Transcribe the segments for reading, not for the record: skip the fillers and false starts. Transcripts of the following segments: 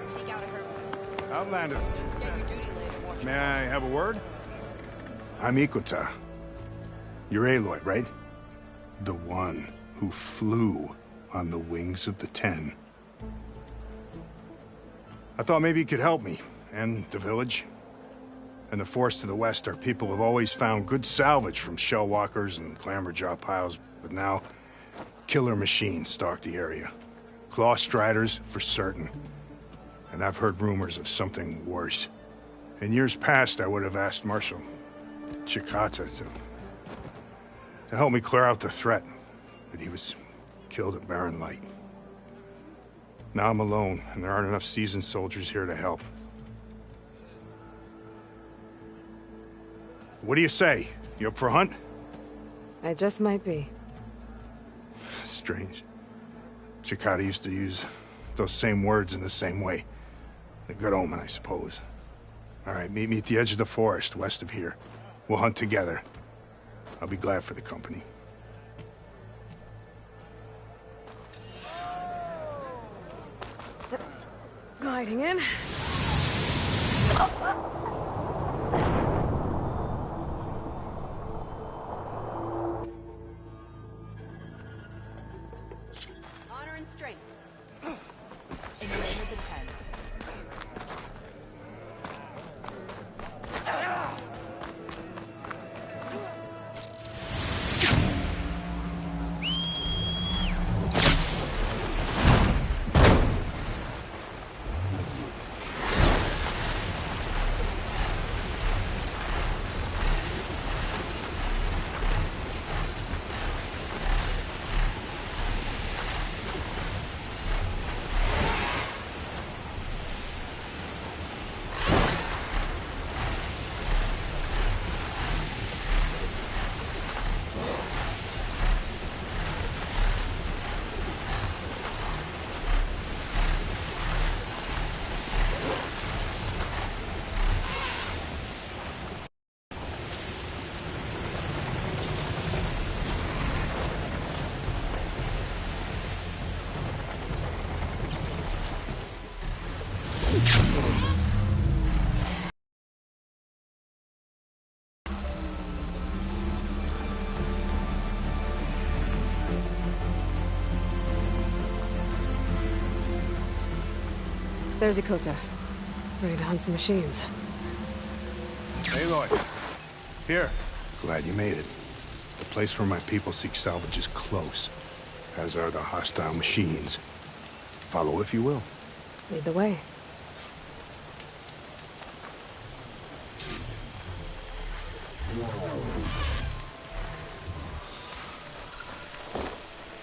Seek out a herbalist. Outlander. Get your duty later. May I have a word? I'm Ikota. You're Aloy, right? The one who flew on the wings of the Ten. I thought maybe you could help me, and the village. And the forest to the west, our people have always found good salvage from shellwalkers and clamberjaw piles, but now killer machines stalk the area. Claw striders, for certain. And I've heard rumors of something worse. In years past, I would have asked Marshal Chikata to help me clear out the threat, but he was killed at Barren Light. Now I'm alone, and there aren't enough seasoned soldiers here to help. What do you say? You up for a hunt? I just might be. Strange. Chikata used to use those same words in the same way. A good omen, I suppose. All right, meet me at the edge of the forest, west of here. We'll hunt together. I'll be glad for the company. Gliding in. Honor and strength. In the name of the Ten. There's Ikota. Ready to hunt some machines. Aloy. Here. Glad you made it. The place where my people seek salvage is close, as are the hostile machines. Follow if you will. Lead the way.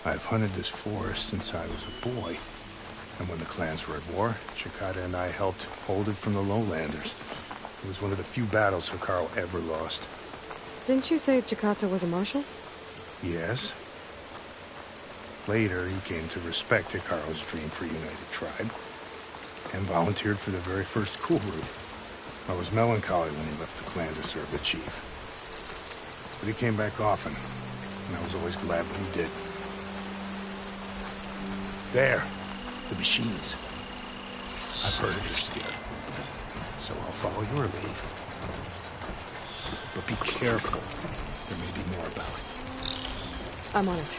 I've hunted this forest since I was a boy. And when the clans were at war, Chikata and I helped hold it from the lowlanders. It was one of the few battles Hikaru ever lost. Didn't you say Chikata was a marshal? Yes. Later, he came to respect Hikaru's dream for a united tribe, and volunteered for the very first coup route. I was melancholy when he left the clan to serve the chief. But he came back often, and I was always glad when he did. There. The machines. I've heard of your skill, so I'll follow your lead. But be careful. There may be more about it. I'm on it.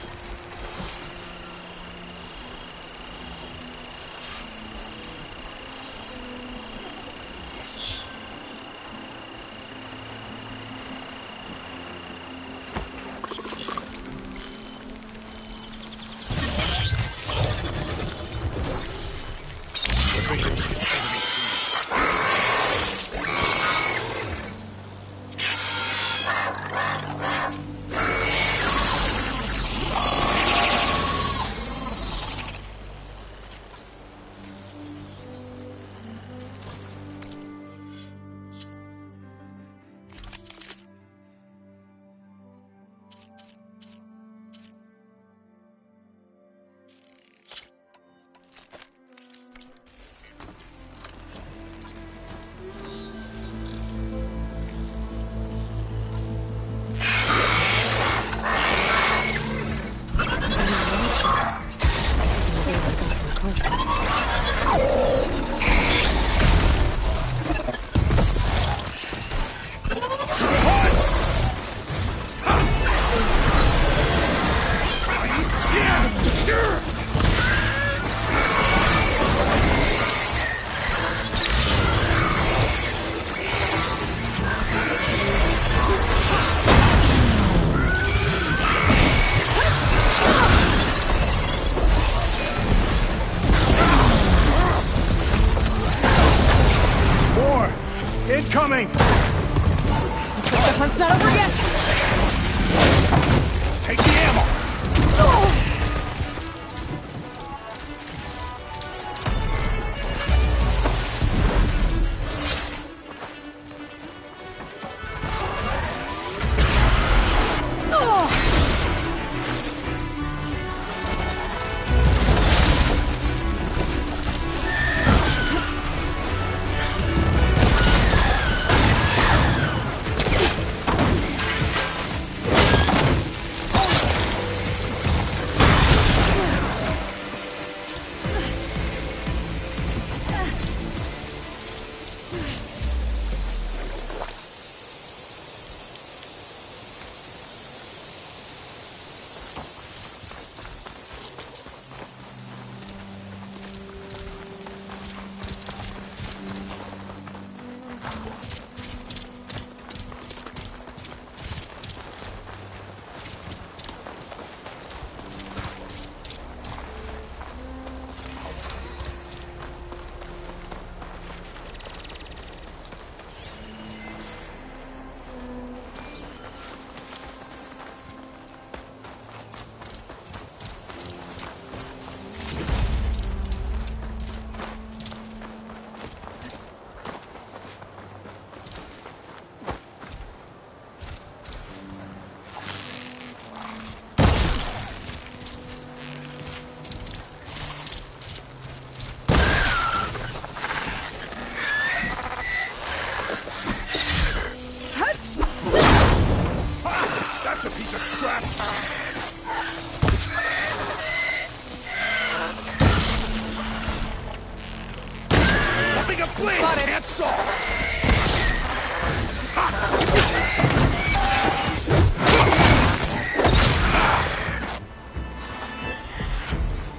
Nothing a blade can't solve!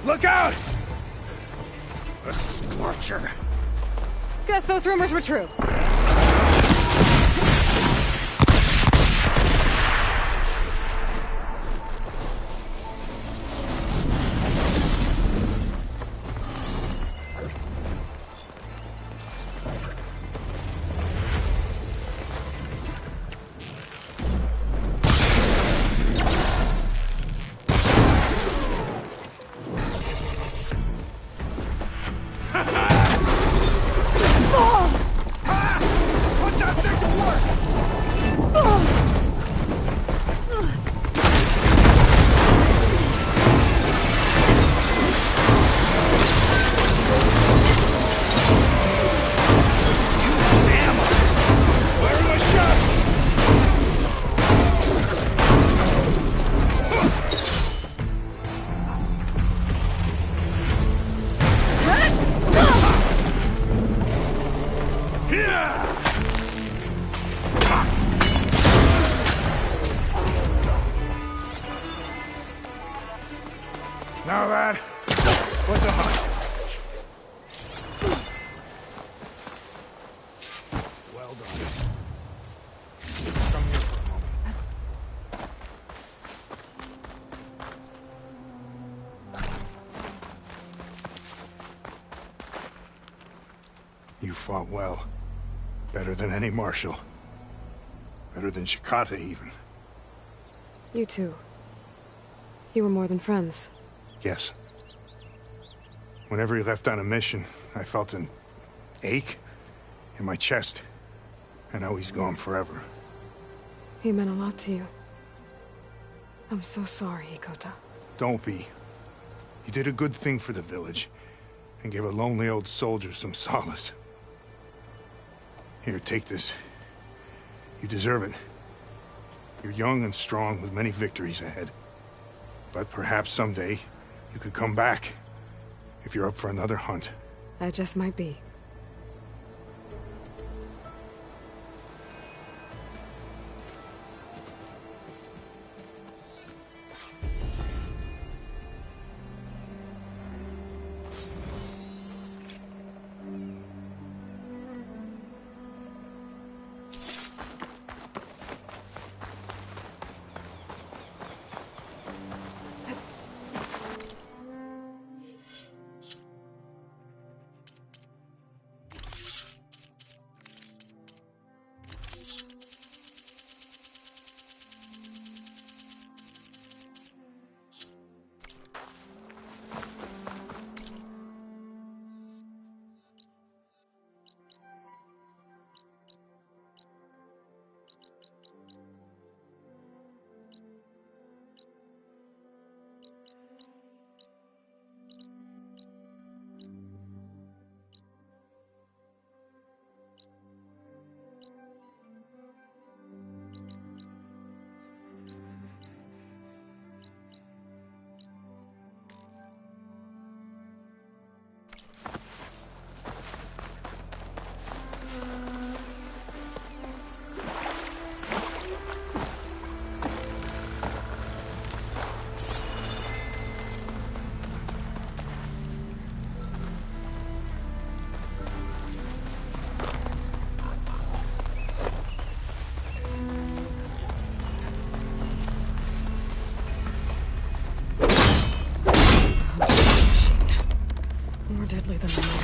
Look out! A scorcher. Guess those rumors were true. Put that thing to work! Ammo! Where am I shot? Yeah! Now that was a hunt. Well done. Come here for a moment. You fought well. Better than any marshal. Better than Shikata, even. You too. You were more than friends. Yes. Whenever he left on a mission, I felt an ache in my chest. And now he's gone forever. He meant a lot to you. I'm so sorry, Hikota. Don't be. You did a good thing for the village, and gave a lonely old soldier some solace. Here, take this. You deserve it. You're young and strong with many victories ahead. But perhaps someday, you could come back, if you're up for another hunt. I just might be. More deadly than the man.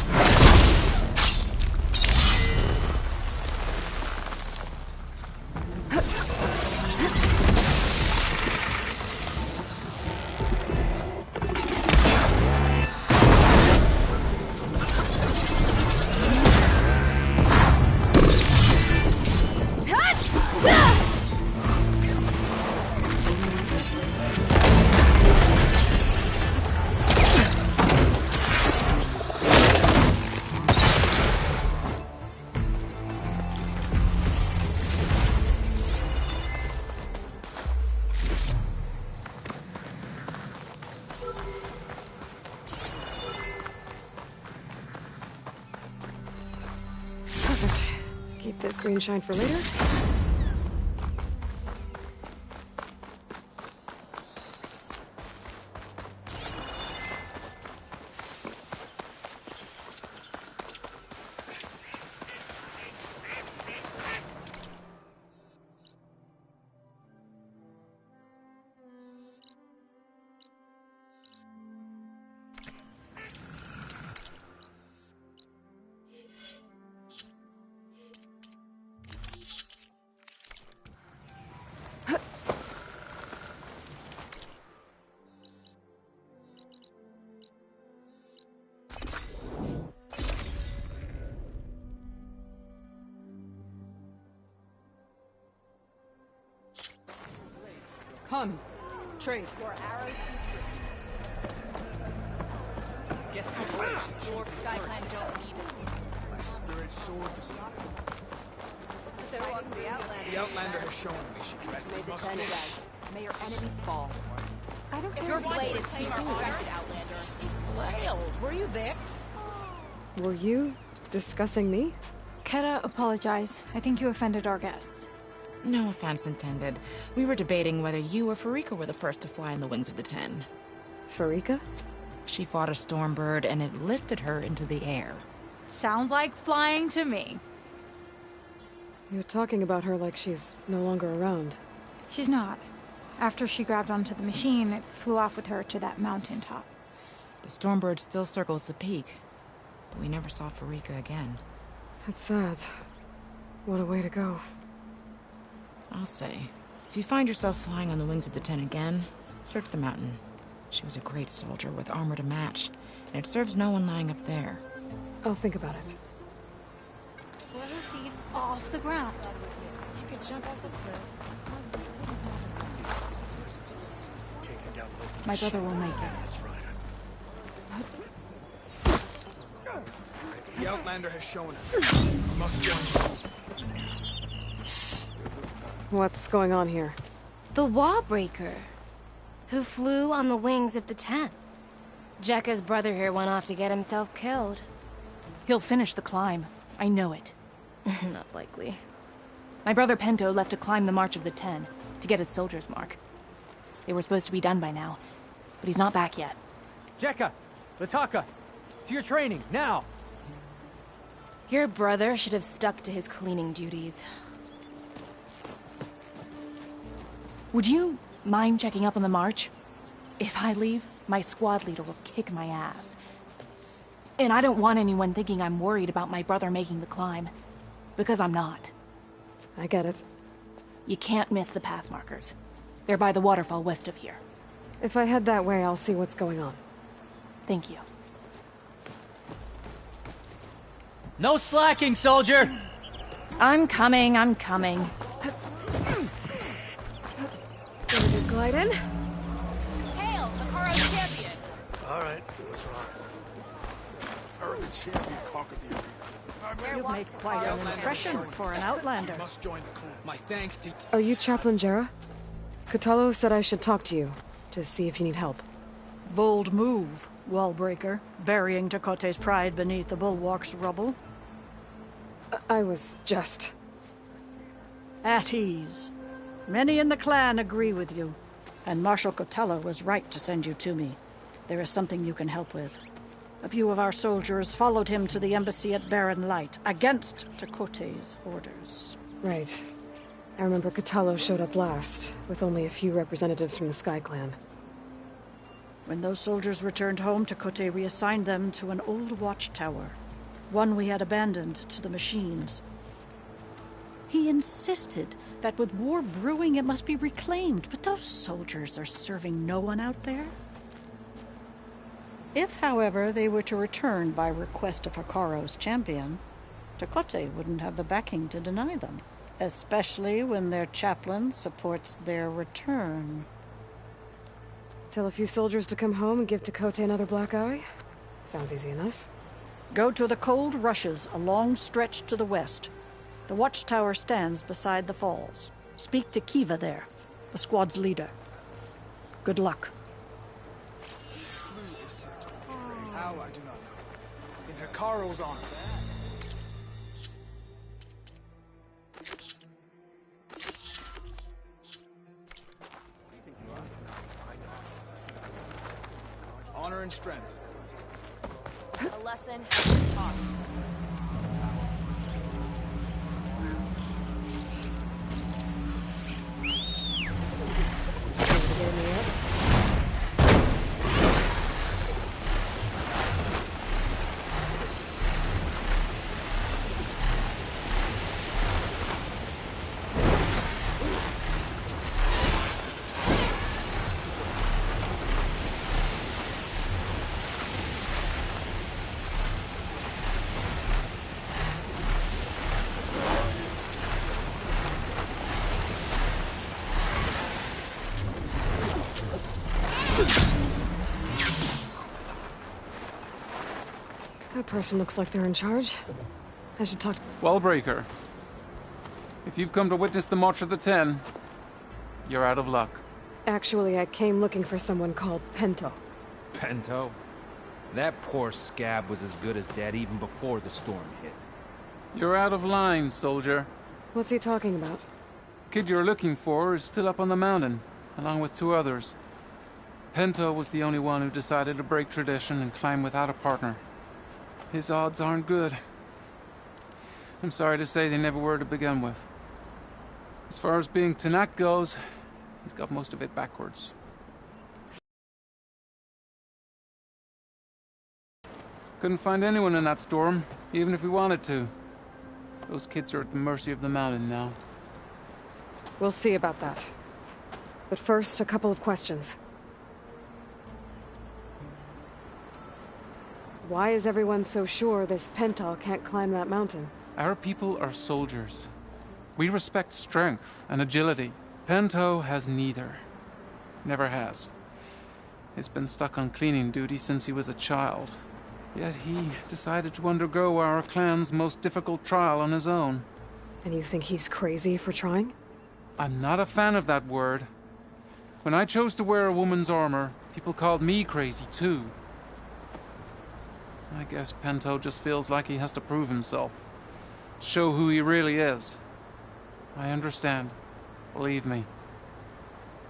this green shine for later. Come, trade. Your arrows Guess the Your Skyclan don't need it. my spirit sword to stop him. They're fighting the Outlander. The Outlander has shown us she dresses May the must ten go. die. May your enemies fall. I don't If care. your blade is tame or respected, Outlander. She flailed. Were you there? Were you discussing me? Keta, apologize. I think you offended our guest. No offense intended. We were debating whether you or Farika were the first to fly on the wings of the Ten. Farika? She fought a stormbird and it lifted her into the air. Sounds like flying to me. You're talking about her like she's no longer around. She's not. After she grabbed onto the machine, it flew off with her to that mountaintop. The stormbird still circles the peak, but we never saw Farika again. That's sad. What a way to go. I'll say, if you find yourself flying on the wings of the Ten again, search the mountain. She was a great soldier with armor to match, and it serves no one lying up there. I'll think about it. Let her feet off the ground. You could jump off a cliff. Taking down both My brother will make it. That's right. The Outlander has shown us. Must join. What's going on here? The Wallbreaker, who flew on the wings of the Ten. Jekka's brother here went off to get himself killed. He'll finish the climb. I know it. Not likely. My brother Pento left to climb the March of the Ten, to get his soldier's mark. They were supposed to be done by now, but he's not back yet. Jekka! Lataka! To your training, now! Your brother should have stuck to his cleaning duties. Would you mind checking up on the march? If I leave, my squad leader will kick my ass. And I don't want anyone thinking I'm worried about my brother making the climb. Because I'm not. I get it. You can't miss the path markers. They're by the waterfall west of here. If I head that way, I'll see what's going on. Thank you. No slacking, soldier! I'm coming, I'm coming. Get a good glide in. Hail, Makaro's champion! All right, what's wrong? Early champion conquered the arena. You make quite an impression for an Outlander. Must join the crew. My thanks to Are you Chaplain Jera? Kotallo said I should talk to you, to see if you need help. Bold move, Wallbreaker, burying Tekote's pride beneath the bulwark's rubble. I was just... At ease. Many in the clan agree with you, and Marshal Kotallo was right to send you to me. There is something you can help with. A few of our soldiers followed him to the embassy at Barren Light, against Tekote's orders. Right. I remember Kotallo showed up last, with only a few representatives from the Sky Clan. When those soldiers returned home, Tekote reassigned them to an old watchtower, one we had abandoned to the machines. He insisted that with war brewing it must be reclaimed, but those soldiers are serving no one out there. If, however, they were to return by request of Hakaro's champion, Tekote wouldn't have the backing to deny them, especially when their chaplain supports their return. Tell a few soldiers to come home and give Tekote another black eye? Sounds easy enough. Go to the Cold Rushes, a long stretch to the west. The watchtower stands beside the falls. Speak to Kiva there, the squad's leader. Good luck. how I do not know. In Hikaro's honor. in strength. A lesson taught. That person looks like they're in charge. I should talk to... Wallbreaker. If you've come to witness the March of the Ten, you're out of luck. Actually, I came looking for someone called Pento. Pento? That poor scab was as good as dead even before the storm hit. You're out of line, soldier. What's he talking about? Kid you're looking for is still up on the mountain, along with 2 others. Pento was the only one who decided to break tradition and climb without a partner. His odds aren't good. I'm sorry to say they never were to begin with. As far as being Tanak goes, he's got most of it backwards. Couldn't find anyone in that storm, even if we wanted to. Those kids are at the mercy of the mountain now. We'll see about that. But first, a couple of questions. Why is everyone so sure this Pental can't climb that mountain? Our people are soldiers. We respect strength and agility. Pento has neither. Never has. He's been stuck on cleaning duty since he was a child. Yet he decided to undergo our clan's most difficult trial on his own. And you think he's crazy for trying? I'm not a fan of that word. When I chose to wear a woman's armor, people called me crazy too. I guess Pento just feels like he has to prove himself. Show who he really is. I understand. Believe me.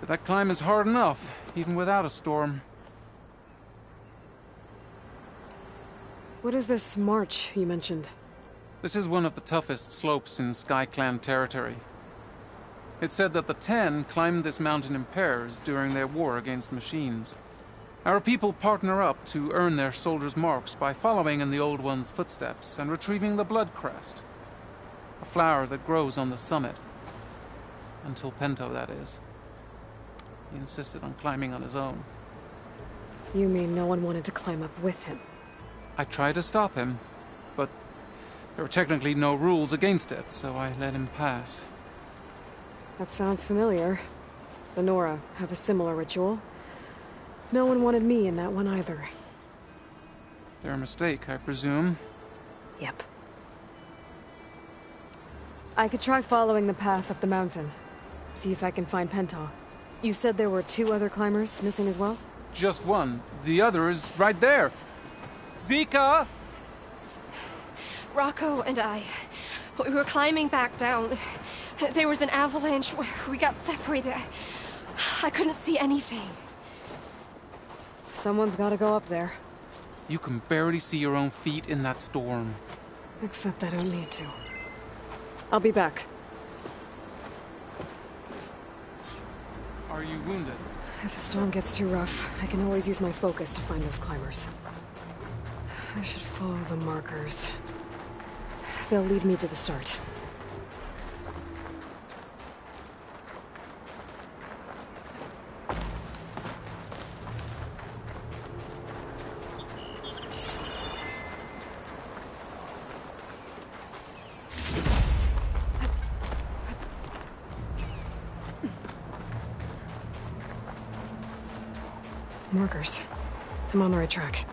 But that climb is hard enough, even without a storm. What is this march you mentioned? This is one of the toughest slopes in SkyClan territory. It's said that the Ten climbed this mountain in pairs during their war against machines. Our people partner up to earn their soldiers' marks by following in the Old One's footsteps and retrieving the Blood Crest, a flower that grows on the summit. Until Pento, that is. He insisted on climbing on his own. You mean no one wanted to climb up with him? I tried to stop him, but there were technically no rules against it, so I let him pass. That sounds familiar. The Nora have a similar ritual. No one wanted me in that one either. Their mistake, I presume. Yep. I could try following the path up the mountain. See if I can find Pento. You said there were 2 other climbers missing as well? Just one. The other is right there. Zika! Rocco and I, we were climbing back down. There was an avalanche. We got separated. I couldn't see anything. Someone's gotta go up there. You can barely see your own feet in that storm. Except I don't need to. I'll be back. Are you wounded? If the storm gets too rough, I can always use my focus to find those climbers. I should follow the markers. They'll lead me to the start. Markers. I'm on the right track.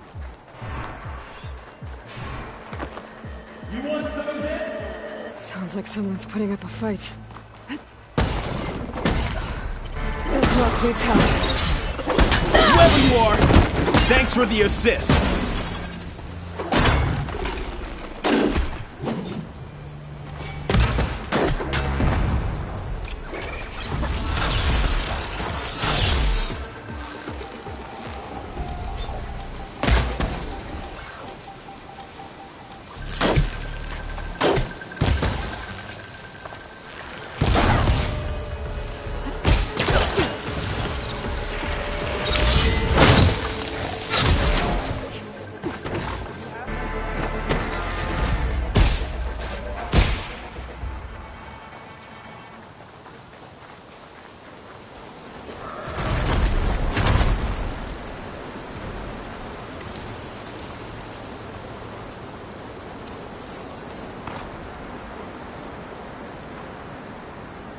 You want some of this? Sounds like someone's putting up a fight. That's not too tough. Whoever you are, thanks for the assist.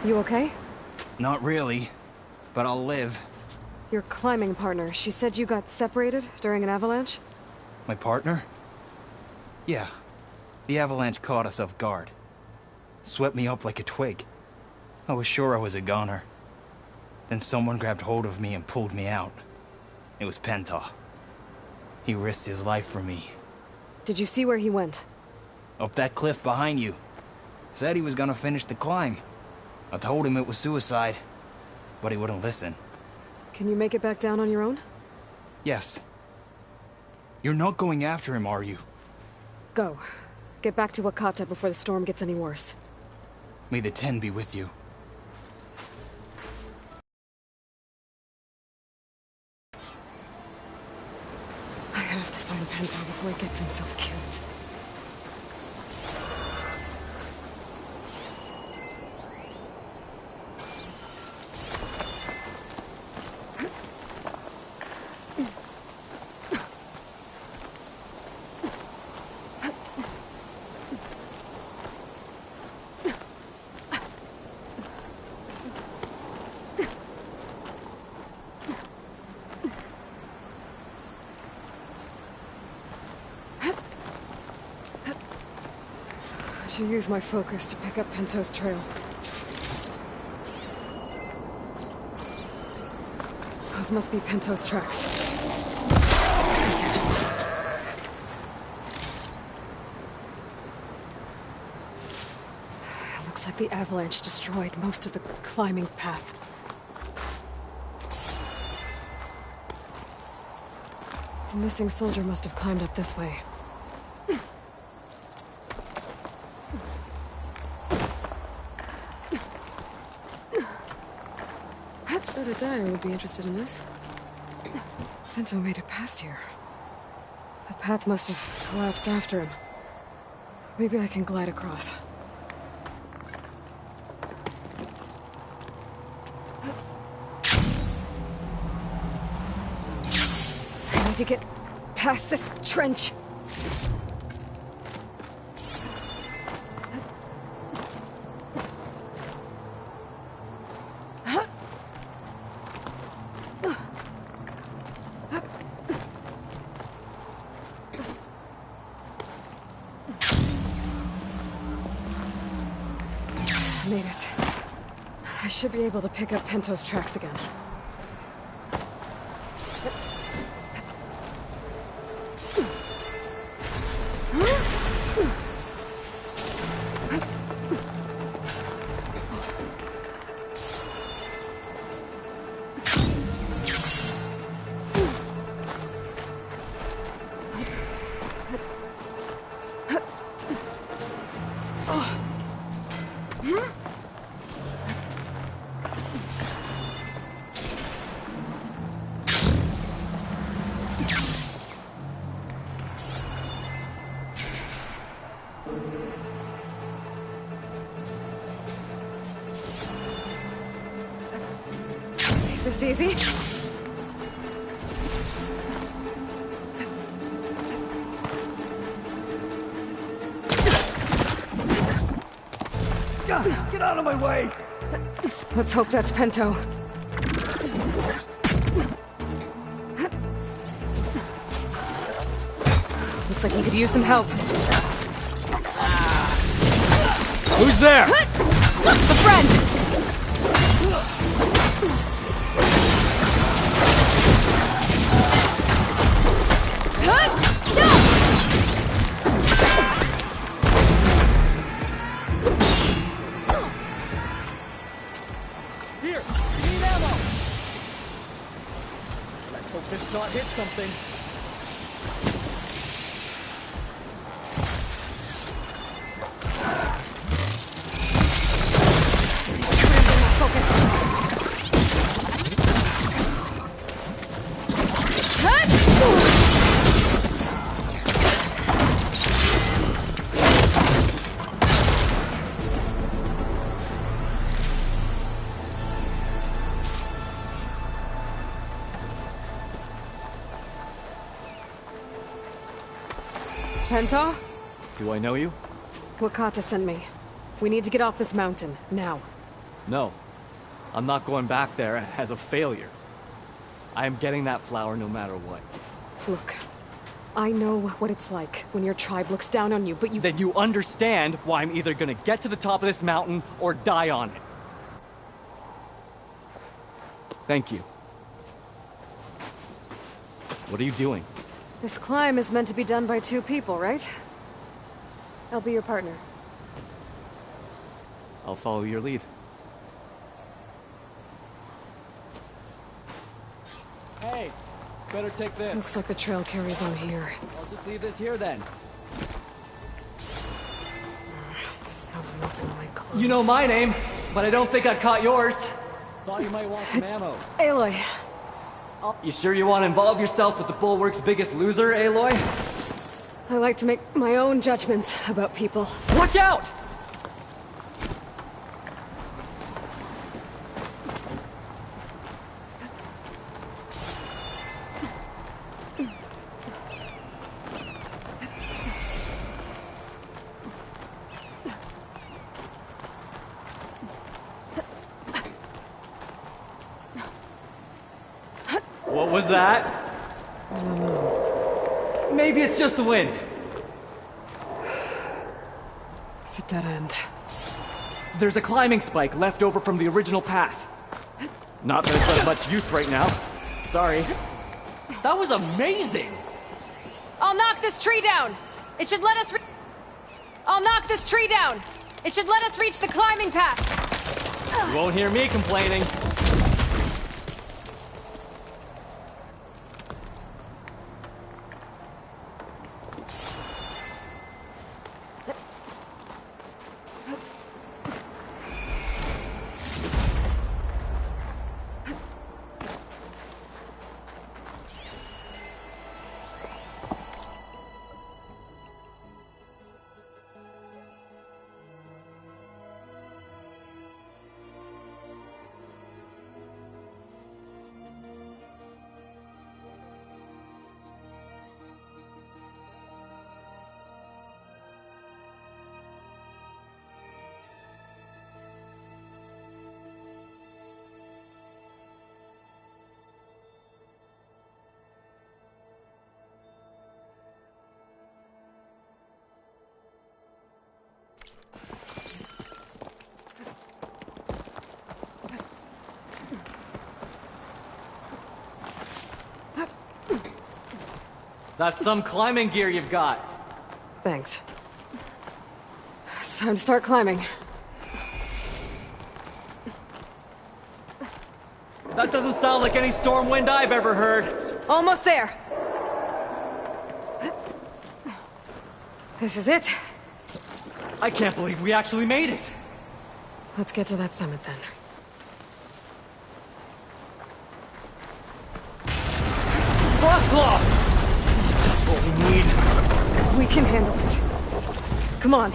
You okay? Not really, but I'll live. Your climbing partner, she said you got separated during an avalanche? My partner? Yeah. The avalanche caught us off guard. Swept me up like a twig. I was sure I was a goner. Then someone grabbed hold of me and pulled me out. It was Penta. He risked his life for me. Did you see where he went? Up that cliff behind you. Said he was gonna finish the climb. I told him it was suicide, but he wouldn't listen. Can you make it back down on your own? Yes. You're not going after him, are you? Go. Get back to Wakata before the storm gets any worse. May the Ten be with you. I have to find Penta before he gets himself killed. I should use my focus to pick up Pento's trail. Those must be Pento's tracks. It looks like the avalanche destroyed most of the climbing path. The missing soldier must have climbed up this way. I bet a dyer would be interested in this. Pento made it past here. The path must have collapsed after him. Maybe I can glide across. I need to get past this trench. Made it. I should be able to pick up Pento's tracks again. This easy? Get out of my way! Let's hope that's Pento. Looks like he could use some help. Who's there? A friend! Here, you need ammo. Let's hope this shot hits something. Penta? Do I know you? Wakata sent me. We need to get off this mountain, now. No. I'm not going back there as a failure. I am getting that flower no matter what. Look, I know what it's like when your tribe looks down on you, but you... Then you understand why I'm either gonna get to the top of this mountain or die on it. Thank you. What are you doing? This climb is meant to be done by two people, right? I'll be your partner. I'll follow your lead. Hey, better take this. Looks like the trail carries on here. I'll just leave this here then. Snow's melting on my clothes. You know my name, but I don't think I caught yours. Thought you might want some ammo. Aloy. You sure you want to involve yourself with the Bulwark's biggest loser, Aloy? I like to make my own judgments about people. Watch out! What was that? Maybe it's just the wind. It's a dead end. There's a climbing spike left over from the original path. Not that it's of much use right now. Sorry. That was amazing! I'll knock this tree down! It should let us I'll knock this tree down! It should let us reach the climbing path! You won't hear me complaining. That's some climbing gear you've got. Thanks. It's time to start climbing. That doesn't sound like any storm wind I've ever heard. Almost there. This is it. I can't believe we actually made it. Let's get to that summit then. Frostclaw! Just what we need. We can handle it. Come on.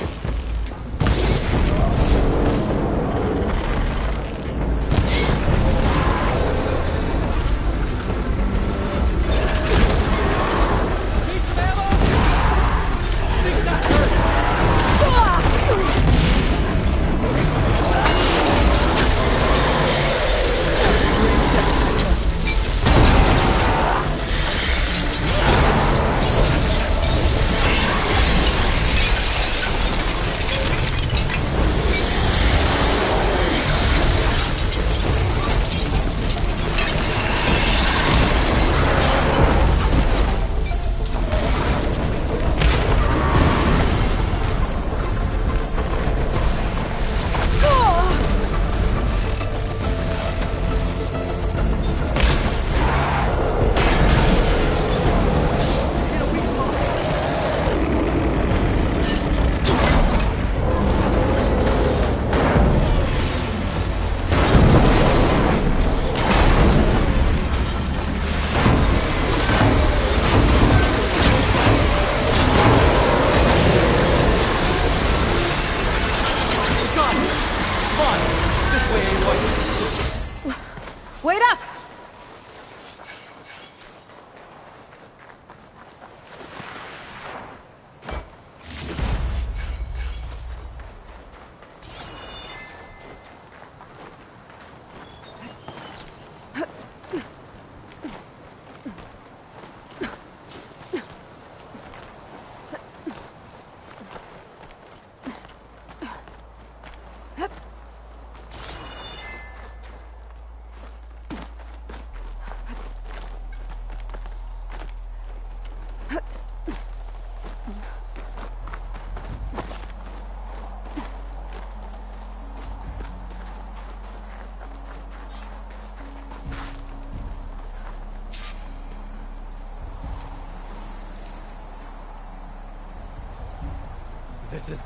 This is...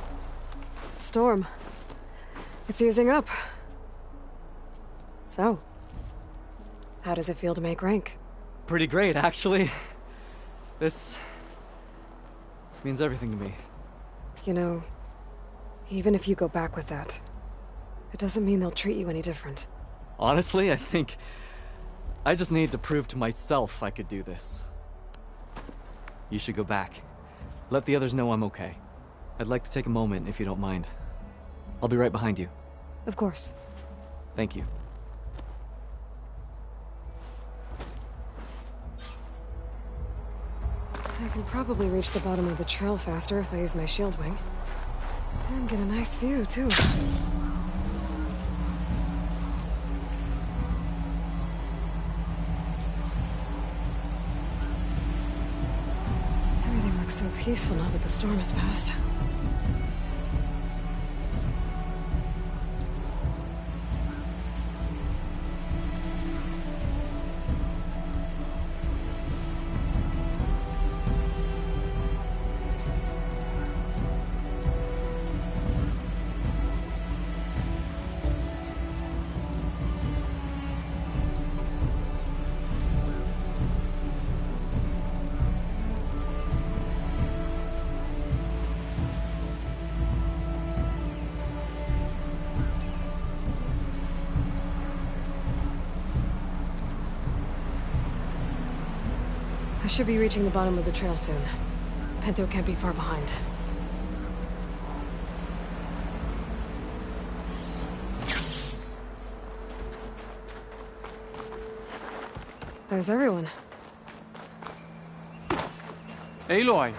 Storm. It's easing up. So, how does it feel to make rank? pretty great, actually. This means everything to me. You know, even if you go back with that, it doesn't mean they'll treat you any different. Honestly, I think I just need to prove to myself I could do this. You should go back. Let the others know I'm okay. I'd like to take a moment, if you don't mind. I'll be right behind you. Of course. Thank you. I can probably reach the bottom of the trail faster if I use my shield wing. And get a nice view, too. Everything looks so peaceful now that the storm has passed. I should be reaching the bottom of the trail soon. Pinto can't be far behind. There's everyone. Aloy,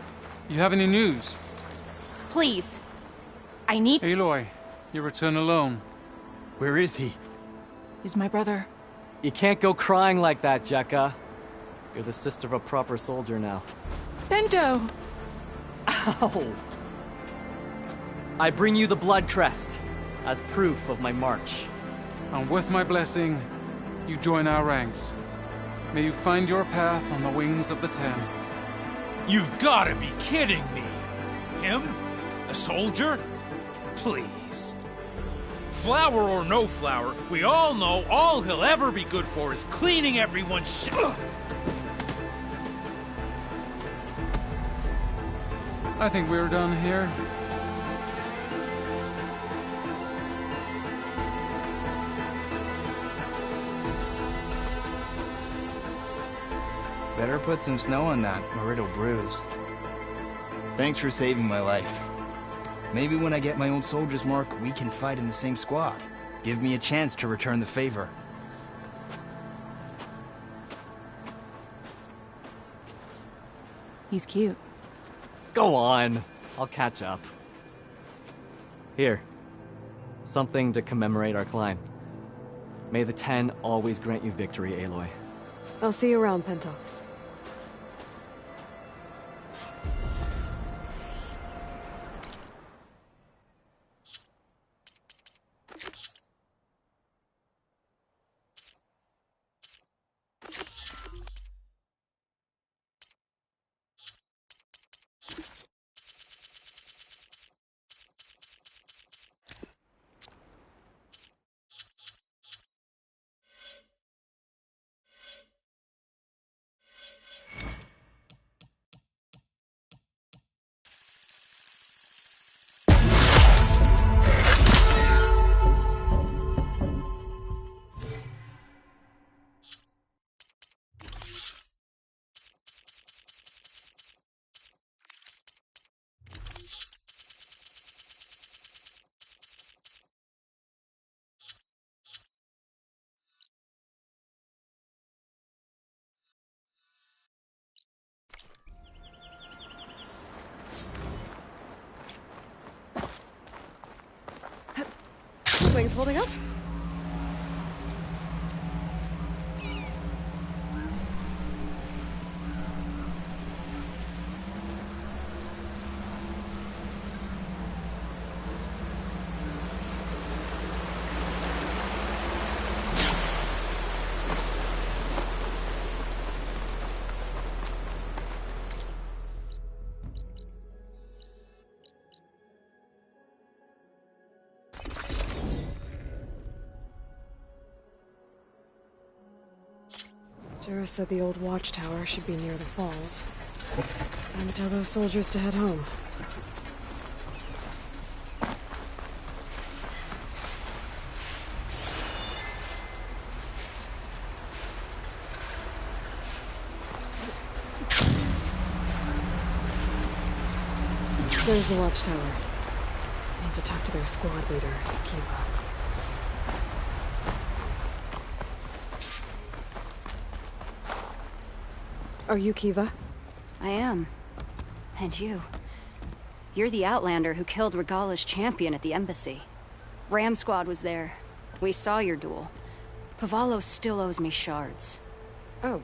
you have any news? Please. I need... Aloy, you return alone. Where is he? He's my brother. You can't go crying like that, Jekka. You're the sister of a proper soldier now. Bento! Ow! I bring you the blood crest as proof of my march. And with my blessing, you join our ranks. May you find your path on the wings of the Ten. You've gotta be kidding me! Him? A soldier? Please. Flower or no flower, we all know all he'll ever be good for is cleaning everyone's shit. I think we're done here. Better put some snow on that, or it'll bruise. Thanks for saving my life. Maybe when I get my old soldier's mark, we can fight in the same squad. Give me a chance to return the favor. He's cute. Go on. I'll catch up. Here. Something to commemorate our climb. May the Ten always grant you victory, Aloy. I'll see you around, Pinto. Wings holding up? Jarrah said the old watchtower should be near the falls. Time to tell those soldiers to head home. There's the watchtower. I need to talk to their squad leader, Kiva. Are you Kiva? I am. And you. You're the Outlander who killed Regala's champion at the embassy. Ram Squad was there. We saw your duel. Pavalo still owes me shards. Oh,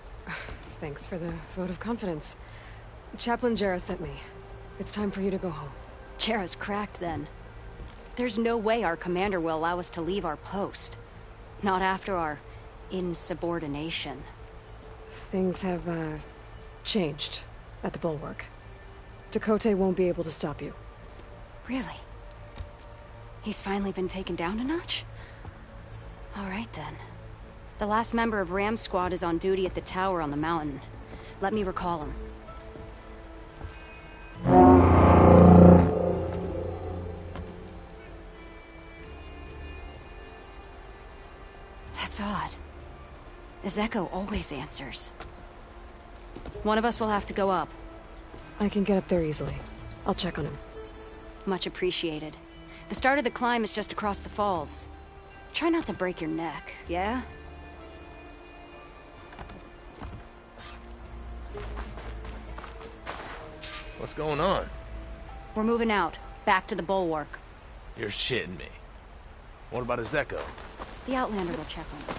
thanks for the vote of confidence. Chaplain Jarrah sent me. It's time for you to go home. Jarrah's cracked then. There's no way our commander will allow us to leave our post. Not after our insubordination. Things have, changed at the Bulwark. Tekotteh won't be able to stop you. Really? He's finally been taken down a notch? All right then. The last member of Ram Squad is on duty at the tower on the mountain. Let me recall him. That's odd. Ezeko always answers. One of us will have to go up. I can get up there easily. I'll check on him. Much appreciated. The start of the climb is just across the falls. Try not to break your neck, yeah? What's going on? We're moving out, back to the Bulwark. You're shitting me. What about Ezeko? The Outlander will check on him.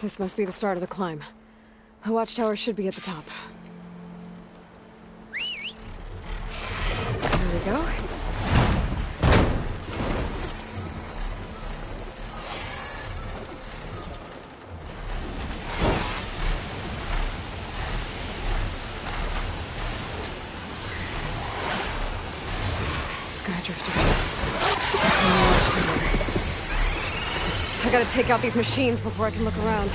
This must be the start of the climb. The watchtower should be at the top. There we go. Skydrifters. I gotta take out these machines before I can look around.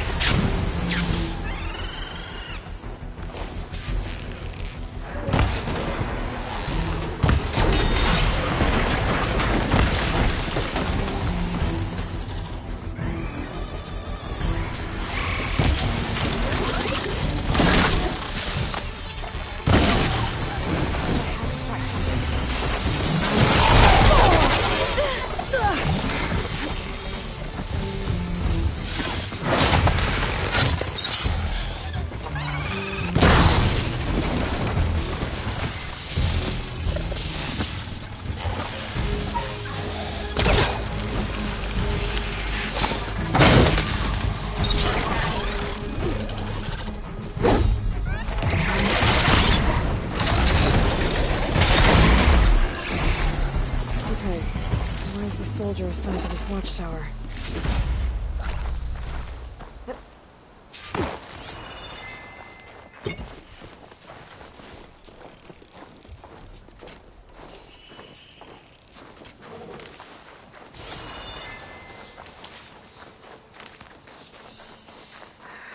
Soldier assigned to this watchtower.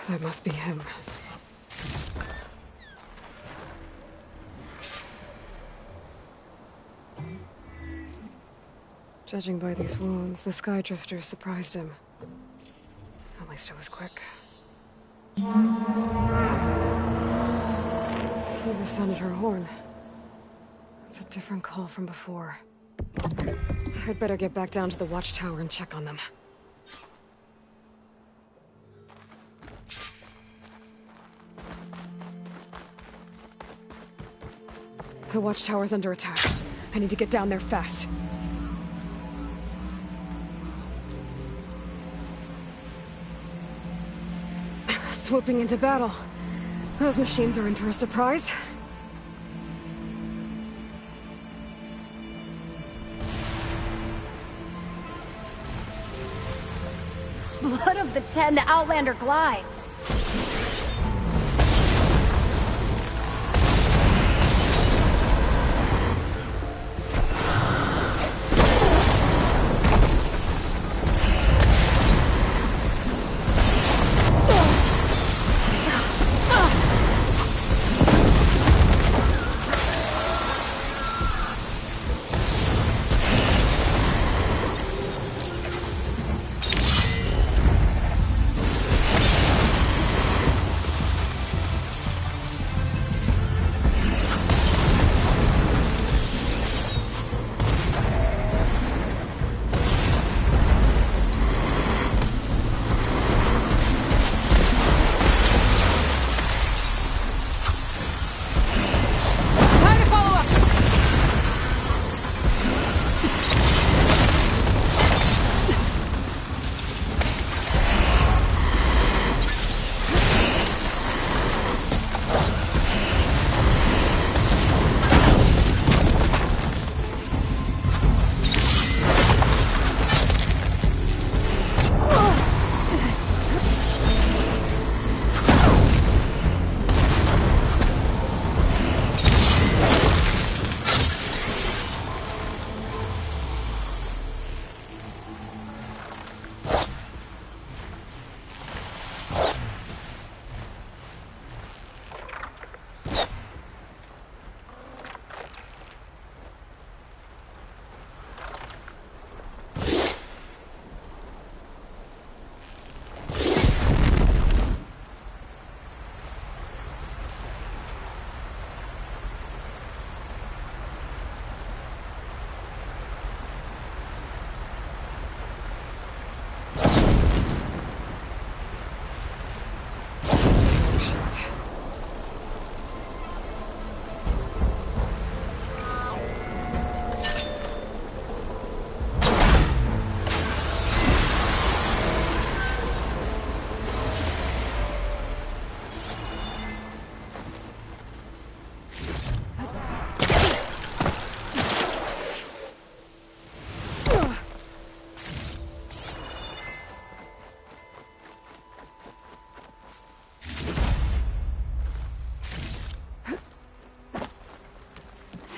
That must be him. Judging by these wounds, the Skydrifter surprised him. At least it was quick. Kiva sounded her horn. It's a different call from before. I'd better get back down to the watchtower and check on them. The watchtower's under attack. I need to get down there fast. Swooping into battle. Those machines are in for a surprise. Blood of the Ten, the Outlander glides.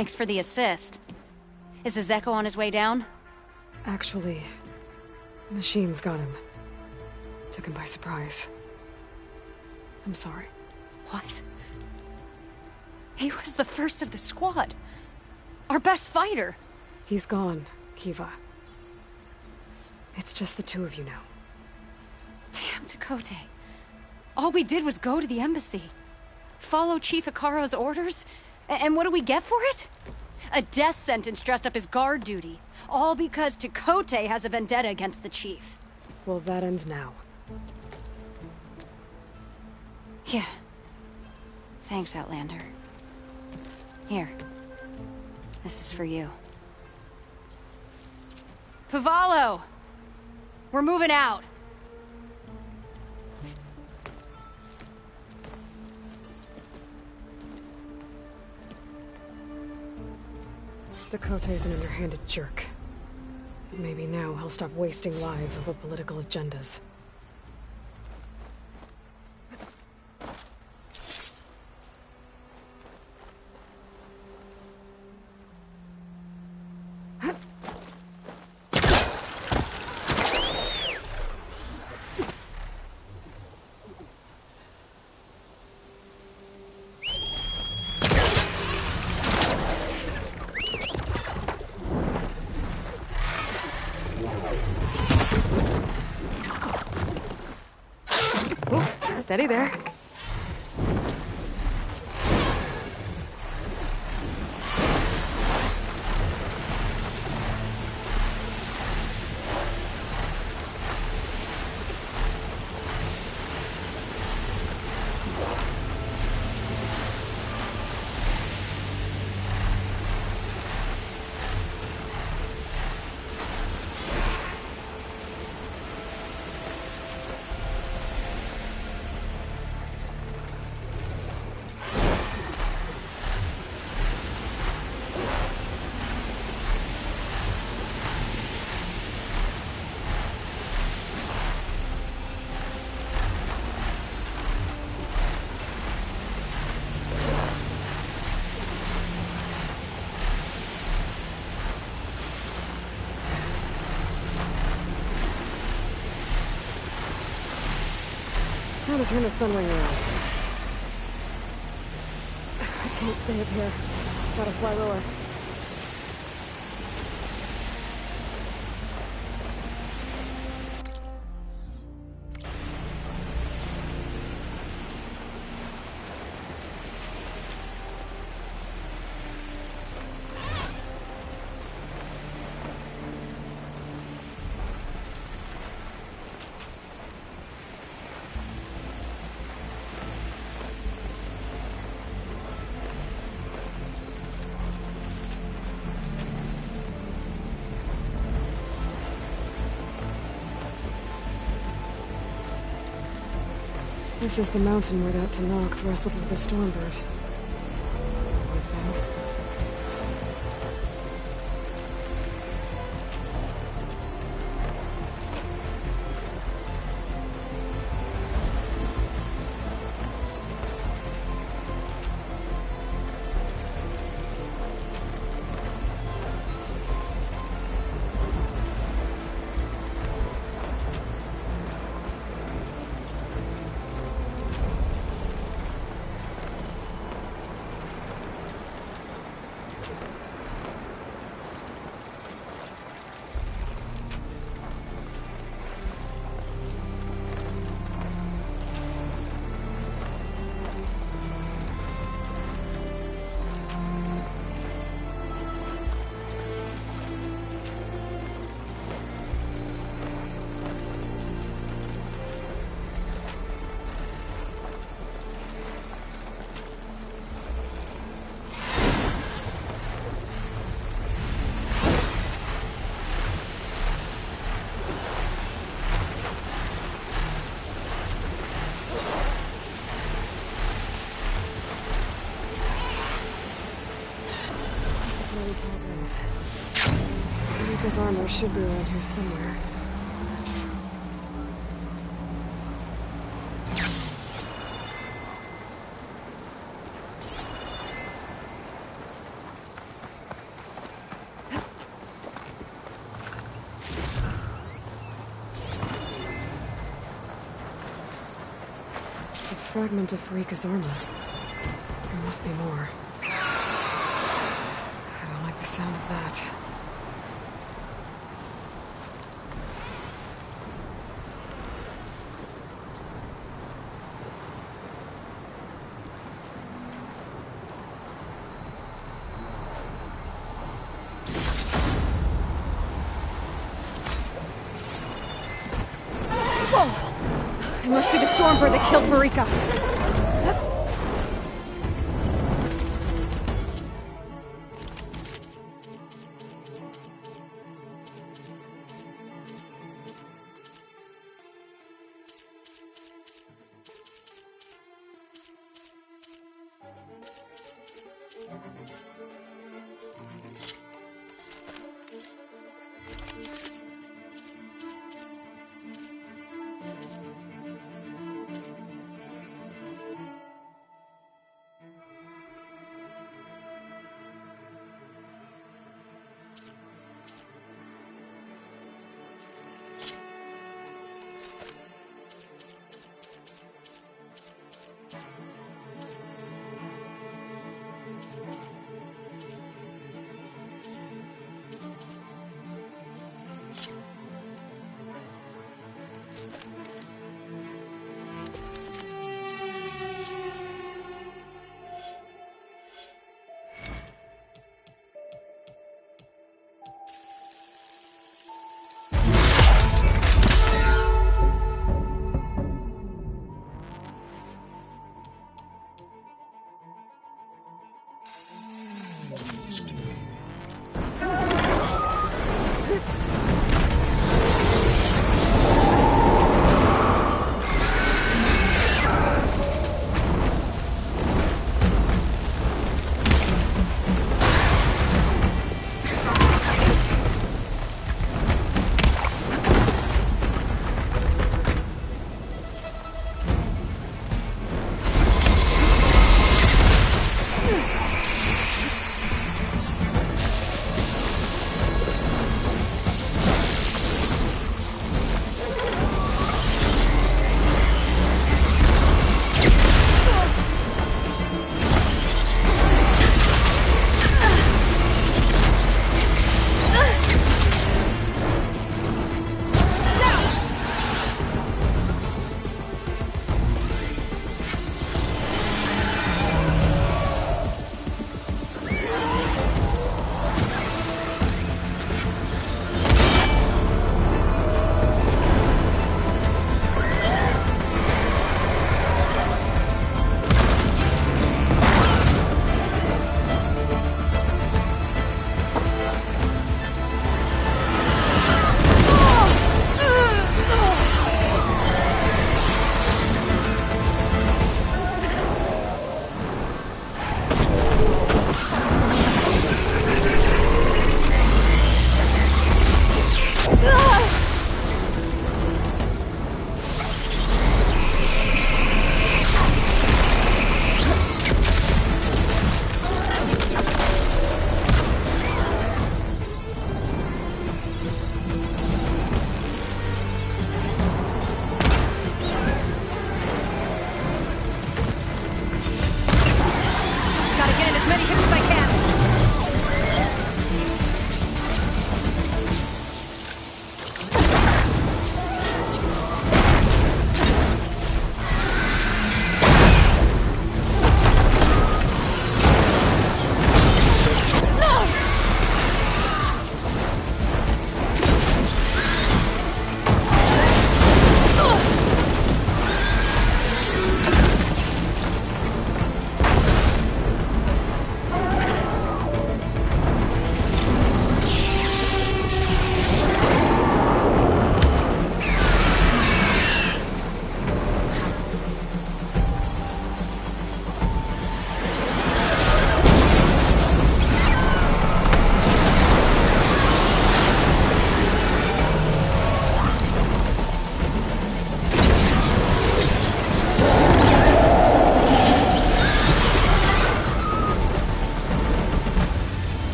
Thanks for the assist. Is the Zeko on his way down? Actually, machines got him. Took him by surprise. I'm sorry. What? He was the first of the squad. Our best fighter. He's gone, Kiva. It's just the two of you now. Damn Tekote. All we did was go to the embassy. Follow Chief Hikaro's orders? And what do we get for it? A death sentence dressed up as guard duty. All because Tekote has a vendetta against the chief. Well, that ends now. Yeah. Thanks, Outlander. Here. This is for you. Pavalo! We're moving out. Tekote's an underhanded jerk. Maybe now he'll stop wasting lives over political agendas. Steady there. want to turn the Sunwing around. I can't stay up here. Gotta fly lower. This is the mountain where that Tenakth wrestled with the Stormbird. Poor thing. His armor should be around here somewhere. A fragment of Farika's armor. There must be more. I don't like the sound of that. It must be the Stormbird that killed Farika.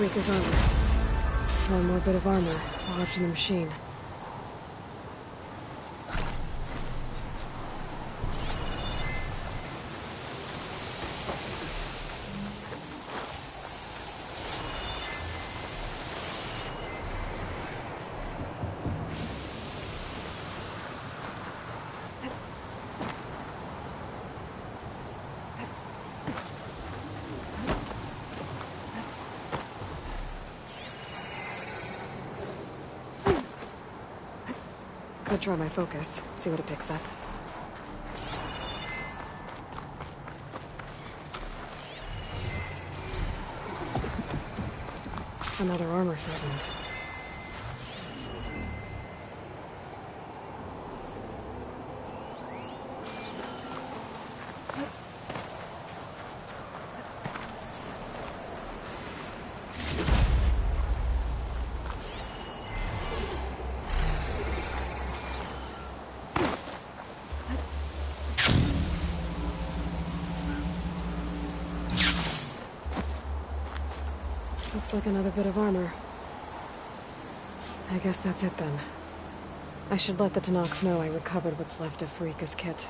Rika's armor. One more bit of armor lodged in the machine. Could try my focus, see what it picks up. Another armor fragment. Looks like another bit of armor. I guess that's it then. I should let the Tenakth know I recovered what's left of Rika's kit.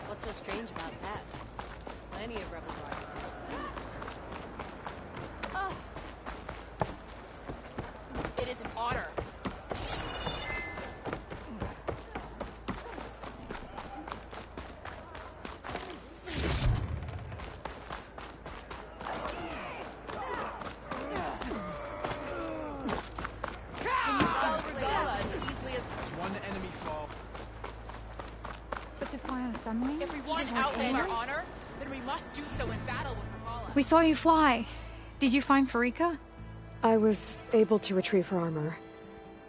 What's so strange about that? Plenty of rebel riders. It is an honor. One enemy fall. But to fly on a sunwing? If we want to outlive our honor, then we must do so in battle with Regalla. We saw you fly. Did you find Farika? I was able to retrieve her armor.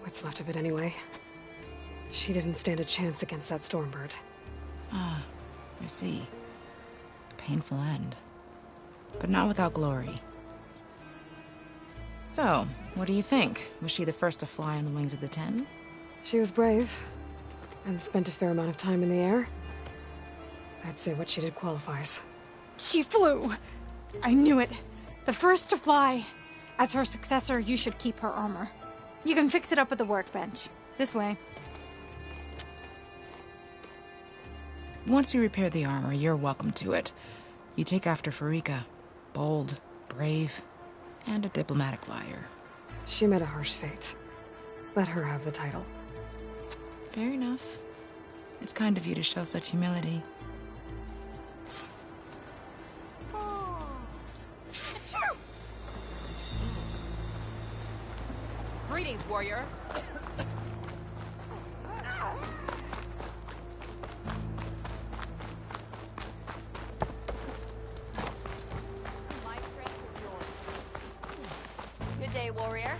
What's left of it anyway. She didn't stand a chance against that Stormbird. Ah, I see. Painful end. But not without glory. So, what do you think? Was she the first to fly on the wings of the Ten? She was brave, and spent a fair amount of time in the air. I'd say what she did qualifies. She flew! I knew it. The first to fly. As her successor, you should keep her armor. You can fix it up at the workbench. This way. Once you repair the armor, you're welcome to it. You take after Farika. Bold, brave, and a diplomatic liar. She met a harsh fate. Let her have the title. Fair enough. It's kind of you to show such humility. Greetings, warrior. Good day, warrior.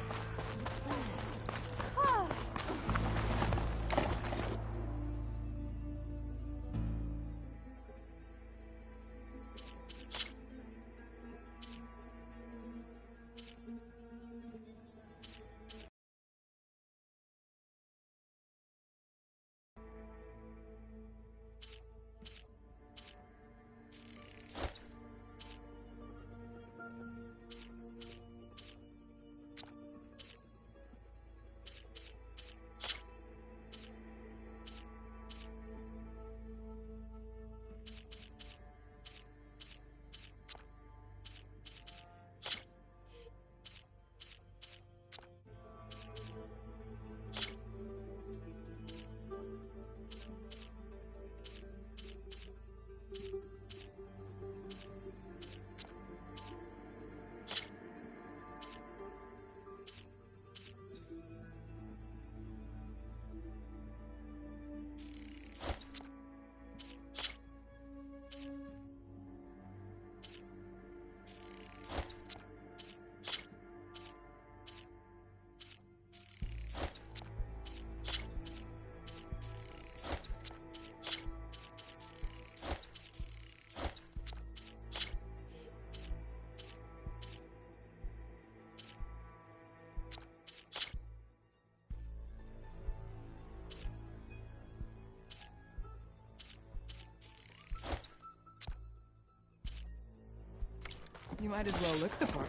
You might as well look the part.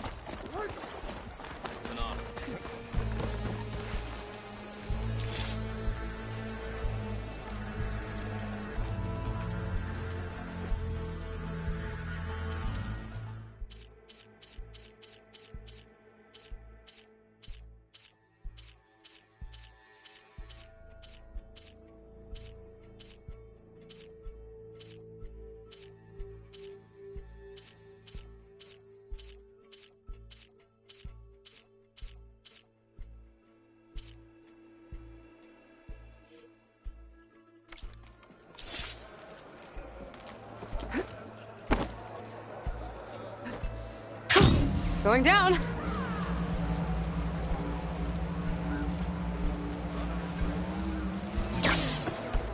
It's an honor. Going down.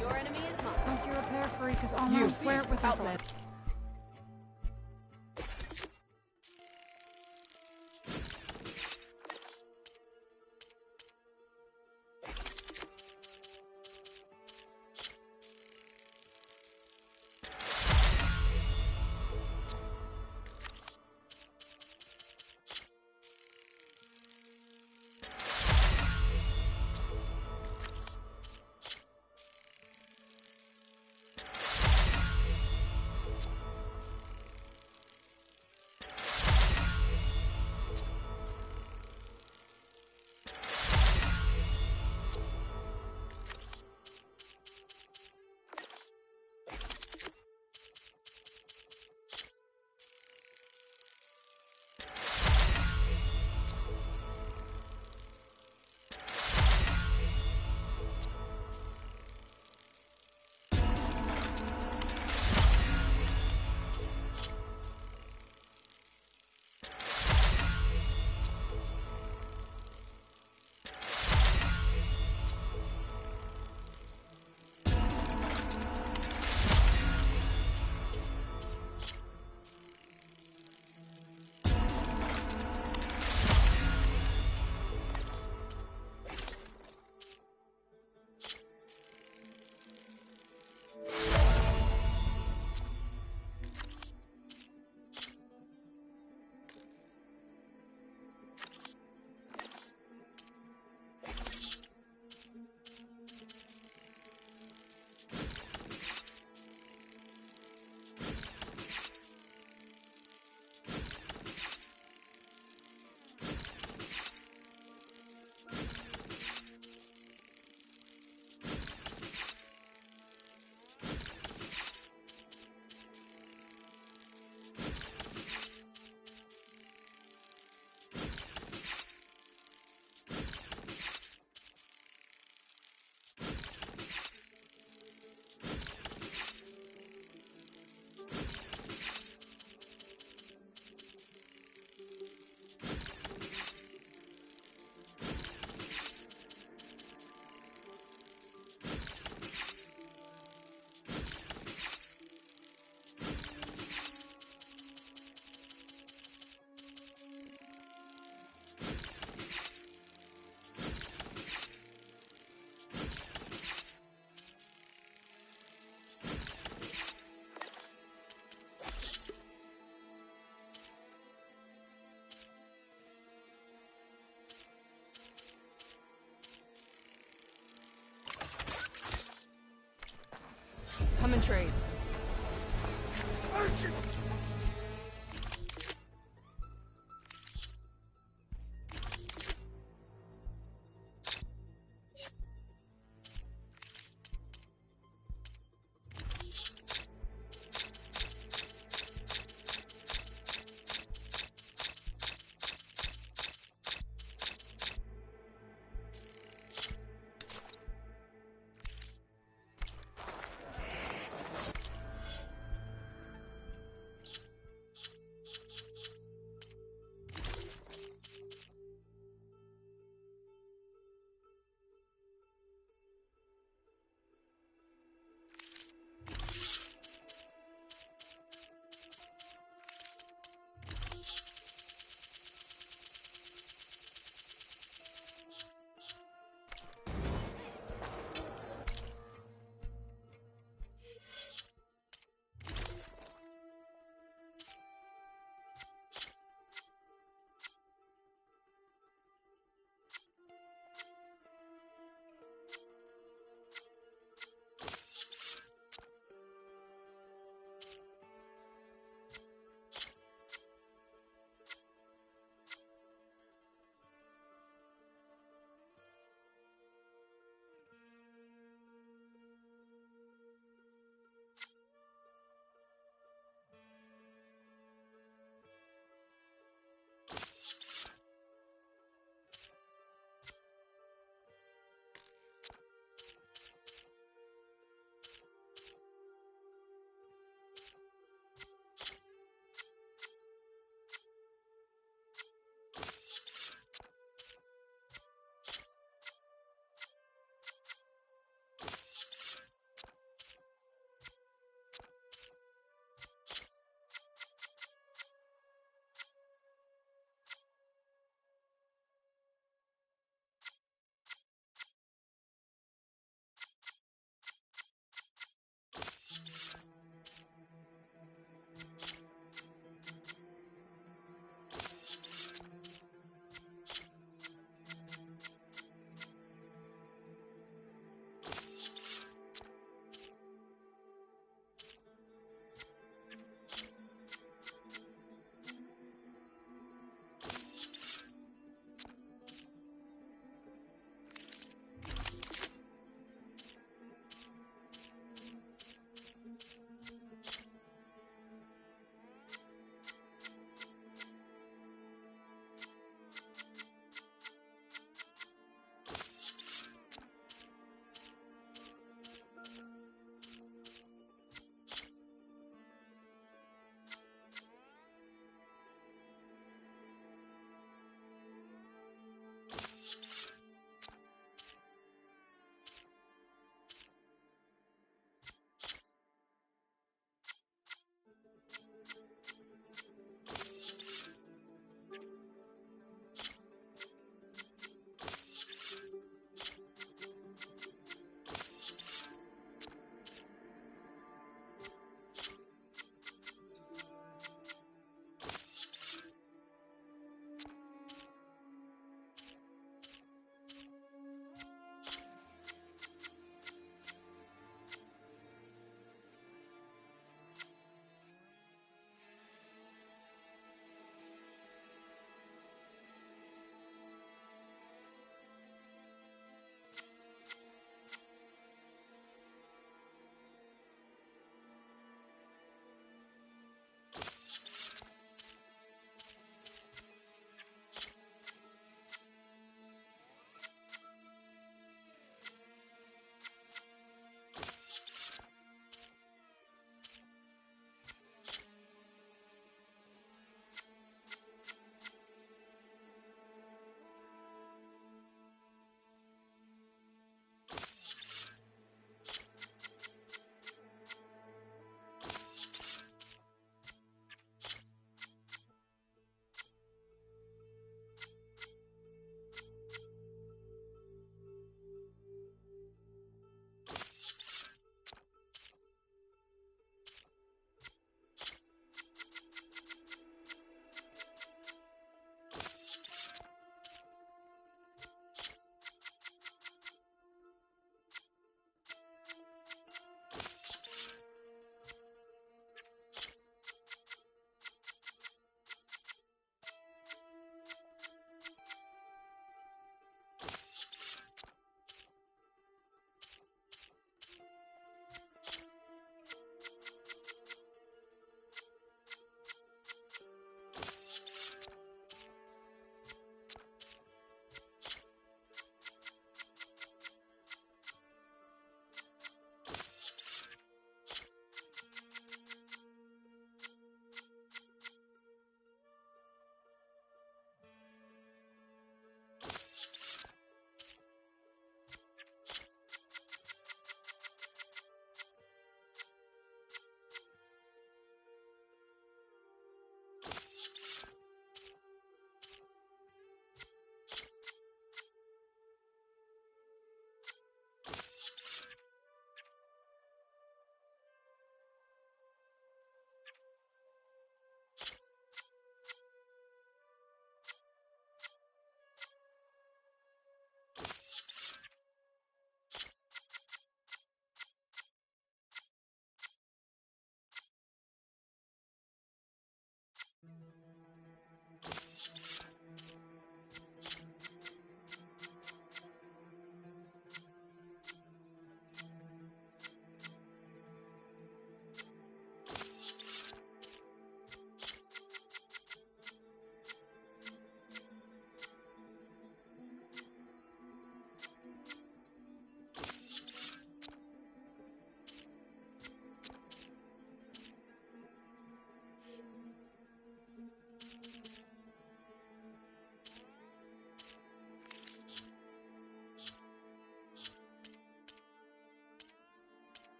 Your enemy is mine. Once your repair freak is almost swear it with outlet. Come and trade.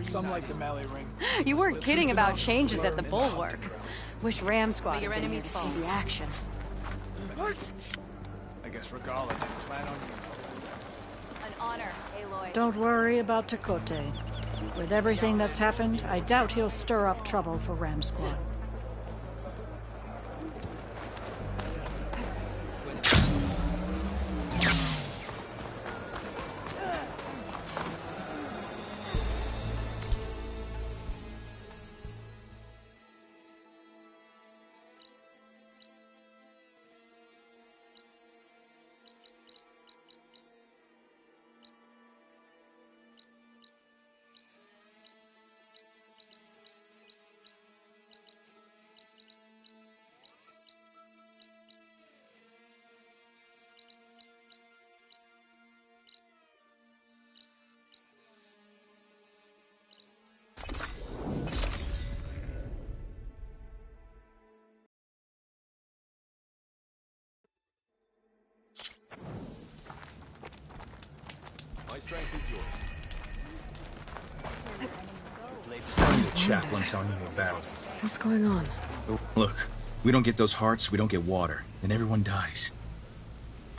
Some like the melee ring. You weren't kidding about changes at the Bulwark. Wish Ram Squad your had been here enemies to see the action. I guess Regala didn't plan on you. An honor, Aloy. Don't worry about Tekote. With everything that's happened, I doubt he'll stir up trouble for Ram Squad. My strength is yours. The chaplain telling you about. What's going on? Look, we don't get those hearts, we don't get water, then everyone dies.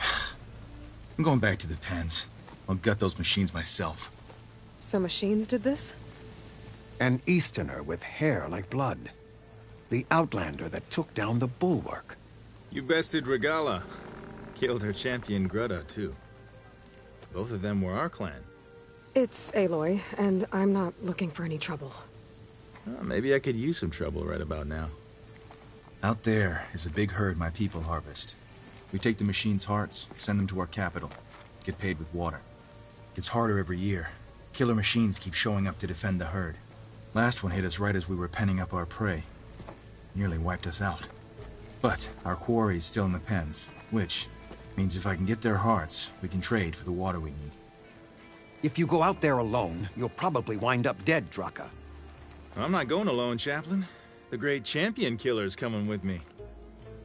I'm going back to the pens. I'll gut those machines myself. So machines did this? An Easterner with hair like blood. The Outlander that took down the Bulwark. You bested Regala. Killed her champion Greta, too. Both of them were our clan. It's Aloy, and I'm not looking for any trouble. Well, maybe I could use some trouble right about now. Out there is a big herd my people harvest. We take the machines' hearts, send them to our capital, get paid with water. Gets harder every year. Killer machines keep showing up to defend the herd. Last one hit us right as we were penning up our prey. Nearly wiped us out. But our quarry is still in the pens, which means if I can get their hearts, we can trade for the water we need. If you go out there alone, you'll probably wind up dead, Draka. I'm not going alone, Chaplain. The great champion killer's coming with me.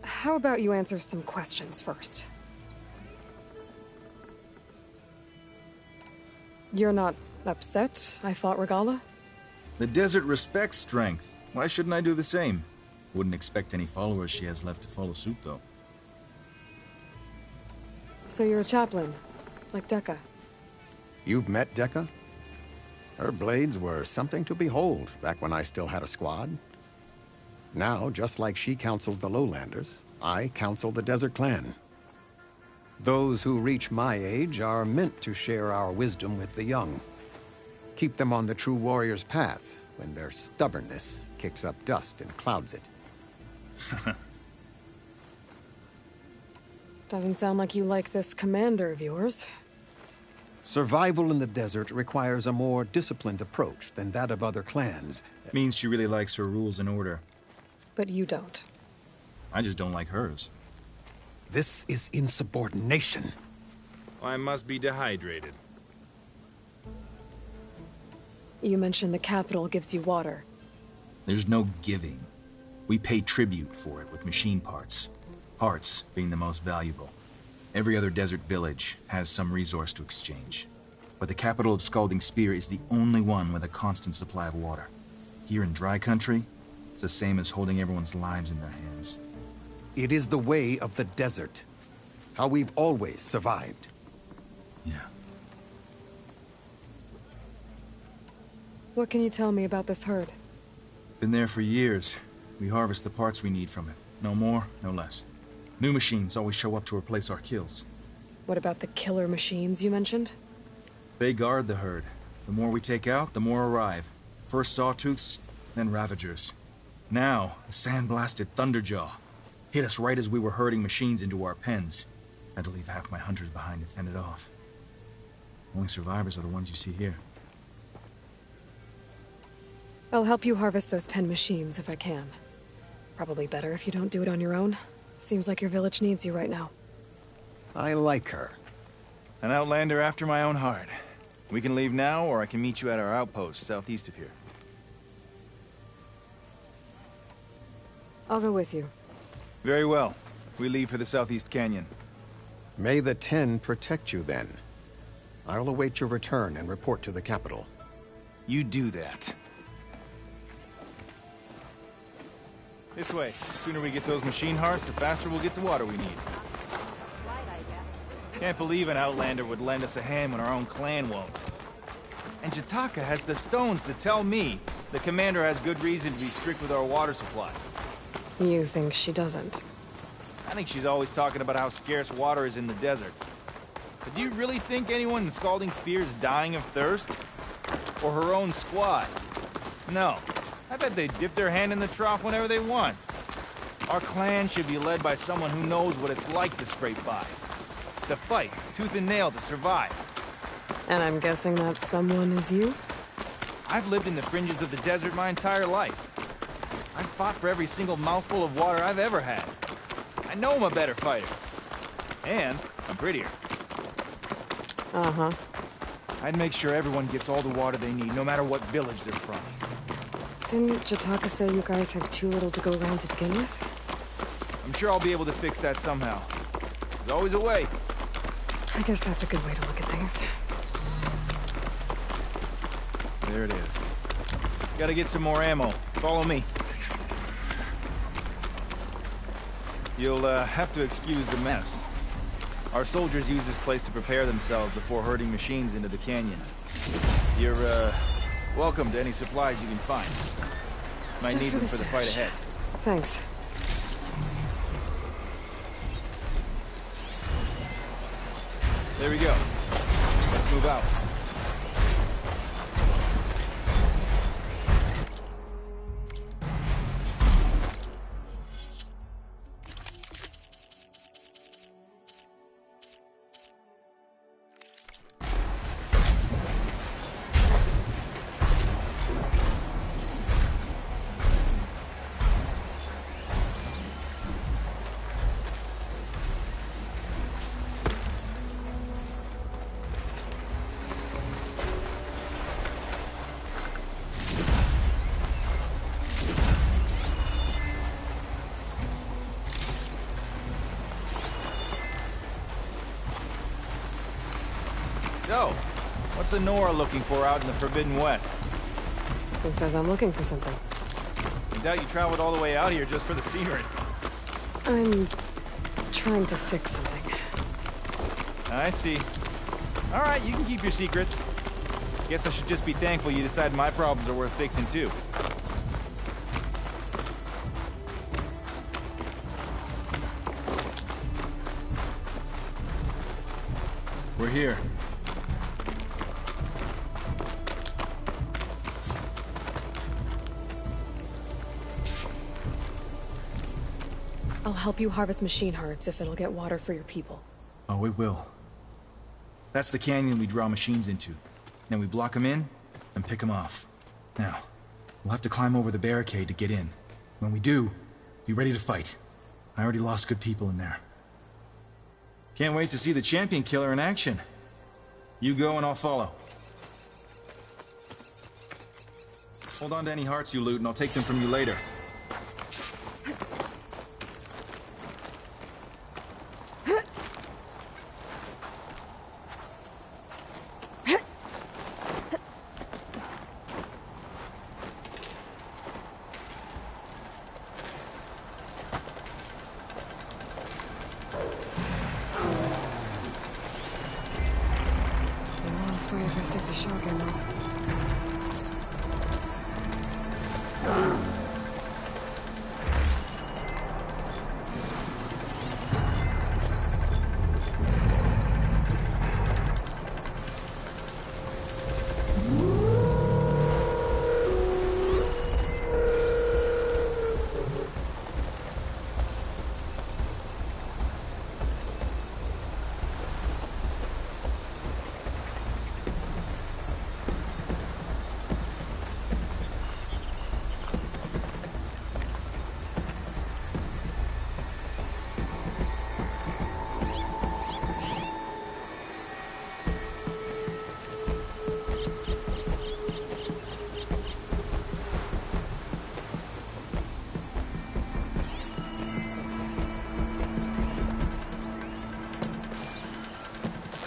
How about you answer some questions first? You're not upset I fought Regala? The desert respects strength. Why shouldn't I do the same? Wouldn't expect any followers she has left to follow suit, though. So you're a chaplain, like Dekka. You've met Dekka? Her blades were something to behold back when I still had a squad. Now, just like she counsels the Lowlanders, I counsel the Desert Clan. Those who reach my age are meant to share our wisdom with the young. Keep them on the true warrior's path when their stubbornness kicks up dust and clouds it. Doesn't sound like you like this commander of yours. Survival in the desert requires a more disciplined approach than that of other clans. Means she really likes her rules and order. But you don't. I just don't like hers. This is insubordination. I must be dehydrated. You mentioned the capital gives you water. There's no giving. We pay tribute for it with machine parts. Hearts being the most valuable. Every other desert village has some resource to exchange. But the capital of Scalding Spear is the only one with a constant supply of water. Here in dry country, it's the same as holding everyone's lives in their hands. It is the way of the desert. How we've always survived. Yeah. What can you tell me about this herd? Been there for years. We harvest the parts we need from it. No more, no less. New machines always show up to replace our kills. What about the killer machines you mentioned? They guard the herd. The more we take out, the more arrive. First Sawtooths, then Ravagers. Now, a sandblasted Thunderjaw. Hit us right as we were herding machines into our pens. Had to leave half my hunters behind to fend it off. Only survivors are the ones you see here. I'll help you harvest those pen machines if I can. Probably better if you don't do it on your own. Seems like your village needs you right now. I like her. An Outlander after my own heart. We can leave now, or I can meet you at our outpost southeast of here. I'll go with you. Very well. We leave for the Southeast Canyon. May the Ten protect you then. I'll await your return and report to the capital. You do that. This way. The sooner we get those machine hearts, the faster we'll get the water we need. Can't believe an Outlander would lend us a hand when our own clan won't. And Jataka has the stones to tell me the commander has good reason to be strict with our water supply. You think she doesn't? I think she's always talking about how scarce water is in the desert. But do you really think anyone in Scalding Spear is dying of thirst? Or her own squad? No. I bet they dip their hand in the trough whenever they want. Our clan should be led by someone who knows what it's like to scrape by. To fight, tooth and nail to survive. And I'm guessing that someone is you? I've lived in the fringes of the desert my entire life. I've fought for every single mouthful of water I've ever had. I know I'm a better fighter. And I'm prettier. Uh-huh. I'd make sure everyone gets all the water they need, no matter what village they're from. Didn't Jataka say you guys have too little to go around to begin with? I'm sure I'll be able to fix that somehow. There's always a way. I guess that's a good way to look at things. There it is. Gotta get some more ammo. Follow me. You'll have to excuse the mess. Our soldiers use this place to prepare themselves before herding machines into the canyon. You're, welcome to any supplies you can find. Might need them for the fight ahead. Thanks. There we go. Let's move out. So, what's Anora looking for out in the Forbidden West? Who says I'm looking for something? I doubt you traveled all the way out here just for the scenery. I'm trying to fix something. I see. All right, you can keep your secrets. Guess I should just be thankful you decided my problems are worth fixing too. We're here. I'll help you harvest machine hearts if it'll get water for your people. Oh, it will. That's the canyon we draw machines into. Then we block them in and pick them off. Now, we'll have to climb over the barricade to get in. When we do, be ready to fight. I already lost good people in there. Can't wait to see the champion killer in action. You go and I'll follow. Hold on to any hearts you loot and I'll take them from you later. If I stick to shotgun though.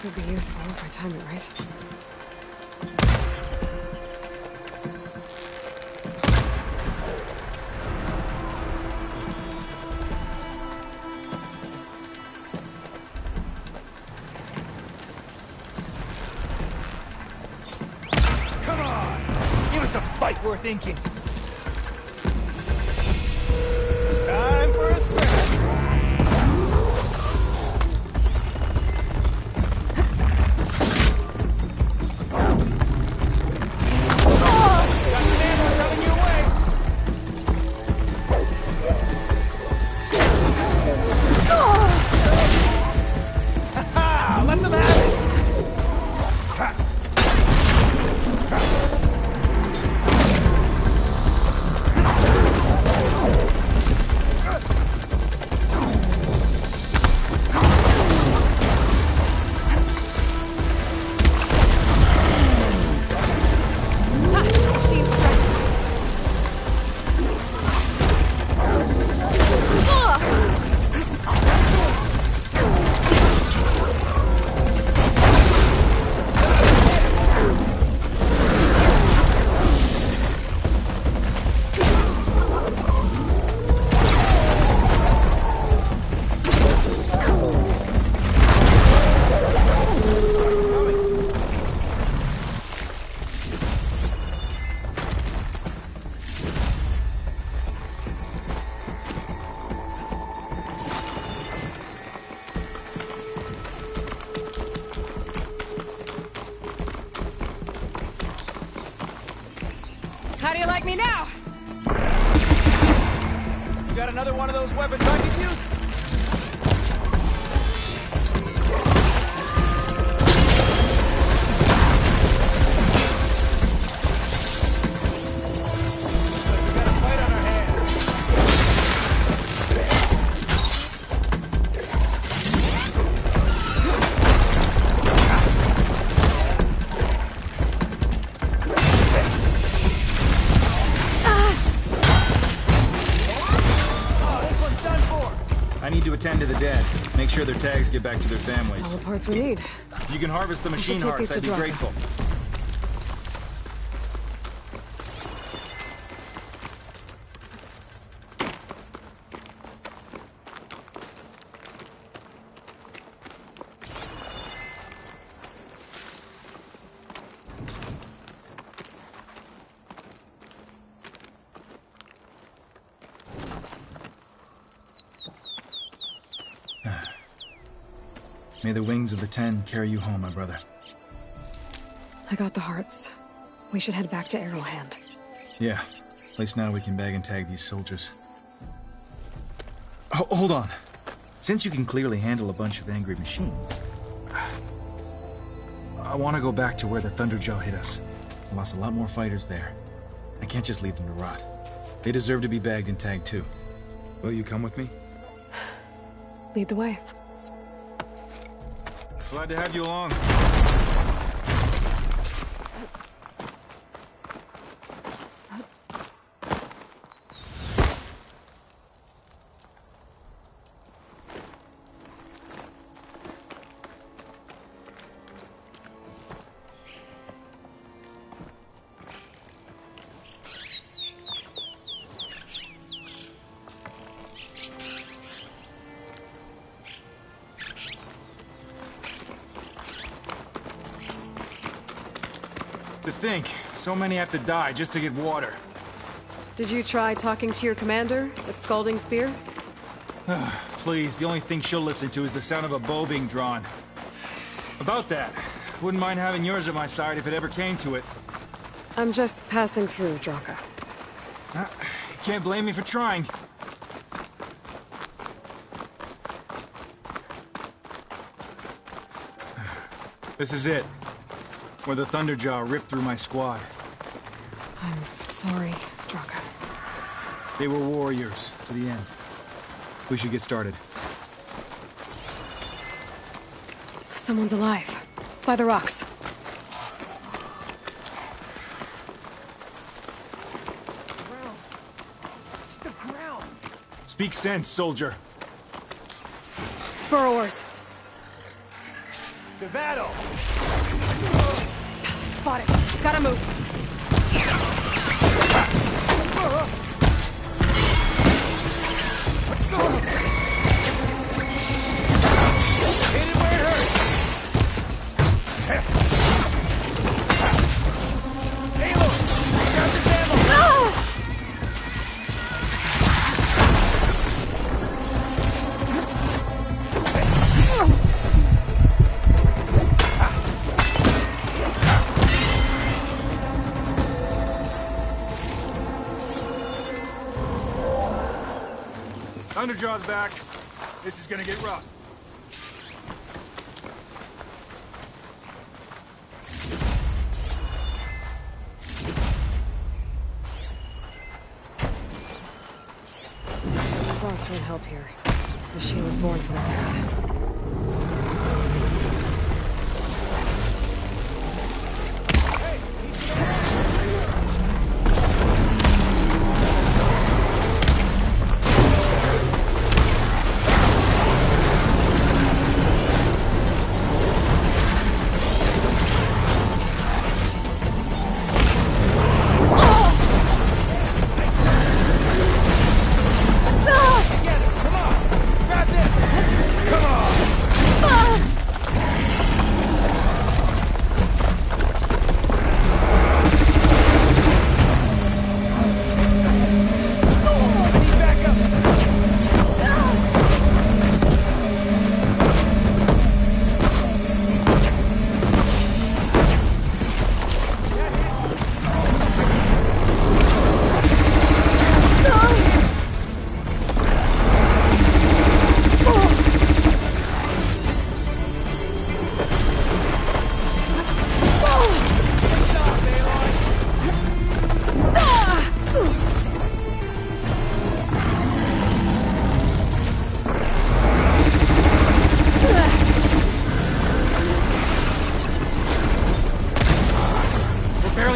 Could be useful if I time it right. Come on! Give us a fight worth thinking. Time for a scratch. Let them have it! How do you like me now? You got another one of those weapons I could use? I need to attend to the dead. Make sure their tags get back to their families. All the parts we need. If you can harvest the machine take hearts, these I'd to be Draka. grateful. May the wings of the Ten carry you home, my brother. I got the hearts. We should head back to Arrowhand. Yeah. Place now we can bag and tag these soldiers. Hold on. Since you can clearly handle a bunch of angry machines, I want to go back to where the Thunderjaw hit us. I lost a lot more fighters there. I can't just leave them to rot. They deserve to be bagged and tagged too. Will you come with me? Lead the way. Glad to have you along. To think, so many have to die just to get water. Did you try talking to your commander at Scalding Spear? Please, the only thing she'll listen to is the sound of a bow being drawn. About that, wouldn't mind having yours at my side if it ever came to it. I'm just passing through, Draka. Can't blame me for trying. This is it. Where the Thunderjaw ripped through my squad. I'm sorry, Draka. They were warriors to the end. We should get started. Someone's alive. By the rocks. Speak sense, soldier. Burrowers. To battle! Spotted. Gotta move. Hit it where it hurts! Halo! Grab this ammo! Thunderjaw's back. This is gonna get rough. Frost won't help here. The machine was born for that.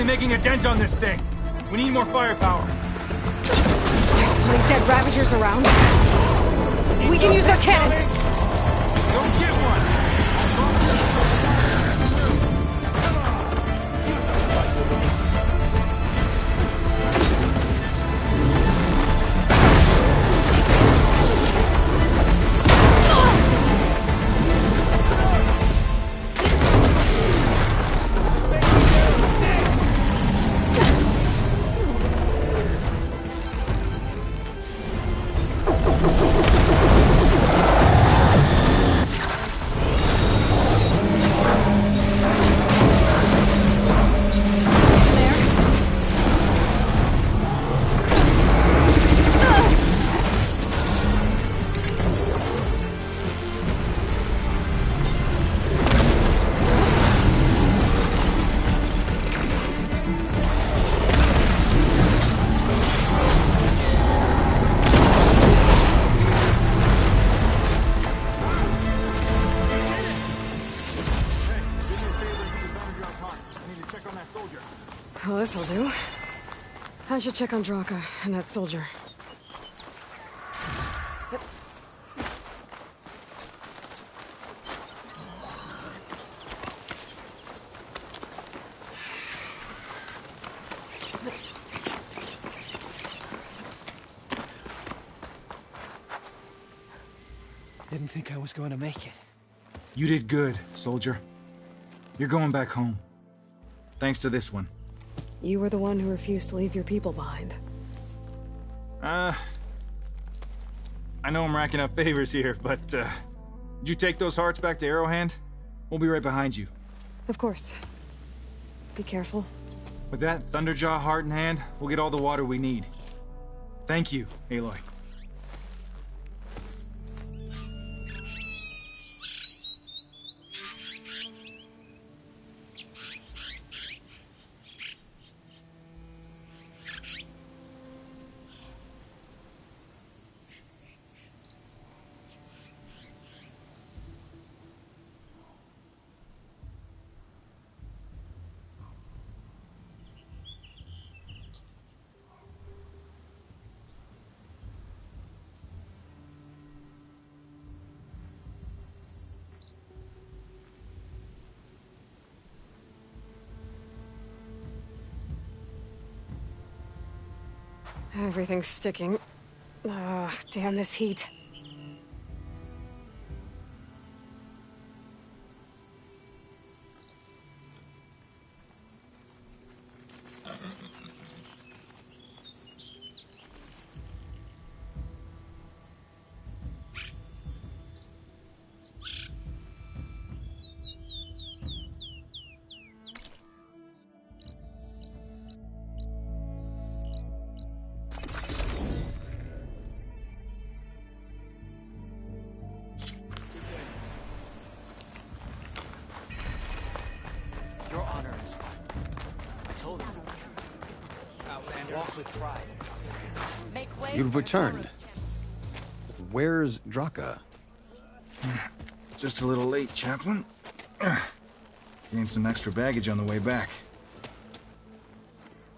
Making a dent on this thing. We need more firepower. There's plenty dead Ravagers around. We can use their cannons. Don't get one. Well, this'll do. I should check on Draka and that soldier. Didn't think I was going to make it. You did good, soldier. You're going back home. Thanks to this one. You were the one who refused to leave your people behind. I know I'm racking up favors here, but, did you take those hearts back to Arrowhand? We'll be right behind you. Of course. Be careful. With that Thunderjaw heart in hand, we'll get all the water we need. Thank you, Aloy. Everything's sticking. Ugh, damn this heat. Your honor is mine. I told you. Outlander. Walk with pride. Make way. You've returned. Where's Draka? Just a little late, Chaplain. Gained some extra baggage on the way back.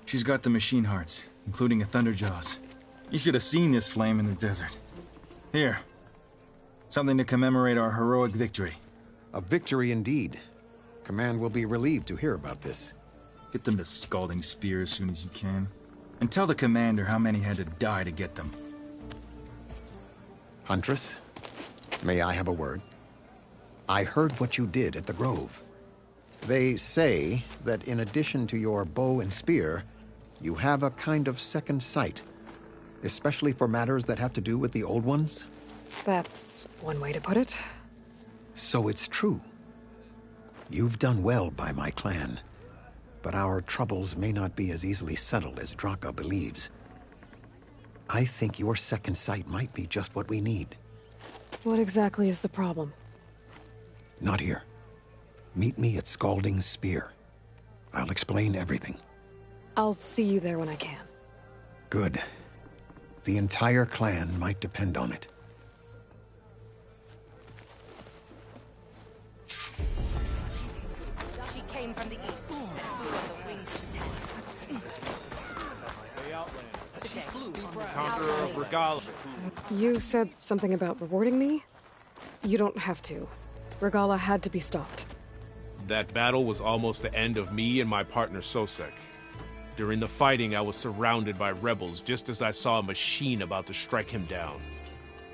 She's got the machine hearts, including a Thunderjaws. You should have seen this flame in the desert. Here. Something to commemorate our heroic victory. A victory indeed. Command will be relieved to hear about this. Get them to Scalding Spear as soon as you can. And tell the commander how many had to die to get them. Huntress, may I have a word? I heard what you did at the Grove. They say that in addition to your bow and spear, you have a kind of second sight, especially for matters that have to do with the old ones. That's one way to put it. So it's true. You've done well by my clan, but our troubles may not be as easily settled as Draka believes. I think your second sight might be just what we need. What exactly is the problem? Not here. Meet me at Scalding Spear. I'll explain everything. I'll see you there when I can. Good. The entire clan might depend on it. She came from the east and flew on the wings of the Conqueror of Regala. You said something about rewarding me? You don't have to. Regala had to be stopped. That battle was almost the end of me and my partner Sosek. During the fighting, I was surrounded by rebels just as I saw a machine about to strike him down.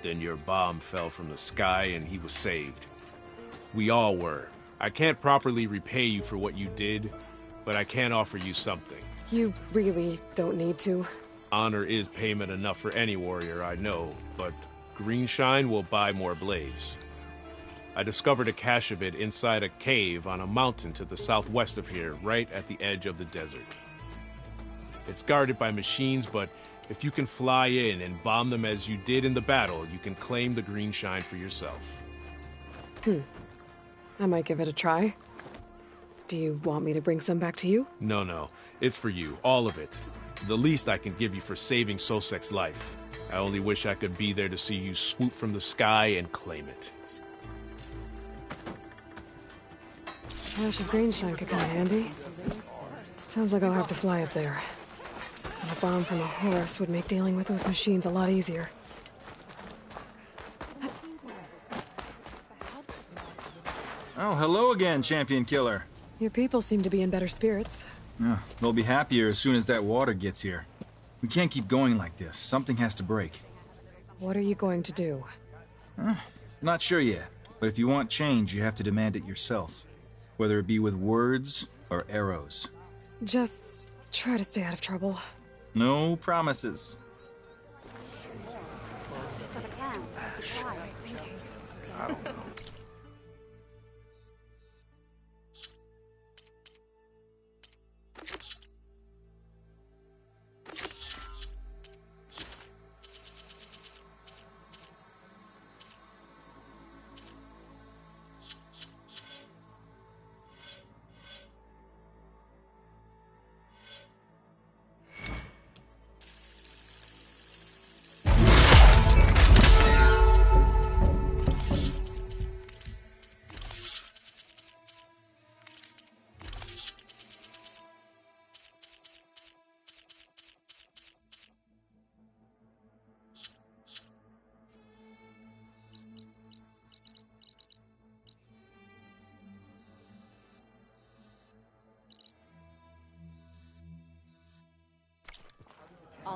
Then your bomb fell from the sky and he was saved. We all were. I can't properly repay you for what you did, but I can offer you something. You really don't need to. Honor is payment enough for any warrior I know, but Greenshine will buy more blades. I discovered a cache of it inside a cave on a mountain to the southwest of here, right at the edge of the desert. It's guarded by machines, but if you can fly in and bomb them as you did in the battle, you can claim the Greenshine for yourself. I might give it a try. Do you want me to bring some back to you? No. It's for you, all of it. The least I can give you for saving Sosek's life. I only wish I could be there to see you swoop from the sky and claim it. Flash of Greenshine could come in handy. Sounds like I'll have to fly up there. And a bomb from a horse would make dealing with those machines a lot easier. Oh, hello again, Champion Killer. Your people seem to be in better spirits. Yeah, they'll be happier as soon as that water gets here. We can't keep going like this. Something has to break. What are you going to do? Not sure yet, but if you want change, you have to demand it yourself. Whether it be with words or arrows. Just try to stay out of trouble. No promises. I don't know.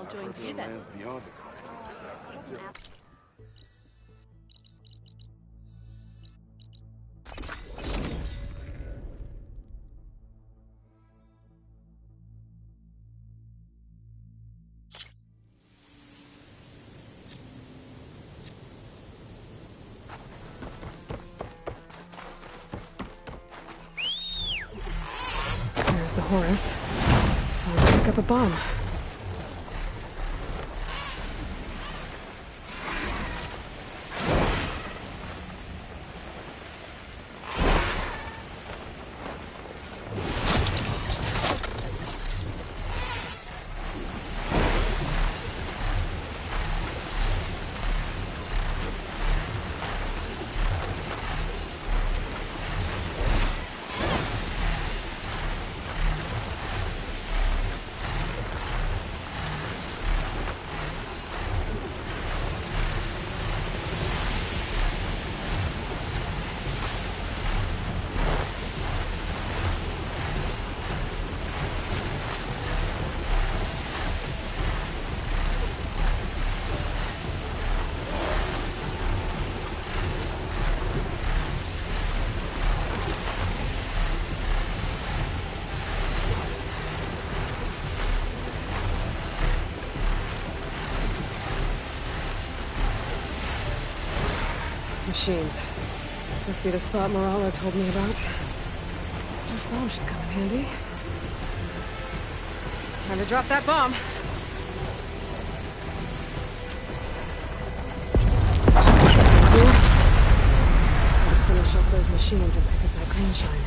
I'll join you then. There's the Horus. Time to pick up a bomb. Machines. Must be the spot Moralo told me about. This bomb should come in handy. Time to drop that bomb. Gotta finish off those machines and pick up that green shine.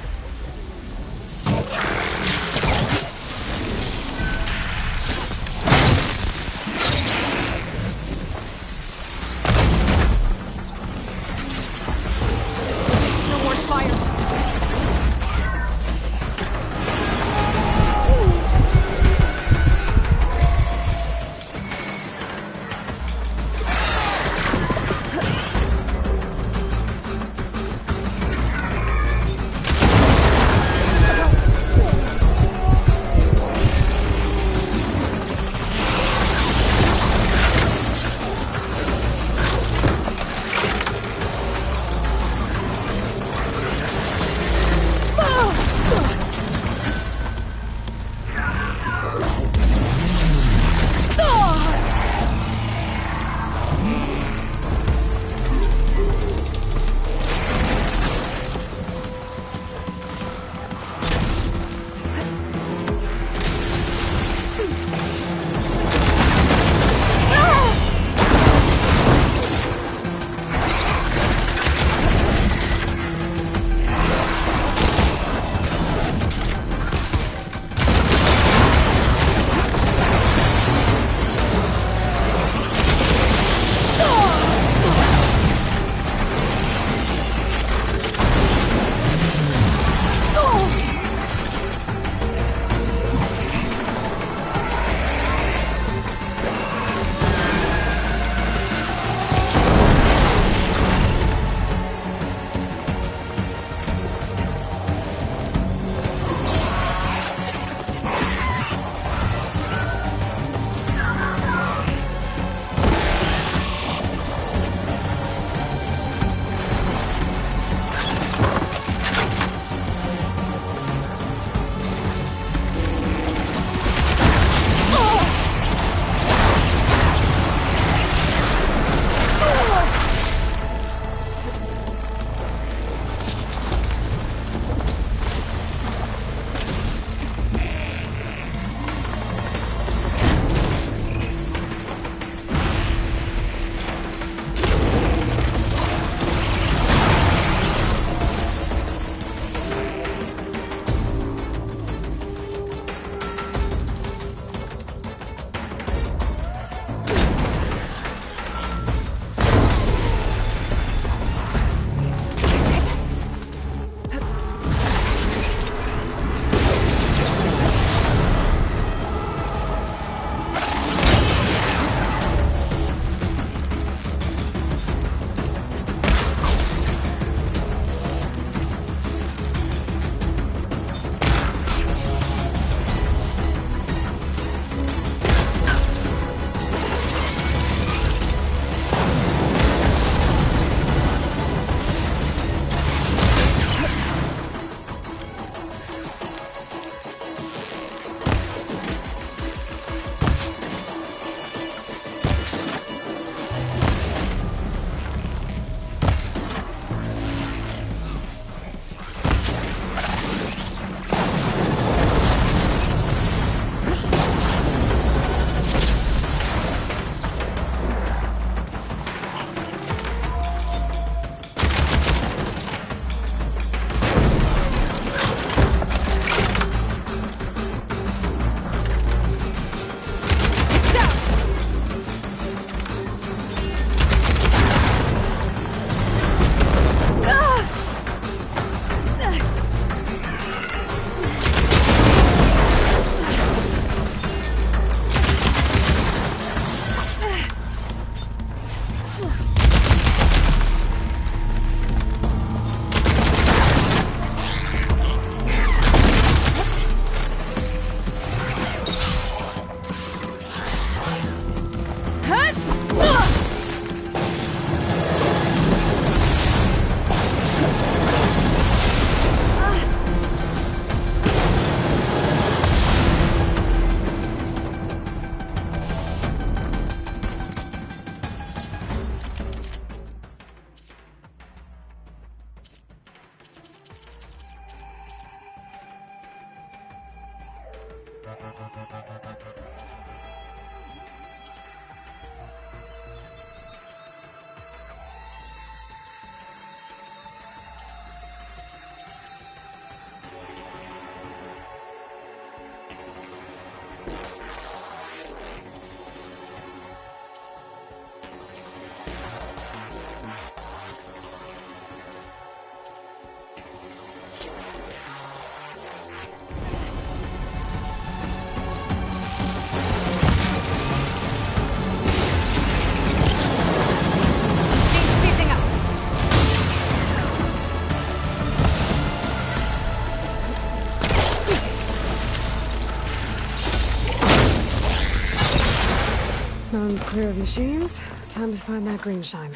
Mountain's clear of machines. Time to find that green shine.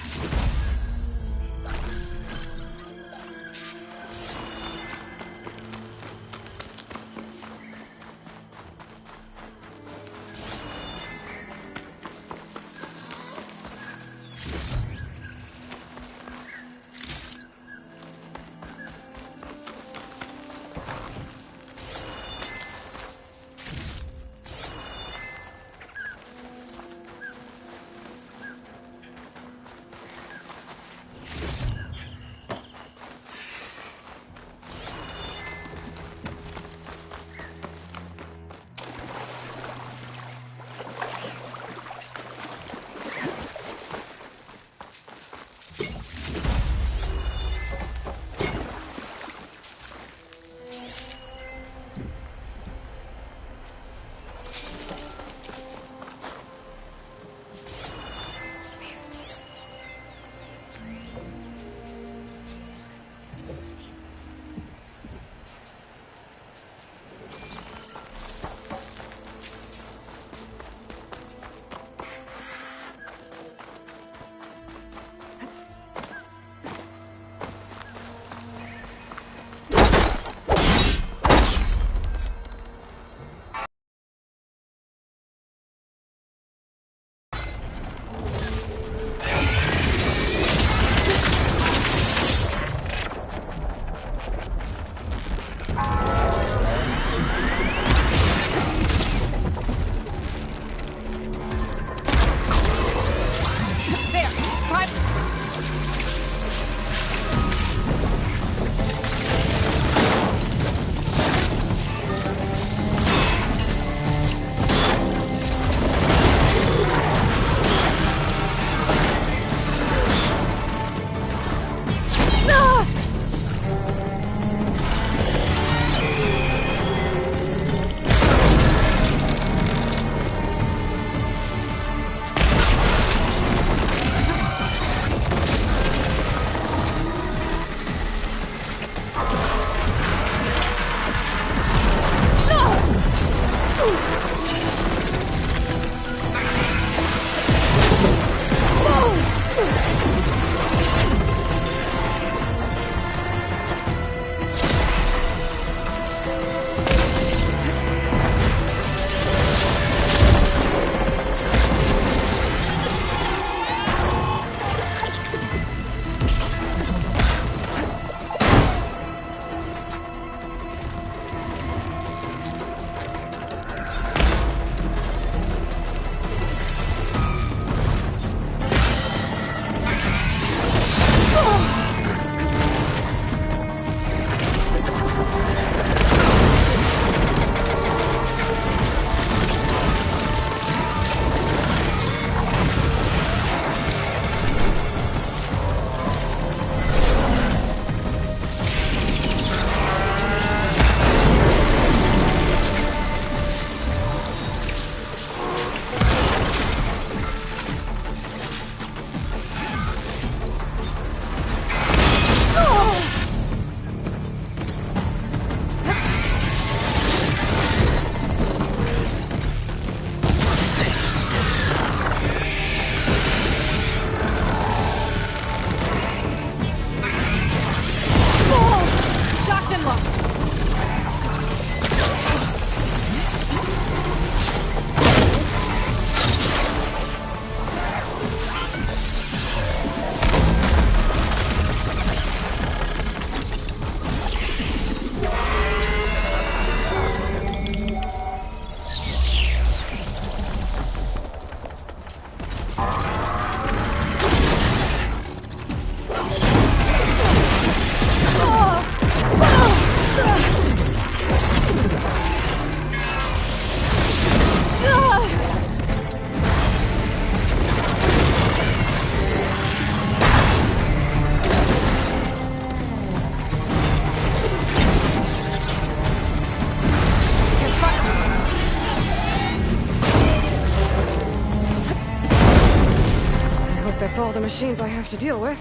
That's all the machines I have to deal with.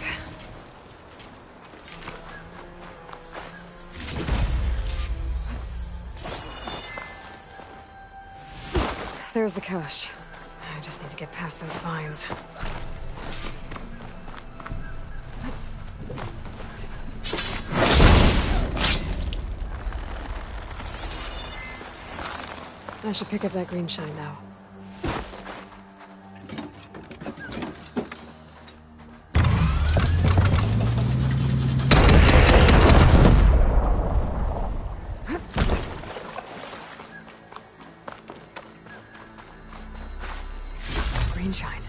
There's the cache. I just need to get past those vines. I should pick up that green shine now. Green shine.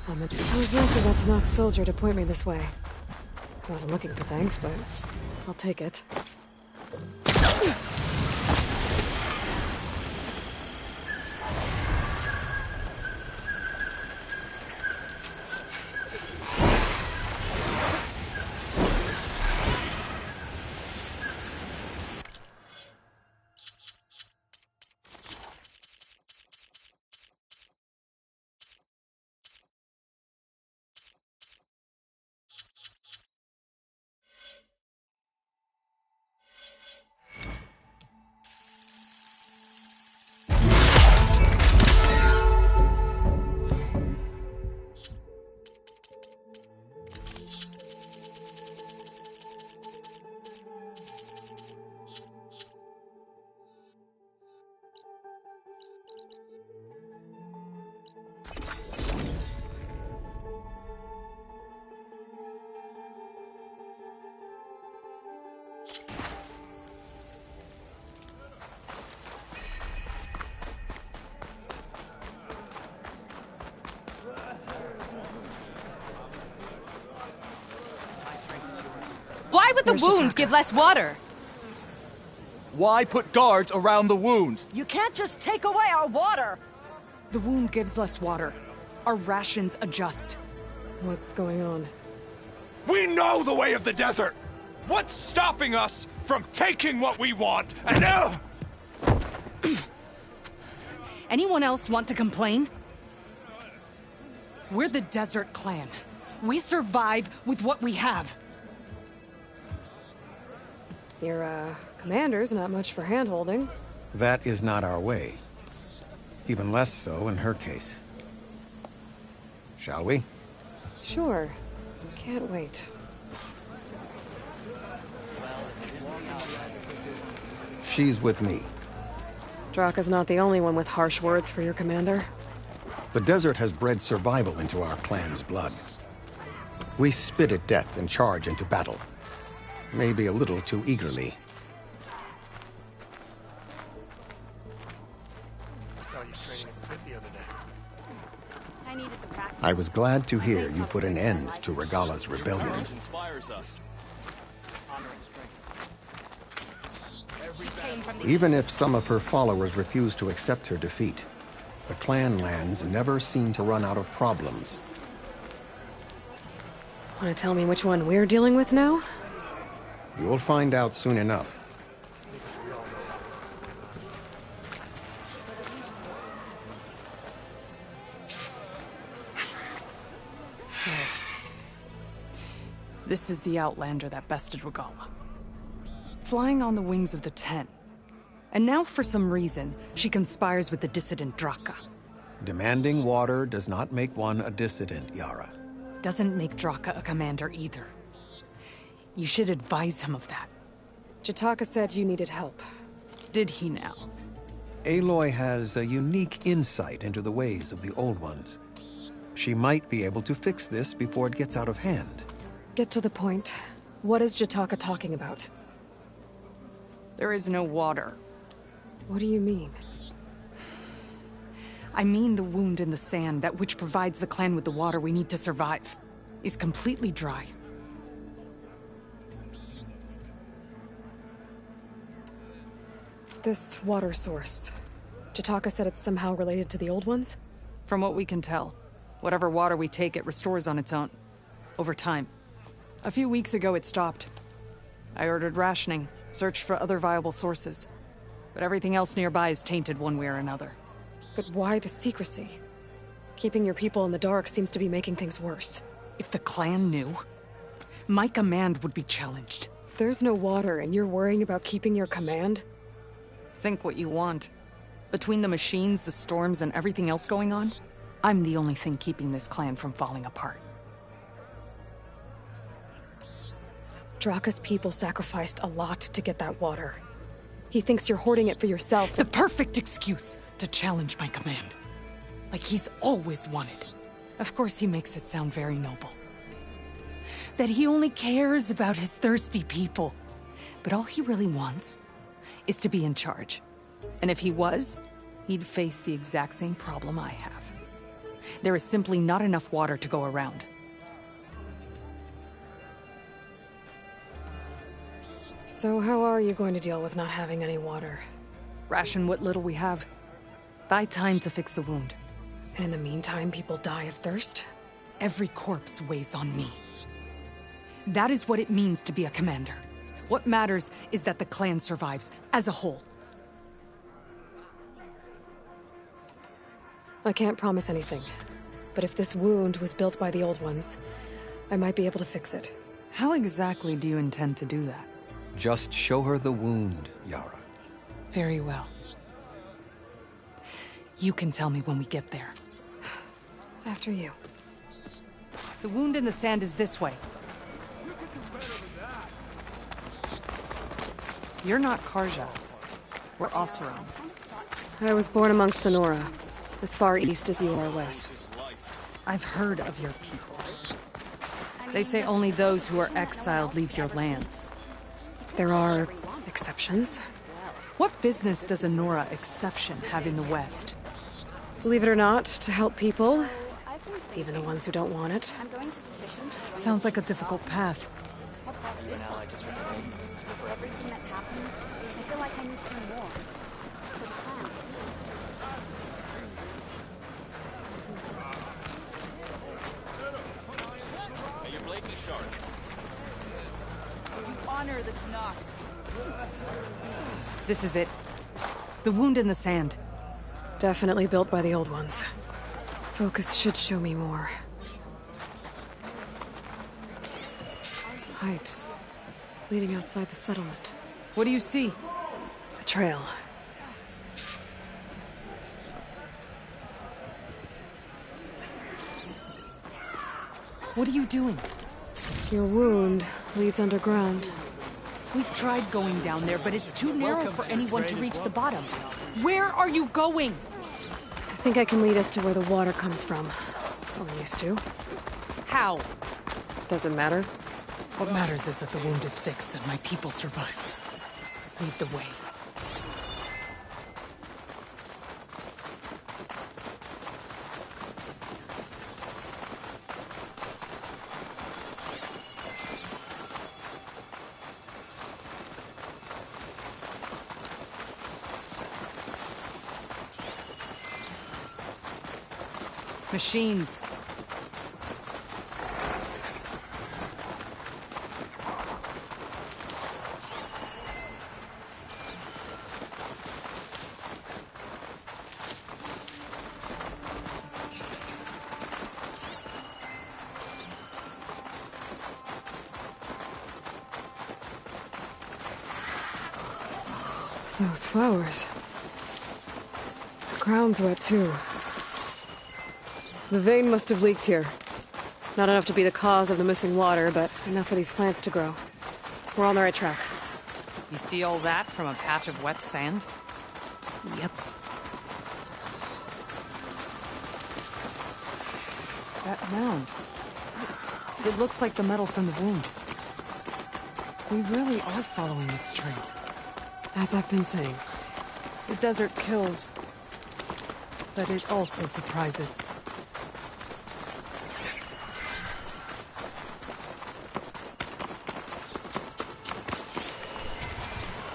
It was nice of that Tanakh soldier to point me this way. I wasn't looking for thanks, but I'll take it. Why would the wound give less water? Why put guards around the wound? You can't just take away our water! The wound gives less water. Our rations adjust. What's going on? We know the way of the desert! What's stopping us from taking what we want? And now... Anyone else want to complain? We're the Desert Clan. We survive with what we have. Your, commander's not much for hand-holding. That is not our way. Even less so in her case. Shall we? Sure. Can't wait. She's with me. Draka's not the only one with harsh words for your commander. The desert has bred survival into our clan's blood. We spit at death and charge into battle. Maybe a little too eagerly. I was glad to hear you put an end to Regala's rebellion. Even if some of her followers refuse to accept her defeat, the clan lands never seem to run out of problems. Want to tell me which one we're dealing with now? You'll find out soon enough. So, this is the Outlander that bested Regala. Flying on the wings of the Ten. And now, for some reason, she conspires with the dissident Draka. Demanding water does not make one a dissident, Yara. Doesn't make Draka a commander either. You should advise him of that. Jataka said you needed help. Did he now? Aloy has a unique insight into the ways of the Old Ones. She might be able to fix this before it gets out of hand. Get to the point. What is Jataka talking about? There is no water. What do you mean? I mean the wound in the sand, that which provides the clan with the water we need to survive, is completely dry. This water source. Jataka said it's somehow related to the Old Ones? From what we can tell, whatever water we take, it restores on its own. Over time. A few weeks ago, it stopped. I ordered rationing, searched for other viable sources. But everything else nearby is tainted one way or another. But why the secrecy? Keeping your people in the dark seems to be making things worse. If the clan knew, my command would be challenged. There's no water, and you're worrying about keeping your command? Think what you want. Between the machines, the storms, and everything else going on, I'm the only thing keeping this clan from falling apart. Draka's people sacrificed a lot to get that water. He thinks you're hoarding it for yourself. The perfect excuse to challenge my command. Like he's always wanted. Of course he makes it sound very noble. That he only cares about his thirsty people. But all he really wants is to be in charge. And if he was, he'd face the exact same problem I have. There is simply not enough water to go around. So how are you going to deal with not having any water? Ration what little we have. Buy time to fix the wound. And in the meantime, people die of thirst? Every corpse weighs on me. That is what it means to be a commander. What matters is that the clan survives, as a whole. I can't promise anything. But if this wound was built by the Old Ones, I might be able to fix it. How exactly do you intend to do that? Just show her the wound, Yara. Very well. You can tell me when we get there. After you. The wound in the sand is this way. You're not Karja. We're Oseram. I was born amongst the Nora, as far east as you are west. I've heard of your people. They say only those who are exiled leave your lands. There are exceptions. What business does a Nora exception have in the West? Believe it or not, to help people, even the ones who don't want it. Sounds like a difficult path. For everything that's happened, I feel like I need to do more. For the clan. Hey, you're blatantly sharp. You honor the Tanakh. This is it. The wound in the sand. Definitely built by the Old Ones. Focus should show me more. Pipes. Leading outside the settlement. What do you see? A trail. What are you doing? Your wound leads underground. We've tried going down there, but it's too narrow for anyone to reach the bottom. Where are you going? I think I can lead us to where the water comes from. Or used to. How? Doesn't matter. What matters is that the wound is fixed and my people survive. Lead the way. Machines. Those flowers. The ground's wet too. The vein must have leaked here. Not enough to be the cause of the missing water, but enough for these plants to grow. We're on the right track. You see all that from a patch of wet sand? Yep. That mound. It looks like the metal from the wound. We really are following its trail. As I've been saying, the desert kills, but it also surprises.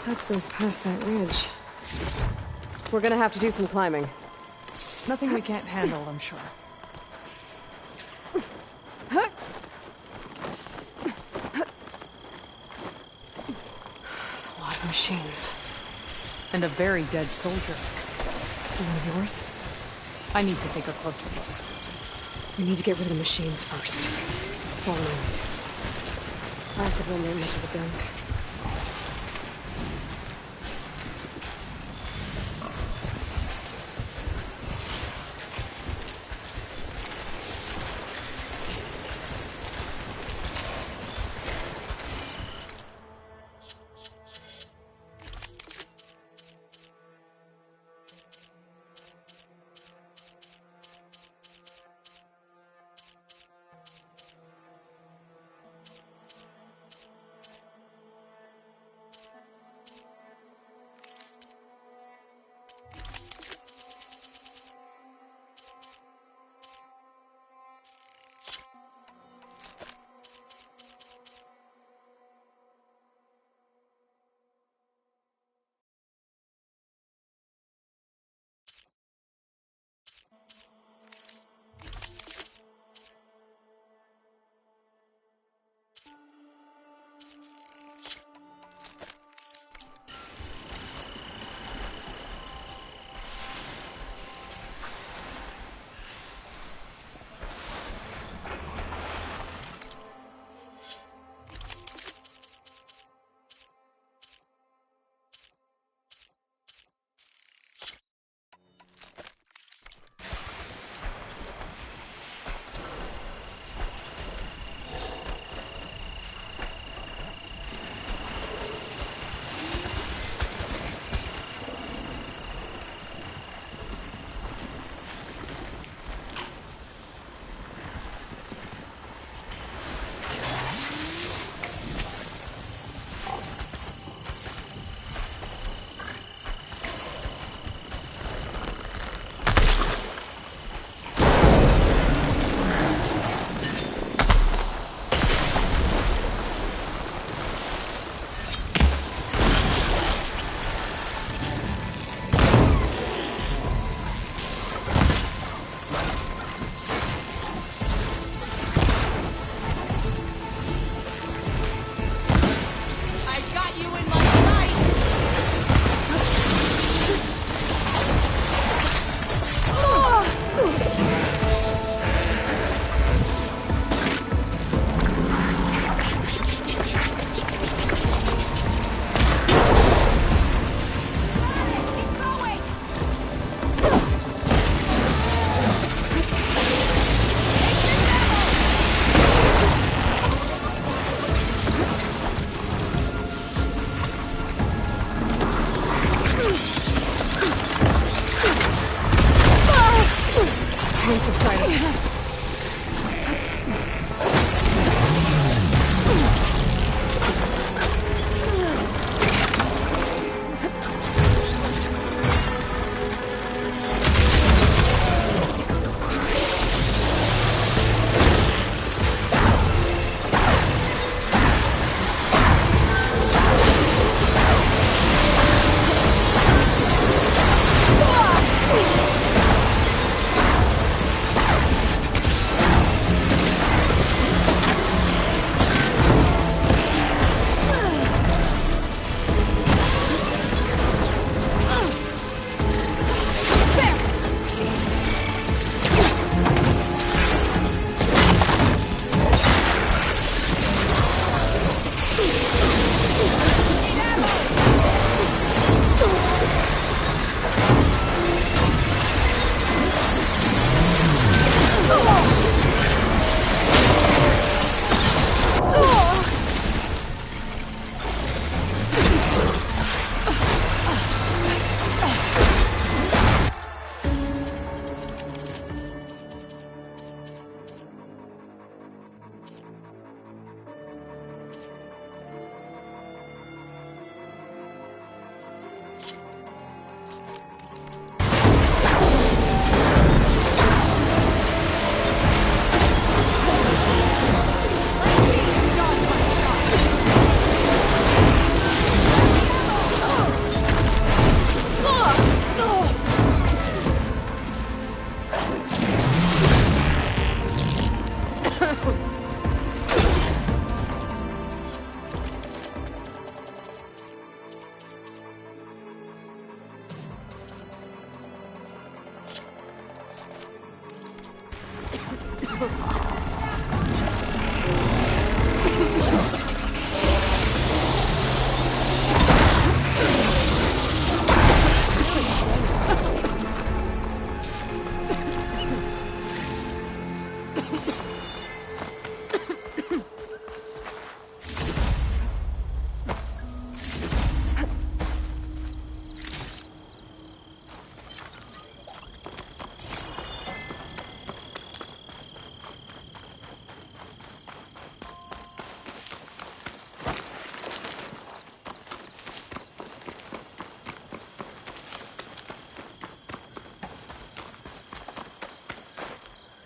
That goes past that ridge. We're gonna have to do some climbing. Nothing we can't handle, I'm sure. There's a lot of machines. And a very dead soldier. Is he one of yours? I need to take a closer look. We need to get rid of the machines first. Follow me. Acid won't make much of the guns.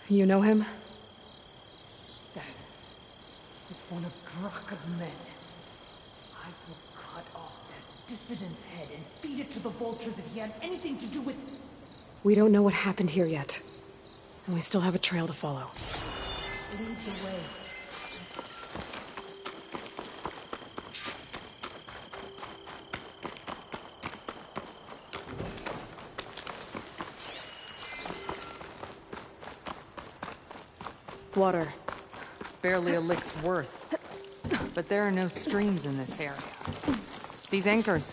You know him? That is one of Draka's men. I will cut off that dissident's head and feed it to the vultures if he had anything to do with... We don't know what happened here yet. And we still have a trail to follow. Lead the way. Water. Barely a lick's worth. But there are no streams in this area. These anchors.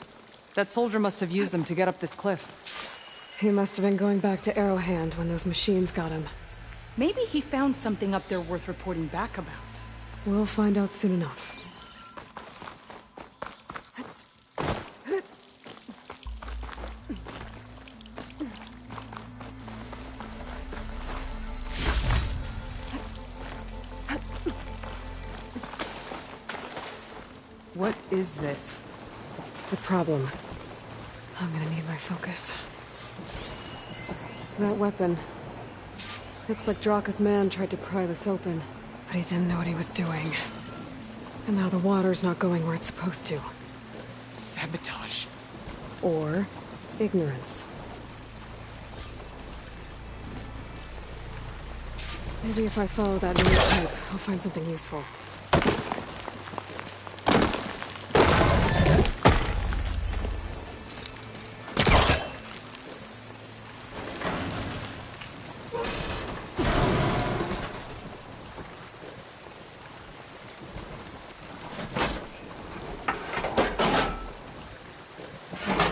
That soldier must have used them to get up this cliff. He must have been going back to Arrowhand when those machines got him. Maybe he found something up there worth reporting back about. We'll find out soon enough. What is this? The problem. I'm gonna need my focus. That weapon. Looks like Draka's man tried to pry this open, but he didn't know what he was doing. And now the water's not going where it's supposed to. Sabotage. Or ignorance. Maybe if I follow that new pipe, I'll find something useful.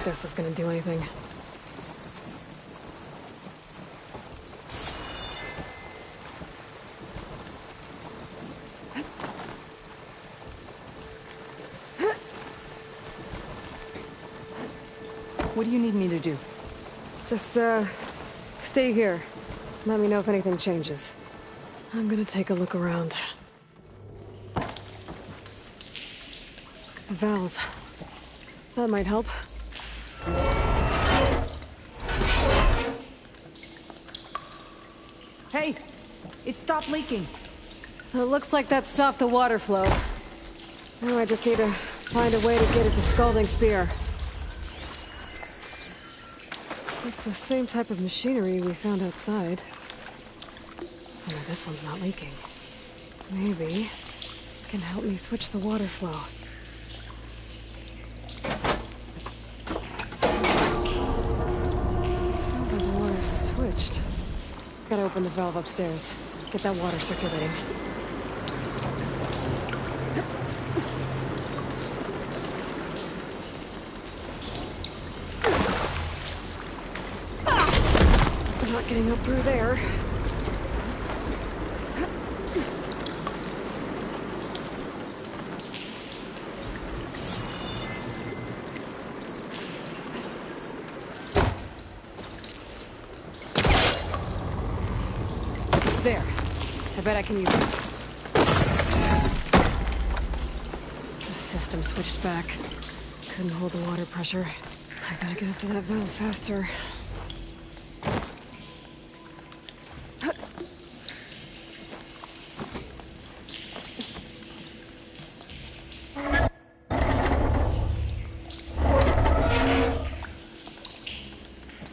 This is gonna do anything. What do you need me to do? Just, stay here. Let me know if anything changes. I'm gonna take a look around. A valve. That might help. Hey! It stopped leaking. It looks like that stopped the water flow. Now I just need to find a way to get it to Scalding Spear. It's the same type of machinery we found outside. Only this one's not leaking. Maybe it can help me switch the water flow. Sounds like the water's switched. Gotta open the valve upstairs. Get that water circulating. I'm not getting up through there. There. I bet I can use it. The system switched back. Couldn't hold the water pressure. I gotta get up to that valve faster.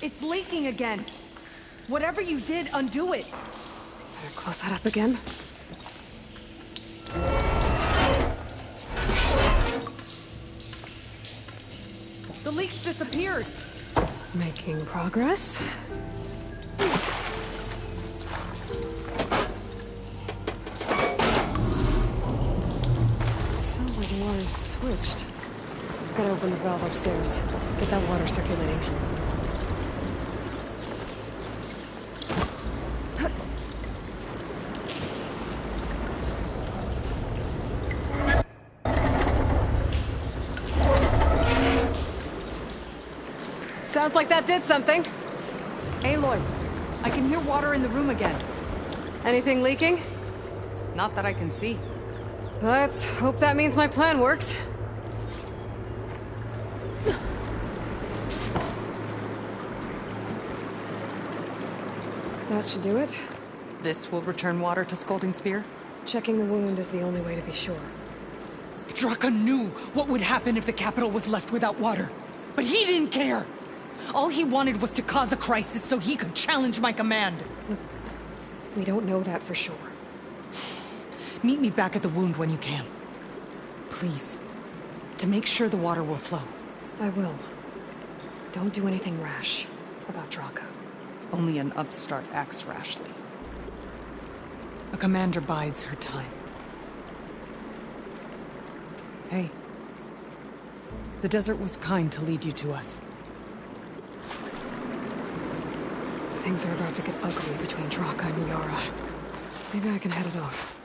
It's leaking again. Whatever you did, undo it. Better close that up again. The leaks disappeared. Making progress. Sounds like the water's switched. Gotta open the valve upstairs. Get that water circulating. Sounds like that did something. Aloy, I can hear water in the room again. Anything leaking? Not that I can see. Let's hope that means my plan worked. That should do it. This will return water to Scalding Spear? Checking the wound is the only way to be sure. Draka knew what would happen if the capital was left without water. But he didn't care! All he wanted was to cause a crisis so he could challenge my command. Look, we don't know that for sure. Meet me back at the wound when you can. Please. To make sure the water will flow. I will. Don't do anything rash about Draka. Only an upstart acts rashly. A commander bides her time. Hey. The desert was kind to lead you to us. Things are about to get ugly between Draka and Yara. Maybe I can head it off.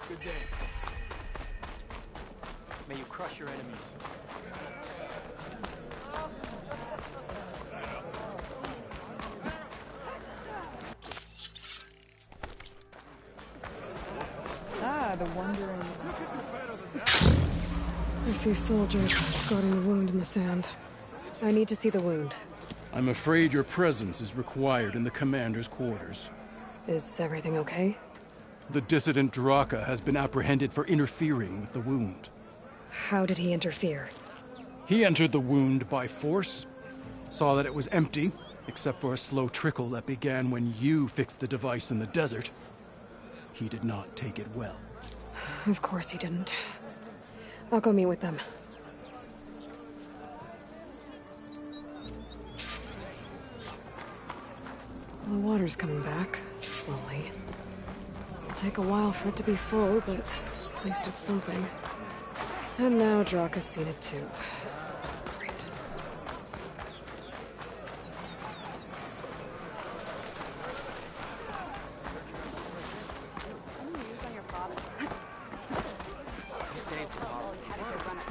Good day. May you crush your enemies. The wandering... I see soldiers guarding the wound in the sand. I need to see the wound. I'm afraid your presence is required in the commander's quarters. Is everything okay? The dissident Draka has been apprehended for interfering with the wound. How did he interfere? He entered the wound by force, saw that it was empty, except for a slow trickle that began when you fixed the device in the desert. He did not take it well. Of course he didn't. I'll go meet with them. The water's coming back, slowly. It'll take a while for it to be full, but at least it's something. And now Draka's seen it too. Great.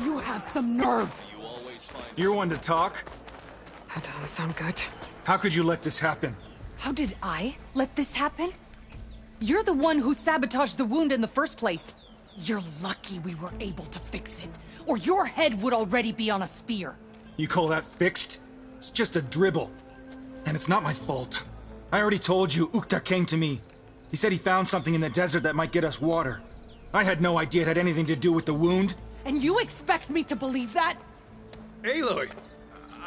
You have some nerve! You're one to talk. That doesn't sound good. How could you let this happen? How did I let this happen? You're the one who sabotaged the wound in the first place. You're lucky we were able to fix it, or your head would already be on a spear. You call that fixed? It's just a dribble. And it's not my fault. I already told you, Ukta came to me. He said he found something in the desert that might get us water. I had no idea it had anything to do with the wound. And you expect me to believe that? Aloy,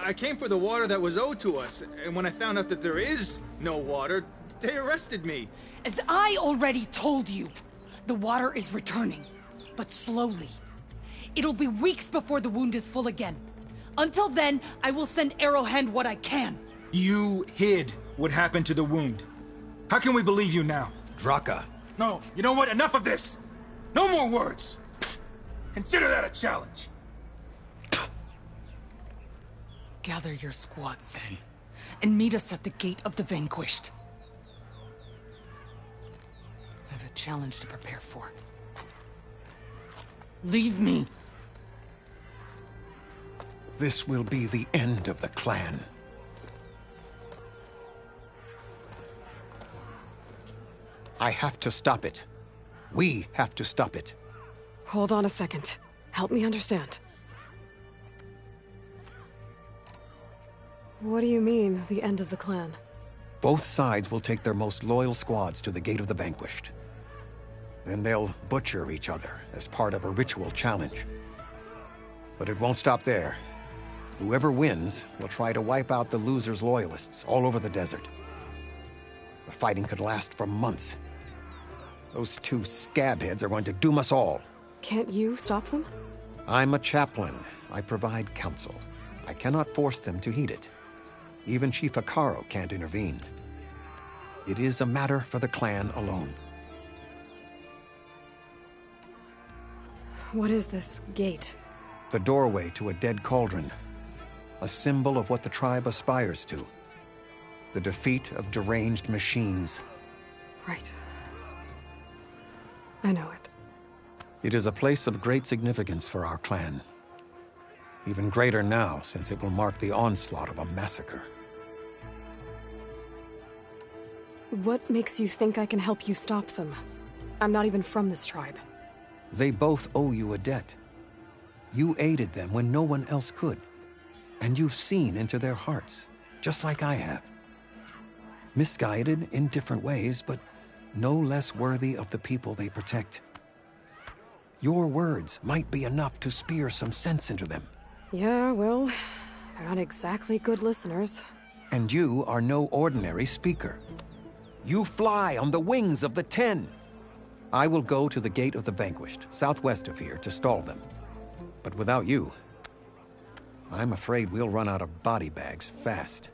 I came for the water that was owed to us, and when I found out that there is no water, they arrested me. As I already told you, the water is returning, but slowly. It'll be weeks before the wound is full again. Until then, I will send Arrowhand what I can. You hid what happened to the wound. How can we believe you now? Draka. No, you know what? Enough of this! No more words! Consider that a challenge. Gather your squads then, and meet us at the Gate of the Vanquished. I have a challenge to prepare for. Leave me! This will be the end of the clan. I have to stop it. We have to stop it. Hold on a second. Help me understand. What do you mean, the end of the clan? Both sides will take their most loyal squads to the Gate of the Vanquished. Then they'll butcher each other as part of a ritual challenge. But it won't stop there. Whoever wins will try to wipe out the loser's loyalists all over the desert. The fighting could last for months. Those two scabheads are going to doom us all. Can't you stop them? I'm a chaplain. I provide counsel. I cannot force them to heed it. Even Chief Hekarro can't intervene. It is a matter for the clan alone. What is this gate? The doorway to a dead cauldron. A symbol of what the tribe aspires to. The defeat of deranged machines. Right. I know it. It is a place of great significance for our clan. Even greater now, since it will mark the onslaught of a massacre. What makes you think I can help you stop them? I'm not even from this tribe. They both owe you a debt. You aided them when no one else could. And you've seen into their hearts, just like I have. Misguided in different ways, but no less worthy of the people they protect. Your words might be enough to spear some sense into them. Yeah, well, they're not exactly good listeners. And you are no ordinary speaker. You fly on the wings of the Ten. I will go to the Gate of the Vanquished, southwest of here, to stall them. But without you, I'm afraid we'll run out of body bags fast.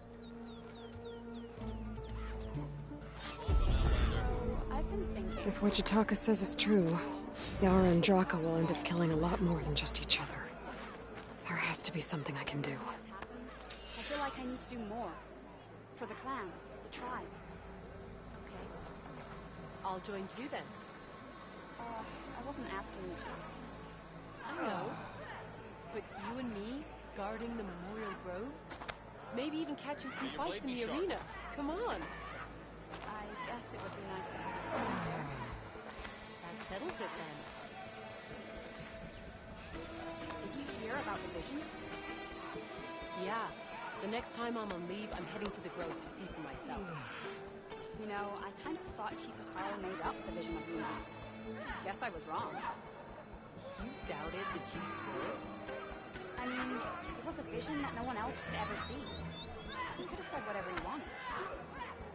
If what Jataka says is true, Yara and Draka will end up killing a lot more than just each other. There has to be something I can do. I feel like I need to do more. For the clan, the tribe. Okay. I'll join too then. I wasn't asking you to. I know. But you and me, guarding the Memorial Grove? Maybe even catching some fights in the arena. Come on. I guess it would be nice to have you. That settles it then. Did you hear about the visions? Yeah. The next time I'm on leave, I'm heading to the Grove to see for myself. You know, I kind of thought Chief Akara made up the vision of Luna. Guess I was wrong. You doubted the Chief's word? I mean, it was a vision that no one else could ever see. He could have said whatever he wanted.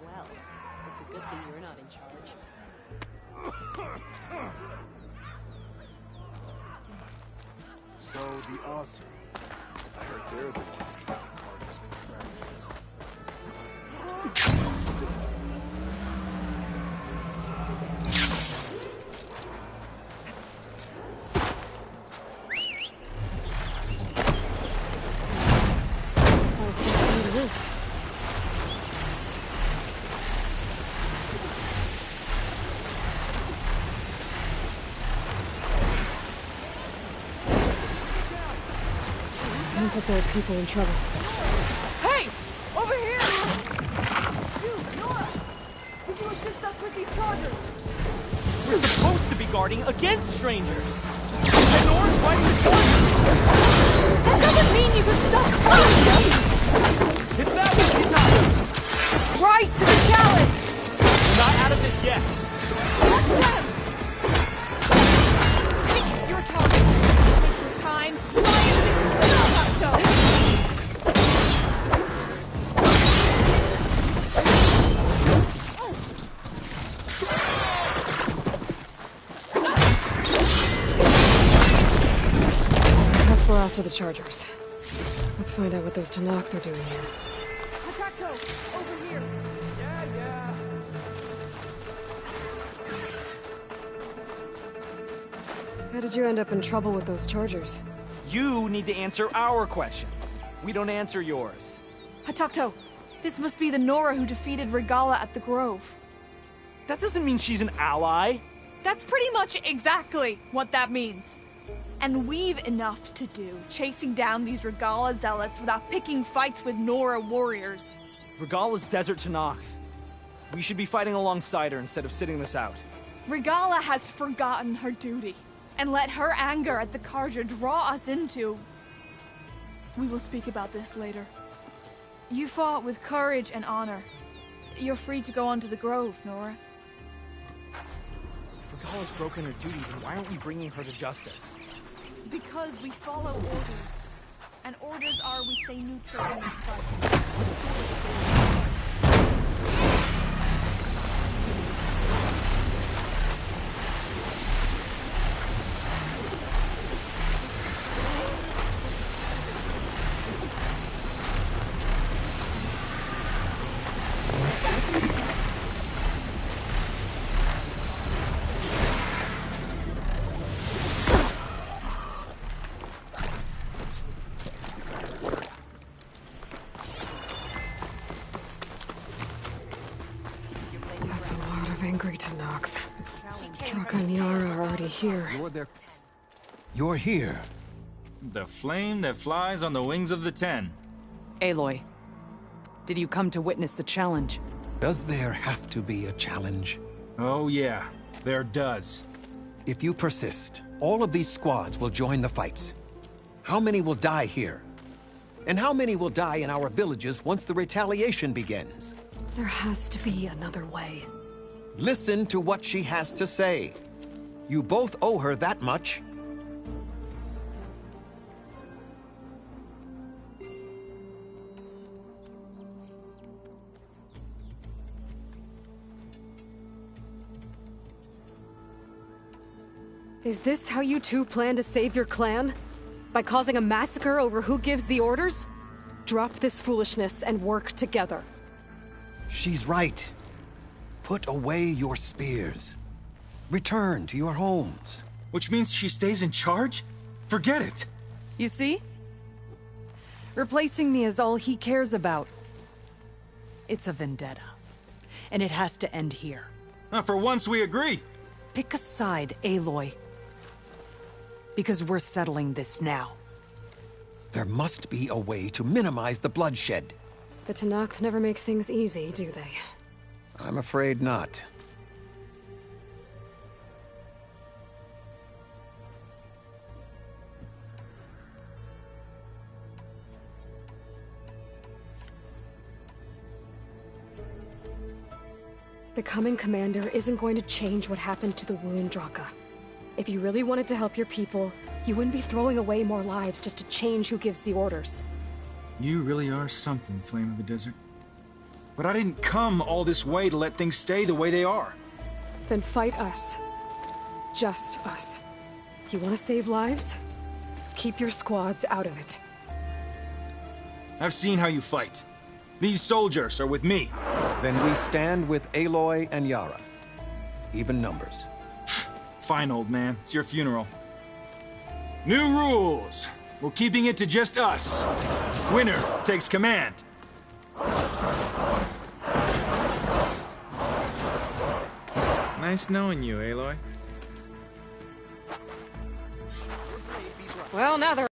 Well, it's a good thing you're not in charge. So the Osiri, I heard they're the ones who got the hardest Sounds like there are people in trouble. Hey! Over here! You, Nora! Did you assist us with these chargers? We're supposed to be guarding against strangers. And Nora's fighting the chargers. That doesn't mean you can stop fighting them! It's that way, Kitana! Rise to the challenge! We're not out of this yet. Let them! Your charge. Take your time. My enemies will not so. That's the last of the Chargers. Let's find out what those Tenakth are doing here. Hatako, over here. Yeah. How did you end up in trouble with those Chargers? You need to answer our questions. We don't answer yours. Hatakto, this must be the Nora who defeated Regala at the Grove. That doesn't mean she's an ally. That's pretty much exactly what that means. And we've enough to do chasing down these Regala zealots without picking fights with Nora warriors. Regala's desert Tenakth. We should be fighting alongside her instead of sitting this out. Regala has forgotten her duty and let her anger at the Carja draw us into... We will speak about this later. You fought with courage and honor. You're free to go on to the Grove, Nora. If Regala's broken her duty, then why aren't we bringing her to justice? Because we follow orders. And orders are we stay neutral in this fight. That's a lot of angry Tenakth. Draka and Yara are already here. You're here. The flame that flies on the wings of the Ten. Aloy, did you come to witness the challenge? Does there have to be a challenge? Oh yeah, there does. If you persist, All of these squads will join the fights. How many will die here? And how many will die in our villages once the retaliation begins? There has to be another way. Listen to what she has to say. You both owe her that much. Is this how you two plan to save your clan? By causing a massacre over who gives the orders? Drop this foolishness and work together. She's right. Put away your spears. Return to your homes. Which means she stays in charge? Forget it! You see? Replacing me is all he cares about. It's a vendetta. And it has to end here. For once we agree. Pick a side, Aloy. Because we're settling this now. There must be a way to minimize the bloodshed. The Tenakth never make things easy, do they? I'm afraid not. Becoming commander isn't going to change what happened to the wound, Draka. If you really wanted to help your people, you wouldn't be throwing away more lives just to change who gives the orders. You really are something, Flame of the Desert. But I didn't come all this way to let things stay the way they are. Then fight us. Just us. You want to save lives? Keep your squads out of it. I've seen how you fight. These soldiers are with me. Then we stand with Aloy and Yara. Even numbers. Fine, old man. It's your funeral. New rules. We're keeping it to just us. Winner takes command. Nice knowing you, Aloy. Well, now they're...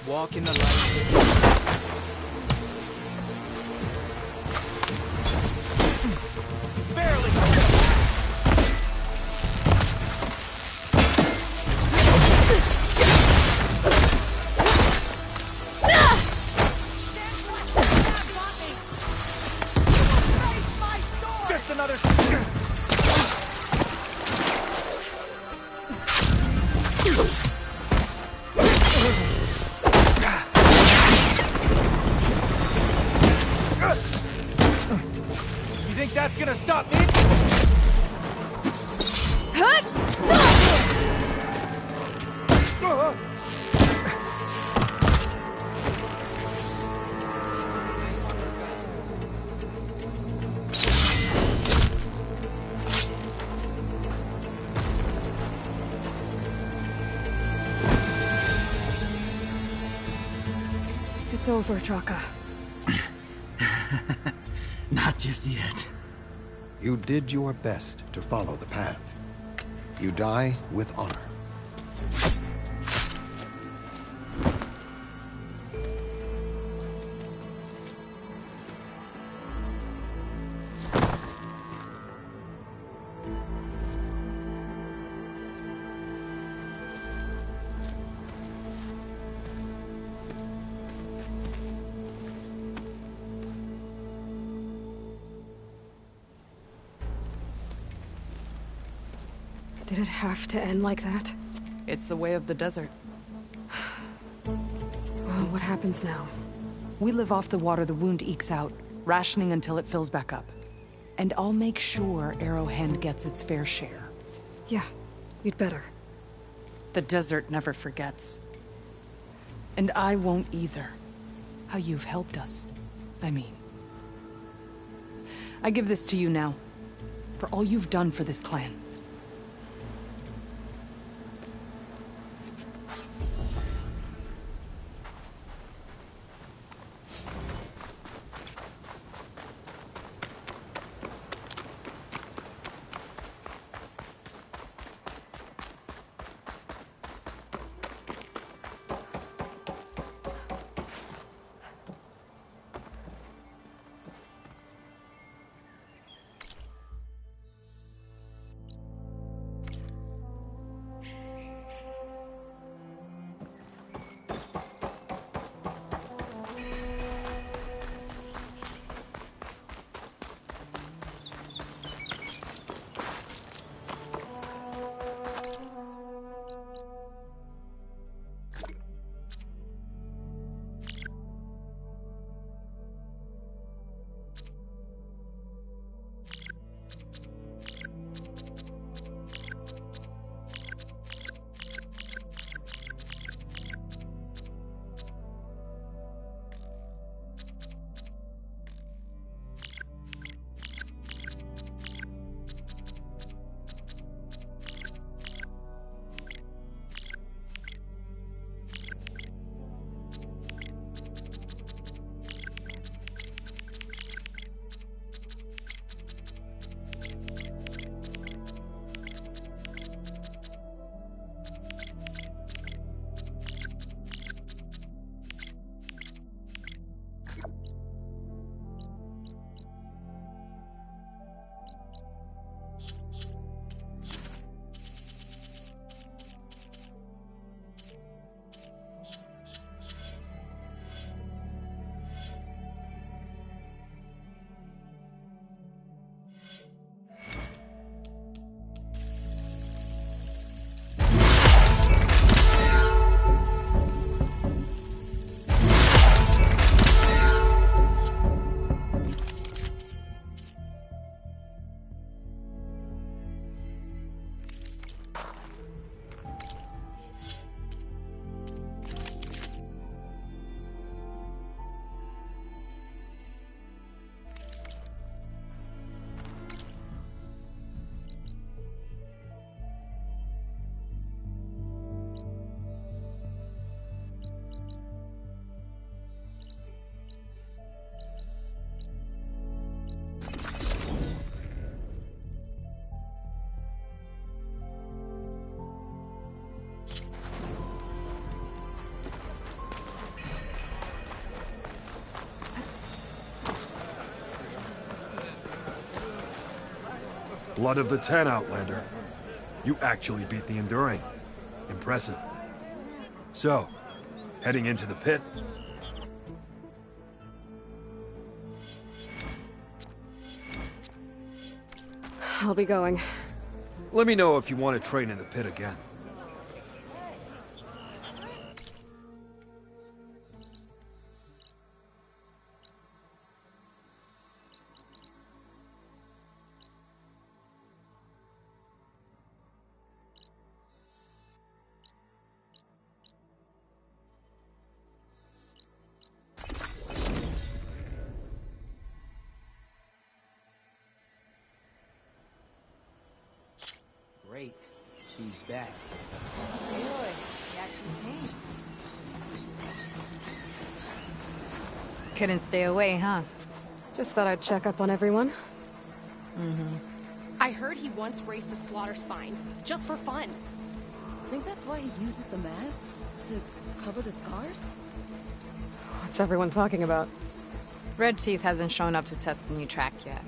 Walk in the light. Barely. Just another. You think that's gonna stop me? It's over, Draka. Not just yet. You did your best to follow the path. You die with honor. Did it have to end like that? It's the way of the desert. Well, what happens now? We live off the water the wound ekes out, rationing until it fills back up. And I'll make sure Arrowhand gets its fair share. Yeah, you'd better. The desert never forgets. And I won't either. How you've helped us. I mean. I give this to you now. For all you've done for this clan. Blood of the Ten, Outlander. You actually beat the Enduring. Impressive. So, heading into the pit? I'll be going. Let me know if you want to train in the pit again. Great. She's back. Aloy, Jack came. Couldn't stay away, huh? Just thought I'd check up on everyone. I heard he once raced a slaughter spine, just for fun. Think that's why he uses the mask? To cover the scars? What's everyone talking about? Red Teeth hasn't shown up to test the new track yet.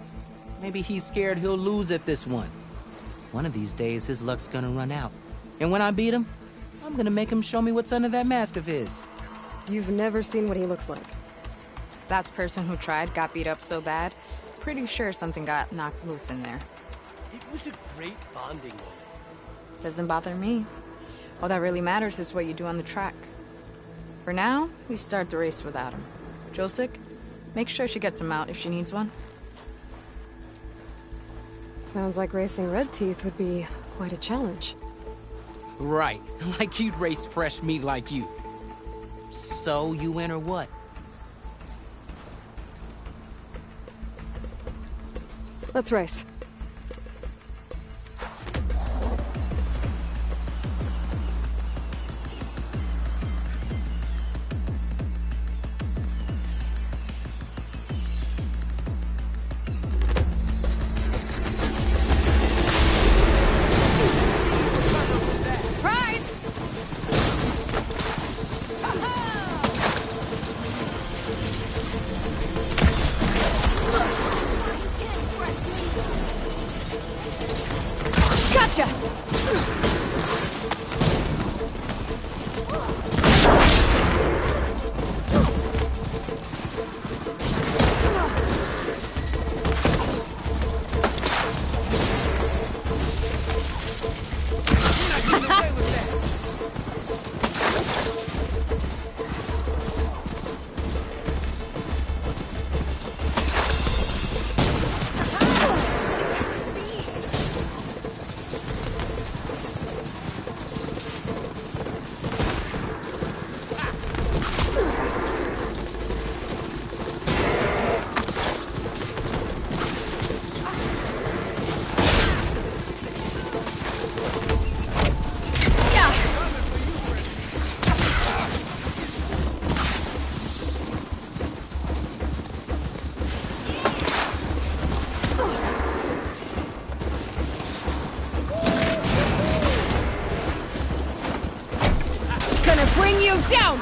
Maybe he's scared he'll lose at this one. One of these days, his luck's gonna run out. And when I beat him, I'm gonna make him show me what's under that mask of his. You've never seen what he looks like. That person who tried got beat up so bad, pretty sure something got knocked loose in there. It was a great bonding moment. Doesn't bother me. All that really matters is what you do on the track. For now, we start the race without him. Josik, make sure she gets him out if she needs one. Sounds like racing Red Teeth would be quite a challenge. Right, like you'd race fresh meat like you. So you win or what? Let's race. Bring you down!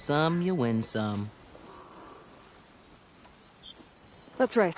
some, you win some. That's right.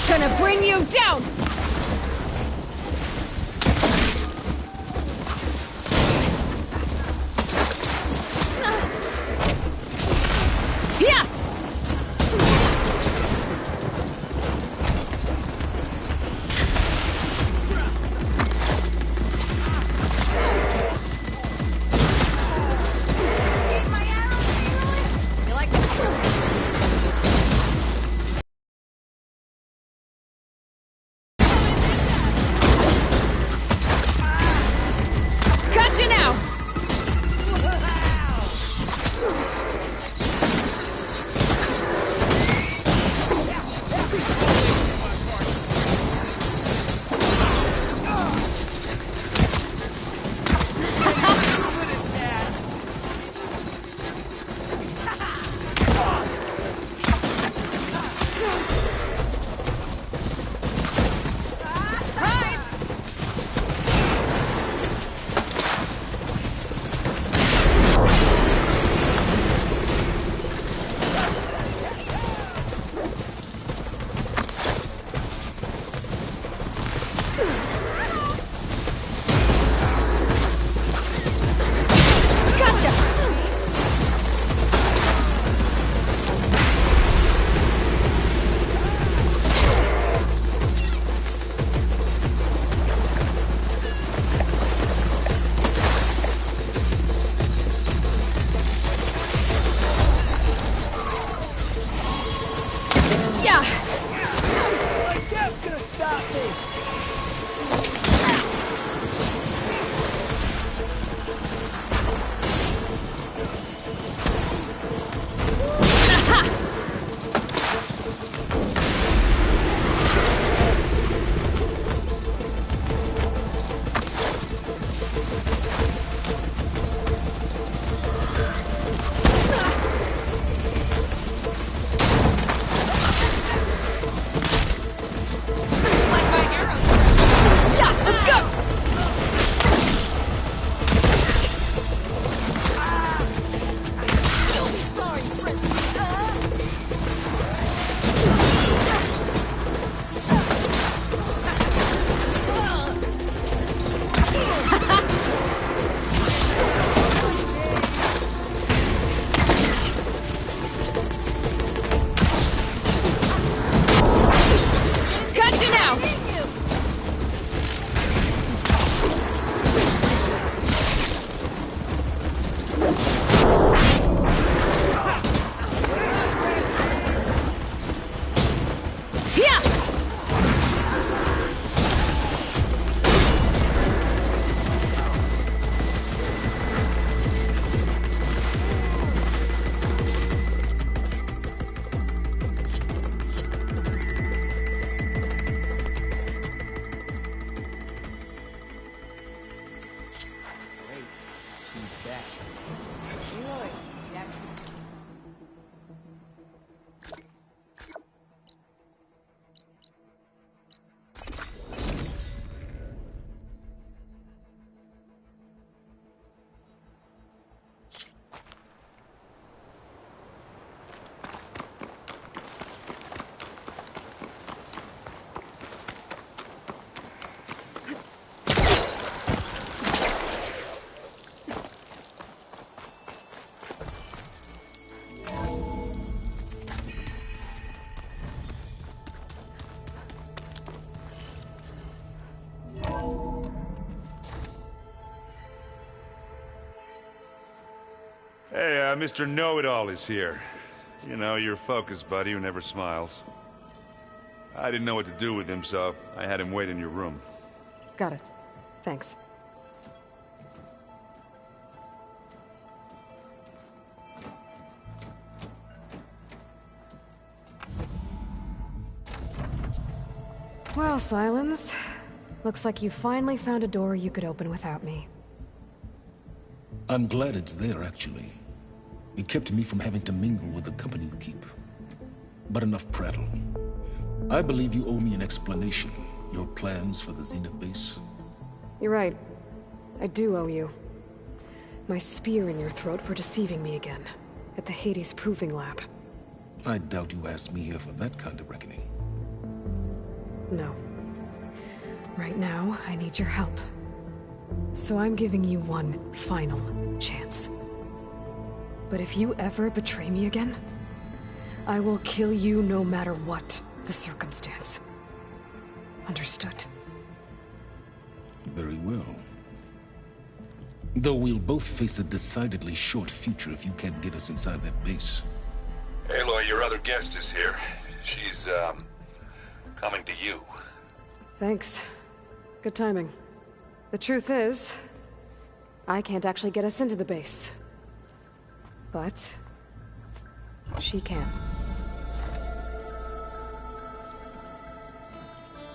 Gonna bring you down! Yeah! Gotcha now! Yeah! My dad's gonna stop me! Mr. Know-It-All is here. You know, your focus buddy who never smiles. I didn't know what to do with him, so I had him wait in your room. Got it. Thanks. Well, Silence. Looks like you finally found a door you could open without me. I'm glad it's there, actually. It kept me from having to mingle with the company you keep. But enough prattle. I believe you owe me an explanation. Your plans for the Zenith base. You're right. I do owe you. My spear in your throat for deceiving me again. At the Hades Proving Lab. I doubt you asked me here for that kind of reckoning. No. Right now, I need your help. So I'm giving you one final chance. But if you ever betray me again, I will kill you no matter what the circumstance. Understood? Very well. Though we'll both face a decidedly short future if you can't get us inside that base. Aloy, your other guest is here. She's, coming to you. Thanks. Good timing. The truth is, I can't actually get us into the base. But she can.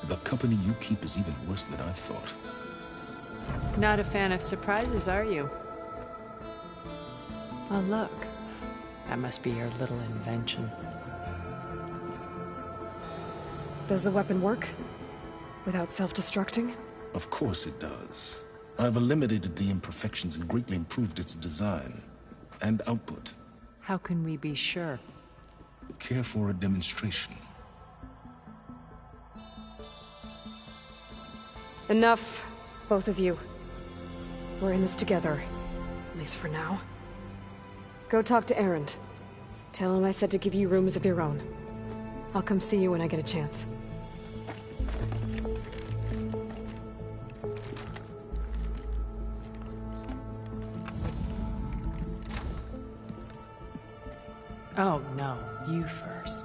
The company you keep is even worse than I thought. Not a fan of surprises, are you? Oh, look. That must be your little invention. Does the weapon work? Without self-destructing? Of course it does. I've eliminated the imperfections and greatly improved its design and output. How can we be sure? Care for a demonstration? Enough, both of you. We're in this together, at least for now. Go talk to Erend. Tell him I said to give you rooms of your own. I'll come see you when I get a chance. Oh, no. You first.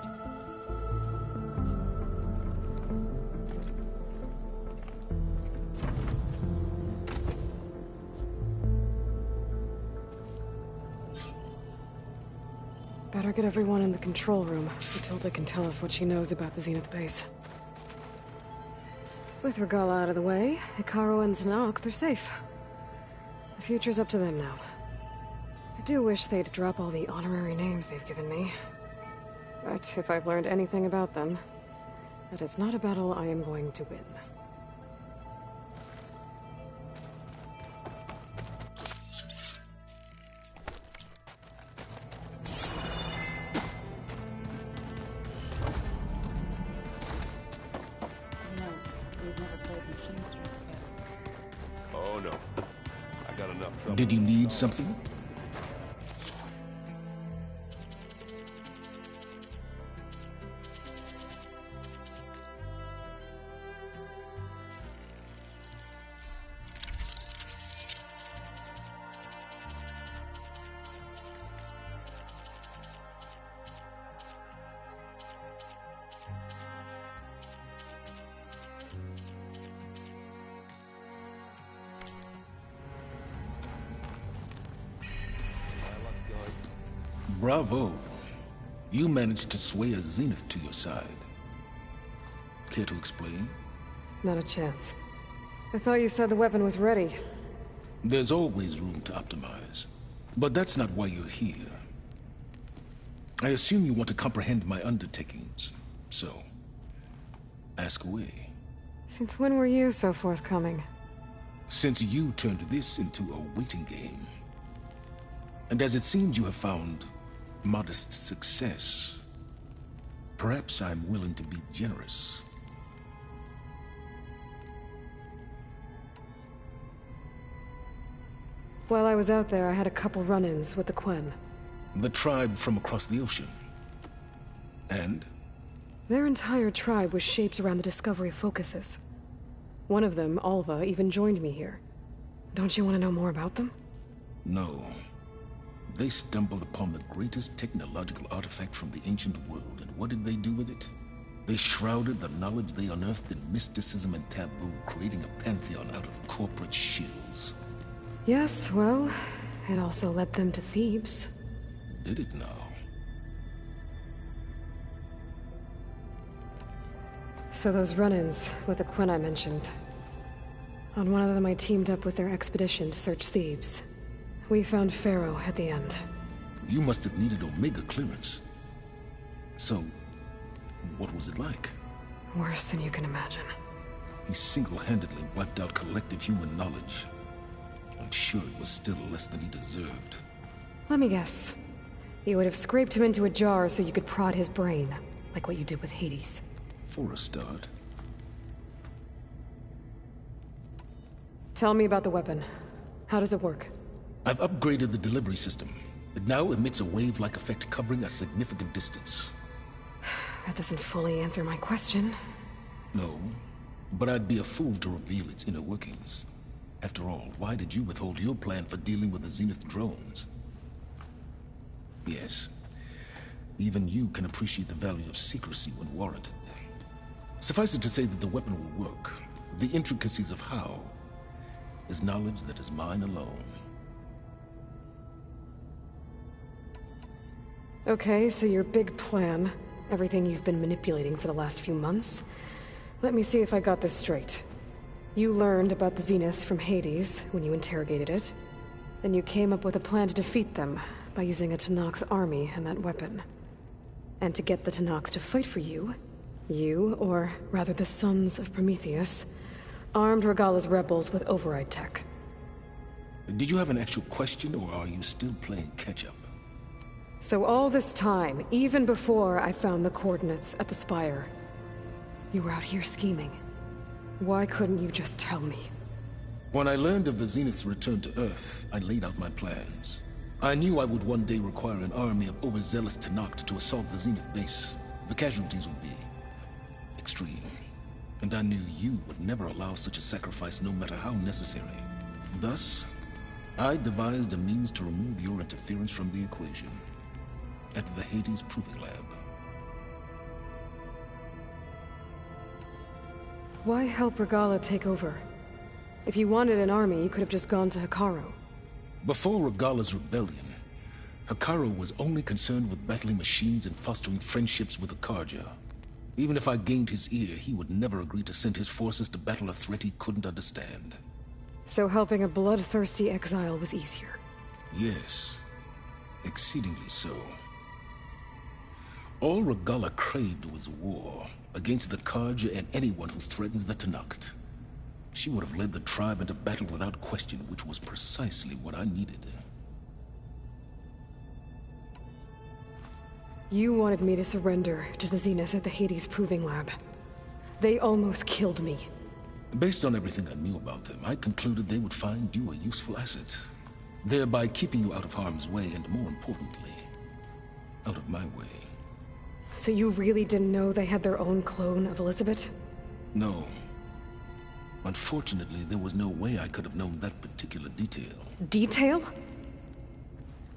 Better get everyone in the control room so Tilda can tell us what she knows about the Zenith base. With Regalla out of the way, Hekarro and Tenakth, they're safe. The future's up to them now. I do wish they'd drop all the honorary names they've given me. But if I've learned anything about them, that is not a battle I am going to win. Oh no. I got enough trouble. Did you need something? Bravo. You managed to sway a Zenith to your side. Care to explain? Not a chance. I thought you said the weapon was ready. There's always room to optimize. But that's not why you're here. I assume you want to comprehend my undertakings. So, ask away. Since when were you so forthcoming? Since you turned this into a waiting game. And as it seems you have found modest success, perhaps I'm willing to be generous. While I was out there, I had a couple run-ins with the Quen. The tribe from across the ocean. And? Their entire tribe was shaped around the discovery of focuses. One of them, Alva, even joined me here. Don't you want to know more about them? No. They stumbled upon the greatest technological artifact from the ancient world, and what did they do with it? They shrouded the knowledge they unearthed in mysticism and taboo, creating a pantheon out of corporate shills. Yes, well, it also led them to Thebes. Did it now? So those run-ins with the Quen I mentioned. On one of them I teamed up with their expedition to search Thebes. We found Pharaoh at the end. You must have needed Omega clearance. So, what was it like? Worse than you can imagine. He single-handedly wiped out collective human knowledge. I'm sure it was still less than he deserved. Let me guess. You would have scraped him into a jar so you could prod his brain, like what you did with Hades. For a start. Tell me about the weapon. How does it work? I've upgraded the delivery system. It now emits a wave-like effect covering a significant distance. That doesn't fully answer my question. No, but I'd be a fool to reveal its inner workings. After all, why did you withhold your plan for dealing with the Zenith drones? Yes, even you can appreciate the value of secrecy when warranted. Suffice it to say that the weapon will work. The intricacies of how is knowledge that is mine alone. Okay, so your big plan, everything you've been manipulating for the last few months. Let me see if I got this straight. You learned about the Zeniths from Hades when you interrogated it. Then you came up with a plan to defeat them by using a Tenakth army and that weapon. And to get the Tenakth to fight for you, or rather the Sons of Prometheus, armed Regalla's rebels with override tech. Did you have an actual question, or are you still playing catch-up? So all this time, even before I found the coordinates at the Spire, you were out here scheming. Why couldn't you just tell me? When I learned of the Zenith's return to Earth, I laid out my plans. I knew I would one day require an army of overzealous Tenakth to assault the Zenith base. The casualties would be extreme. And I knew you would never allow such a sacrifice, no matter how necessary. Thus, I devised a means to remove your interference from the equation. At the Hades Proving Lab. Why help Regalla take over? If you wanted an army, you could have just gone to Hekarro. Before Regalla's rebellion, Hekarro was only concerned with battling machines and fostering friendships with the Carja. Even if I gained his ear, he would never agree to send his forces to battle a threat he couldn't understand. So helping a bloodthirsty exile was easier? Yes, exceedingly so. All Regalla craved was war against the Carja and anyone who threatens the Tenakth. She would have led the tribe into battle without question, which was precisely what I needed. You wanted me to surrender to the Zeniths at the Hades Proving Lab. They almost killed me. Based on everything I knew about them, I concluded they would find you a useful asset, thereby keeping you out of harm's way and, more importantly, out of my way. So you really didn't know they had their own clone of Elizabeth? No. Unfortunately, there was no way I could have known that particular detail. Detail?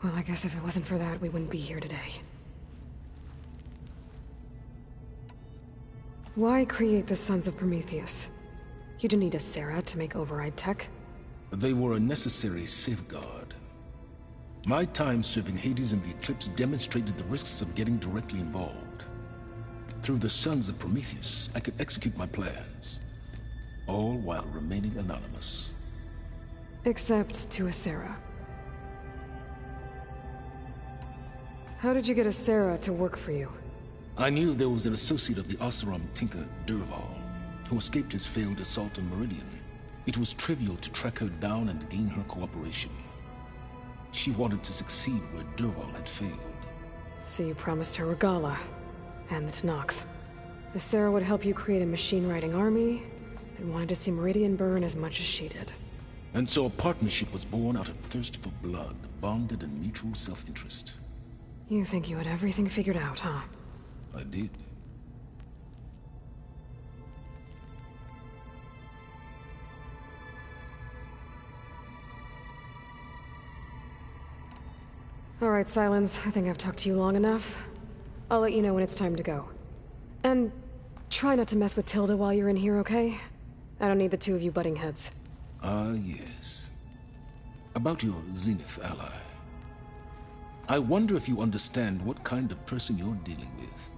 Well, I guess if it wasn't for that, we wouldn't be here today. Why create the Sons of Prometheus? You didn't need a Sarah to make override tech. They were a necessary safeguard. My time serving Hades and the Eclipse demonstrated the risks of getting directly involved. Through the Sons of Prometheus, I could execute my plans, all while remaining anonymous. Except to Asera. How did you get Asera to work for you? I knew there was an associate of the Oseram tinker, Dervahl, who escaped his failed assault on Meridian. It was trivial to track her down and gain her cooperation. She wanted to succeed where Dervahl had failed. So you promised her Regalla, and the Tenakth. Asera would help you create a machine-riding army, and wanted to see Meridian burn as much as she did. And so a partnership was born out of thirst for blood, bonded in mutual self-interest. You think you had everything figured out, huh? I did. Alright, Silence. I think I've talked to you long enough. I'll let you know when it's time to go. And try not to mess with Tilda while you're in here, okay? I don't need the two of you butting heads. Ah, yes. About your Zenith ally. I wonder if you understand what kind of person you're dealing with.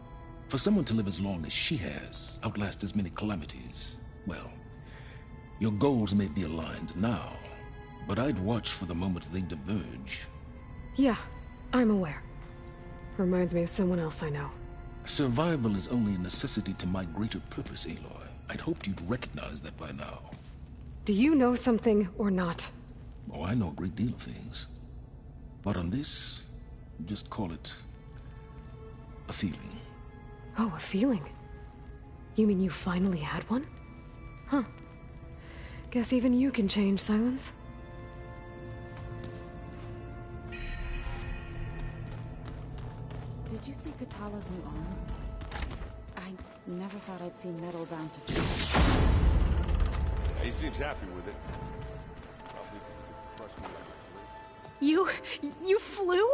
For someone to live as long as she has, outlast as many calamities, well, your goals may be aligned now, but I'd watch for the moment they diverge. Yeah, I'm aware. Reminds me of someone else I know. Survival is only a necessity to my greater purpose, Aloy. I'd hoped you'd recognize that by now. Do you know something or not? Oh, I know a great deal of things. But on this, just call it a feeling. Oh, a feeling? You mean you finally had one? Huh. Guess even you can change, Silence. Did you see Katala's new arm? I never thought I'd see metal bound to flesh. Yeah, he seems happy with it. You flew?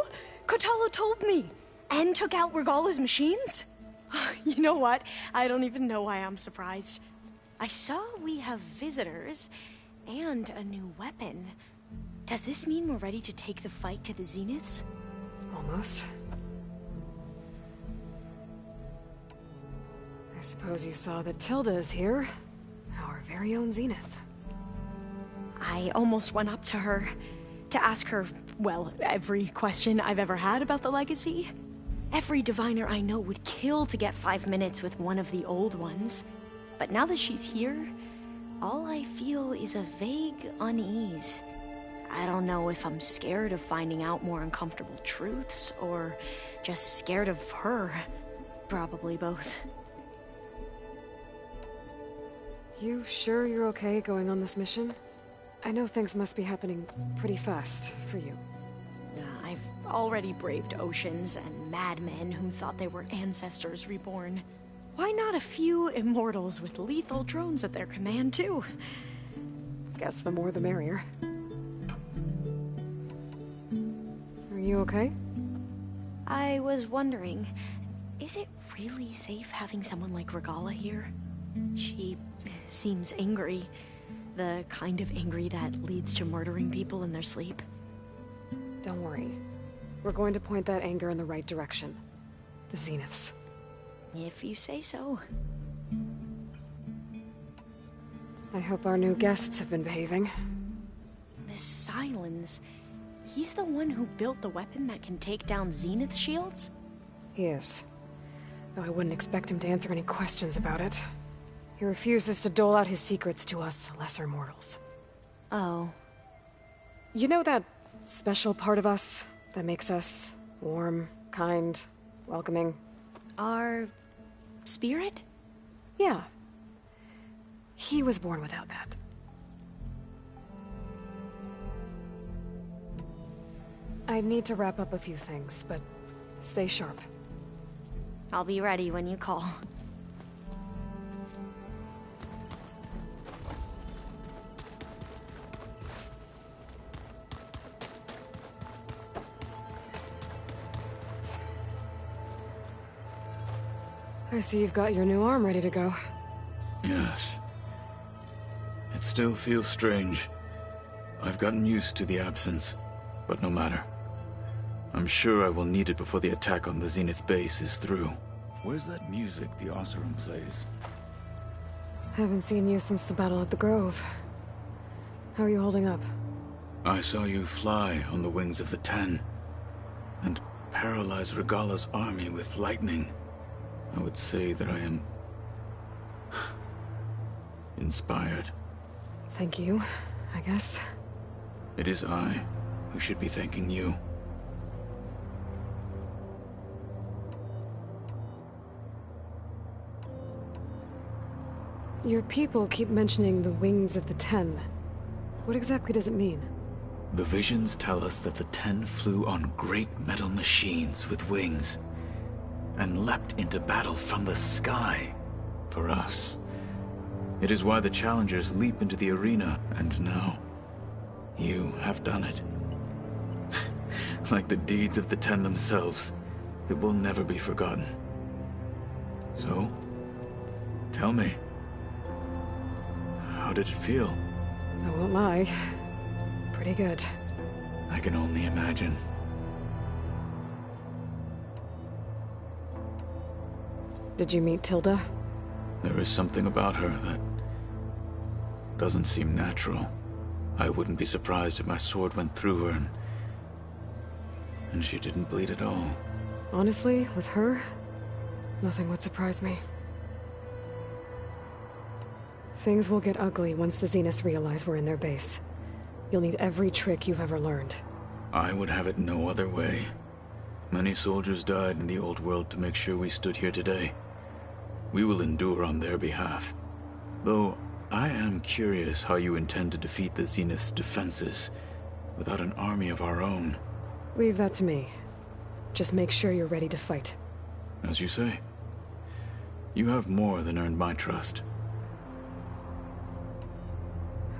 Kotalo told me. And took out Regala's machines? You know what? I don't even know why I'm surprised. I saw we have visitors and a new weapon. Does this mean we're ready to take the fight to the Zeniths? Almost. I suppose you saw that Tilda is here. Our very own Zenith. I almost went up to her to ask her, well, every question I've ever had about the legacy. Every diviner I know would kill to get 5 minutes with one of the old ones. But now that she's here, all I feel is a vague unease. I don't know if I'm scared of finding out more uncomfortable truths, or just scared of her. Probably both. You sure you're okay going on this mission? I know things must be happening pretty fast for you. I've already braved oceans and madmen who thought they were ancestors reborn. Why not a few immortals with lethal drones at their command, too? Guess the more the merrier. Are you okay? I was wondering, is it really safe having someone like Regala here? She seems angry. The kind of angry that leads to murdering people in their sleep. Don't worry. We're going to point that anger in the right direction. The Zeniths. If you say so. I hope our new guests have been behaving. This Silence, he's the one who built the weapon that can take down Zenith shields? He is. Though I wouldn't expect him to answer any questions about it. He refuses to dole out his secrets to us lesser mortals. Oh. You know that special part of us that makes us warm, kind, welcoming? Our spirit? Yeah. He was born without that. I need to wrap up a few things, but stay sharp. I'll be ready when you call. I see you've got your new arm ready to go. Yes. It still feels strange. I've gotten used to the absence, but no matter. I'm sure I will need it before the attack on the Zenith base is through. Where's that music the Oseram plays? Haven't seen you since the battle at the Grove. How are you holding up? I saw you fly on the wings of the Ten, and paralyze Regala's army with lightning. I would say that I am inspired. Thank you, I guess. It is I who should be thanking you. Your people keep mentioning the wings of the Ten. What exactly does it mean? The visions tell us that the Ten flew on great metal machines with wings, and leapt into battle from the sky for us. It is why the challengers leap into the arena, and now you have done it. Like the deeds of the Ten themselves, it will never be forgotten. So, tell me, how did it feel? I won't lie. Pretty good. I can only imagine. Did you meet Tilda? There is something about her that doesn't seem natural. I wouldn't be surprised if my sword went through her and she didn't bleed at all. Honestly, with her, nothing would surprise me. Things will get ugly once the Zeniths realize we're in their base. You'll need every trick you've ever learned. I would have it no other way. Many soldiers died in the old world to make sure we stood here today. We will endure on their behalf. Though, I am curious how you intend to defeat the Zenith's defenses without an army of our own. Leave that to me. Just make sure you're ready to fight. As you say. You have more than earned my trust.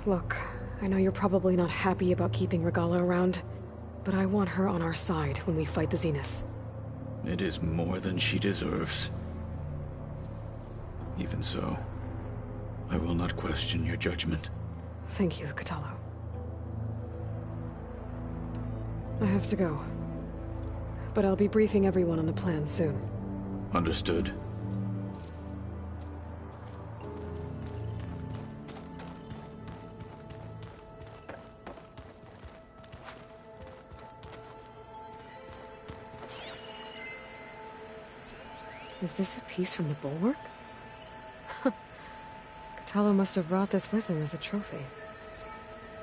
Look, I know you're probably not happy about keeping Regalla around, but I want her on our side when we fight the Zeniths. It is more than she deserves. Even so, I will not question your judgment. Thank you, Kotallo. I have to go. But I'll be briefing everyone on the plan soon. Understood. Is this a piece from the bulwark? Kotallo must have brought this with him as a trophy.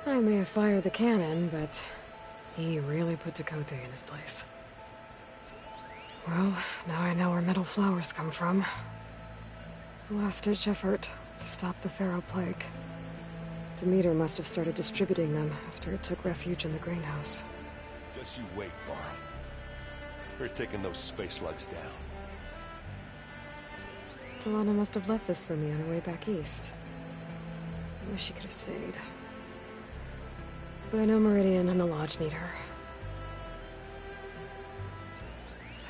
I may have fired the cannon, but he really put Tekotteh in his place. Well, now I know where metal flowers come from. A last-ditch effort to stop the Pharaoh Plague. Demeter must have started distributing them after it took refuge in the greenhouse. Just you wait, Varl. We're taking those space slugs down. Talanah must have left this for me on her way back east. I wish she could have stayed. But I know Meridian and the Lodge need her.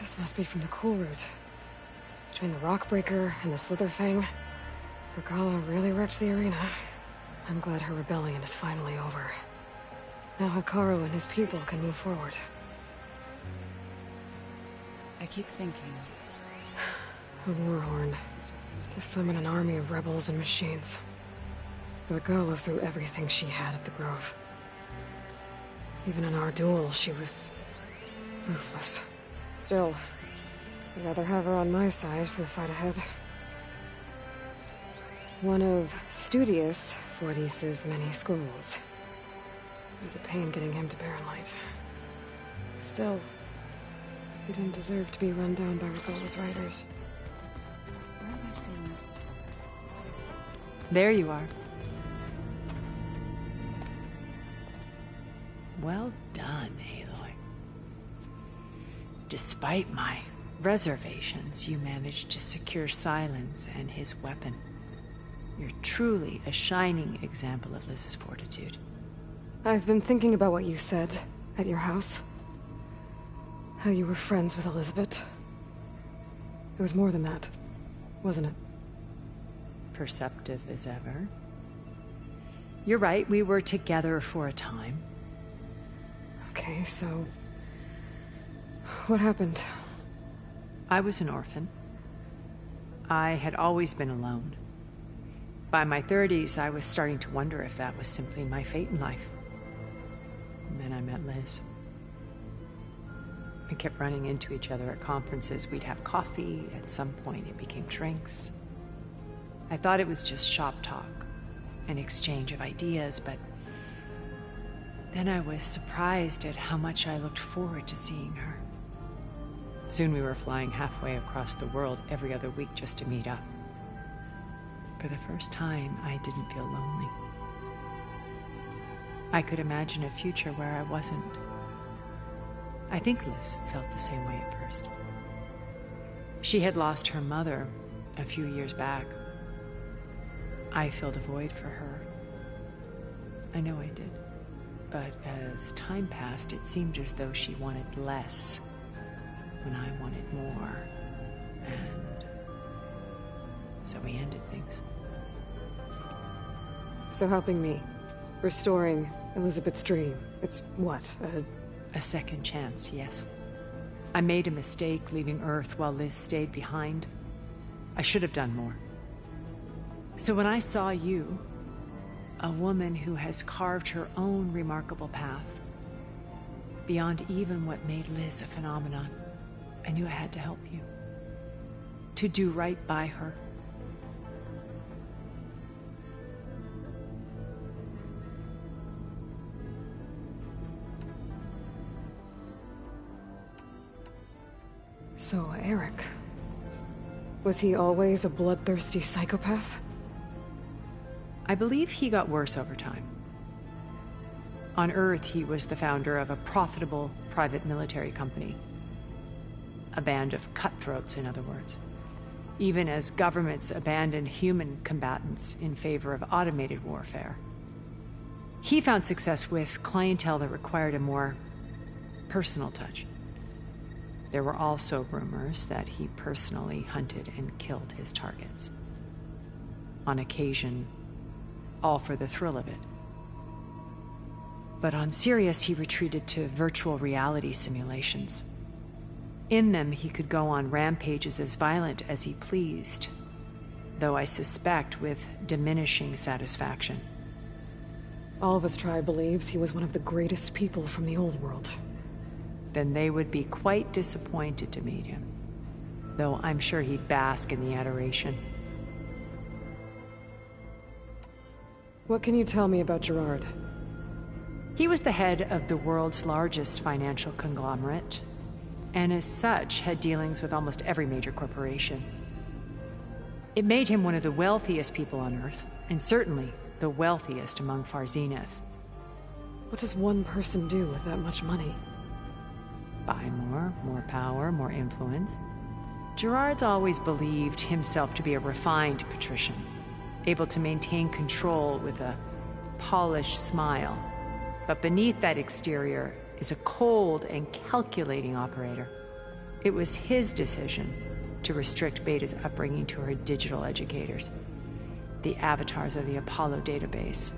This must be from the Cool Route. Between the Rockbreaker and the Slitherfang, Regalla really wrecked the arena. I'm glad her rebellion is finally over. Now Hekarro and his people can move forward. I keep thinking. A warhorn. To summon an army of rebels and machines. Regalla threw everything she had at the Grove. Even in our duel, she was ruthless. Still, I'd rather have her on my side for the fight ahead. One of Studius Fortis's many schools. It was a pain getting him to Barren Light. Still, he didn't deserve to be run down by Regalla's riders. Where have I seen this before? There you are. Well done, Aloy. Despite my reservations, you managed to secure Silence and his weapon. You're truly a shining example of Liz's fortitude. I've been thinking about what you said at your house. How you were friends with Elizabeth. It was more than that, wasn't it? Perceptive as ever. You're right, we were together for a time. Okay, so... what happened? I was an orphan. I had always been alone. By my 30s, I was starting to wonder if that was simply my fate in life. And then I met Liz. We kept running into each other at conferences. We'd have coffee. At some point, it became drinks. I thought it was just shop talk, an exchange of ideas, but then I was surprised at how much I looked forward to seeing her. Soon we were flying halfway across the world every other week just to meet up. For the first time, I didn't feel lonely. I could imagine a future where I wasn't. I think Liz felt the same way at first. She had lost her mother a few years back. I filled a void for her. I know I did. But as time passed, it seemed as though she wanted less when I wanted more. And so we ended things. So helping me, restoring Elizabeth's dream, it's what, a second chance, yes. I made a mistake leaving Earth while Liz stayed behind. I should have done more. So when I saw you, a woman who has carved her own remarkable path, beyond even what made Liz a phenomenon, I knew I had to help you. To do right by her. So, Eric... was he always a bloodthirsty psychopath? I believe he got worse over time. On Earth, he was the founder of a profitable private military company. A band of cutthroats, in other words. Even as governments abandoned human combatants in favor of automated warfare. He found success with clientele that required a more personal touch. There were also rumors that he personally hunted and killed his targets. On occasion, all for the thrill of it. But on Sirius, he retreated to virtual reality simulations. In them, he could go on rampages as violent as he pleased, though I suspect with diminishing satisfaction. All of his tribe believes he was one of the greatest people from the old world. Then they would be quite disappointed to meet him, though I'm sure he'd bask in the adoration. What can you tell me about Gerard? He was the head of the world's largest financial conglomerate, and as such had dealings with almost every major corporation. It made him one of the wealthiest people on Earth, and certainly the wealthiest among Far Zenith. What does one person do with that much money? Buy more power, more influence. Gerard's always believed himself to be a refined patrician, able to maintain control with a polished smile. But beneath that exterior is a cold and calculating operator. It was his decision to restrict Beta's upbringing to her digital educators, the avatars of the Apollo database,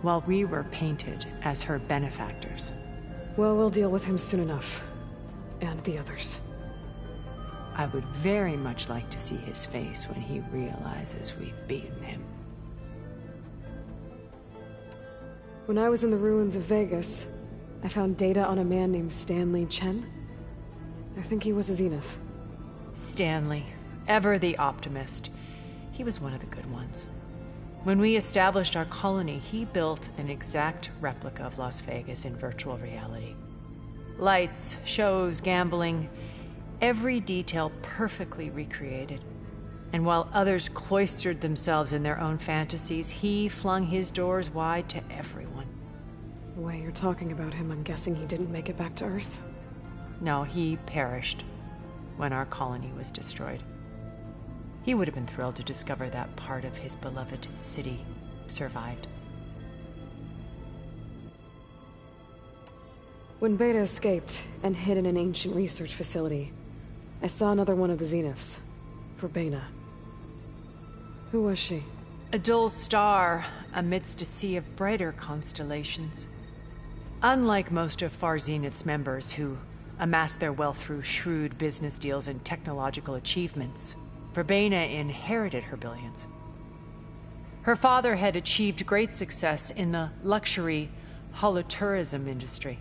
while we were painted as her benefactors. Well, we'll deal with him soon enough. And the others. I would very much like to see his face when he realizes we've beaten him. When I was in the ruins of Vegas, I found data on a man named Stanley Chen. I think he was a Zenith. Stanley, ever the optimist. He was one of the good ones. When we established our colony, he built an exact replica of Las Vegas in virtual reality. Lights, shows, gambling, every detail perfectly recreated. And while others cloistered themselves in their own fantasies, he flung his doors wide to everyone. The way you're talking about him, I'm guessing he didn't make it back to Earth? No, he perished when our colony was destroyed. He would have been thrilled to discover that part of his beloved city survived. When Beta escaped and hid in an ancient research facility, I saw another one of the Zeniths, Verbena. Who was she? A dull star amidst a sea of brighter constellations. Unlike most of Far Zenith's members who amassed their wealth through shrewd business deals and technological achievements, Verbena inherited her billions. Her father had achieved great success in the luxury holotourism industry.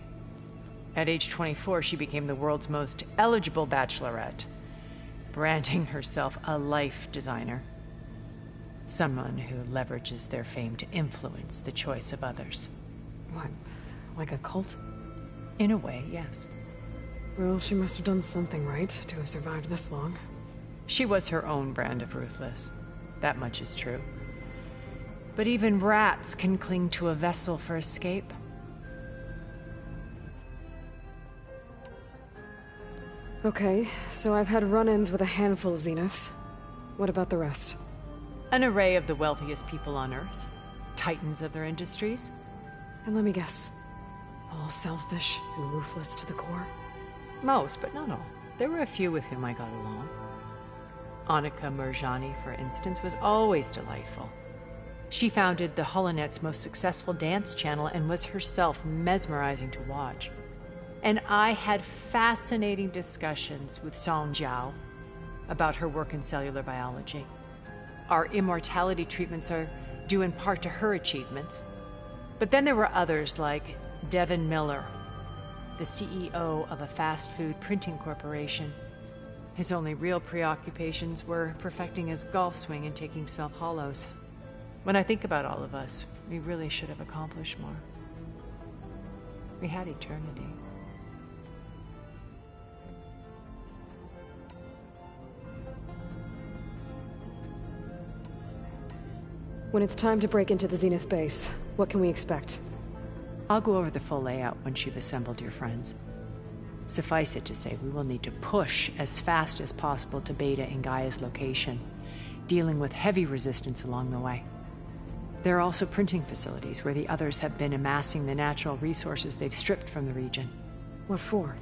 At age 24, she became the world's most eligible bachelorette, branding herself a life designer. Someone who leverages their fame to influence the choice of others. What, like a cult? In a way, yes. Well, she must have done something right to have survived this long. She was her own brand of ruthless. That much is true. But even rats can cling to a vessel for escape. Okay, so I've had run-ins with a handful of Zeniths. What about the rest? An array of the wealthiest people on Earth. Titans of their industries. And let me guess, all selfish and ruthless to the core? Most, but not all. There were a few with whom I got along. Annika Murjani, for instance, was always delightful. She founded the Holonet's most successful dance channel and was herself mesmerizing to watch. And I had fascinating discussions with Song Jiao about her work in cellular biology. Our immortality treatments are due in part to her achievements. But then there were others like Devin Miller, the CEO of a fast food printing corporation. His only real preoccupations were perfecting his golf swing and taking self-hollows. When I think about all of us, we really should have accomplished more. We had eternity. When it's time to break into the Zenith base, what can we expect? I'll go over the full layout once you've assembled your friends. Suffice it to say, we will need to push as fast as possible to Beta and Gaia's location, dealing with heavy resistance along the way. There are also printing facilities where the others have been amassing the natural resources they've stripped from the region. What for?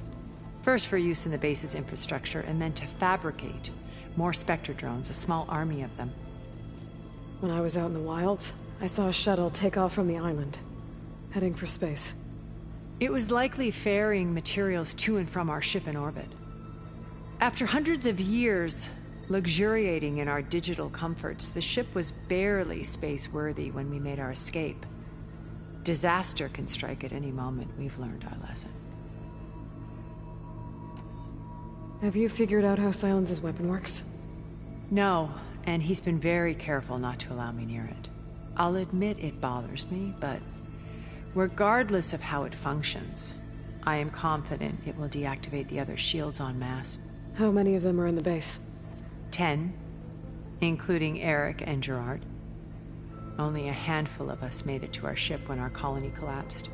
First for use in the base's infrastructure, and then to fabricate more Spectre drones, a small army of them. When I was out in the wilds, I saw a shuttle take off from the island, heading for space. It was likely ferrying materials to and from our ship in orbit. After hundreds of years luxuriating in our digital comforts, the ship was barely space-worthy when we made our escape. Disaster can strike at any moment. We've learned our lesson. Have you figured out how Silenz's weapon works? No, and he's been very careful not to allow me near it. I'll admit it bothers me, but regardless of how it functions, I am confident it will deactivate the other shields en masse. How many of them are in the base? 10, including Eric and Gerard. Only a handful of us made it to our ship when our colony collapsed.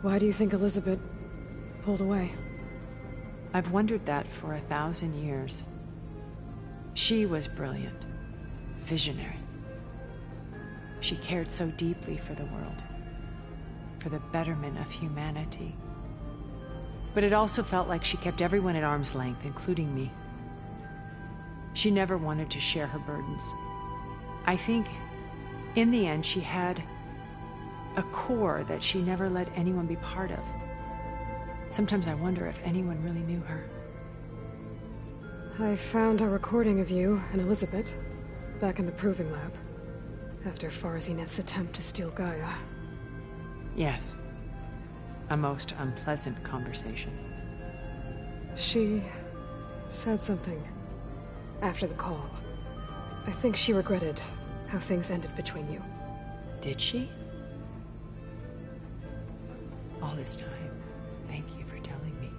Why do you think Elizabeth pulled away? I've wondered that for 1,000 years. She was brilliant, visionary. She cared so deeply for the world, for the betterment of humanity. But it also felt like she kept everyone at arm's length, including me. She never wanted to share her burdens. I think, in the end, she had a core that she never let anyone be part of. Sometimes I wonder if anyone really knew her. I found a recording of you and Elizabeth back in the Proving Lab, after Farzineth's attempt to steal Gaia. Yes. A most unpleasant conversation. She said something after the call. I think she regretted how things ended between you. Did she? All this time, thank you for telling me.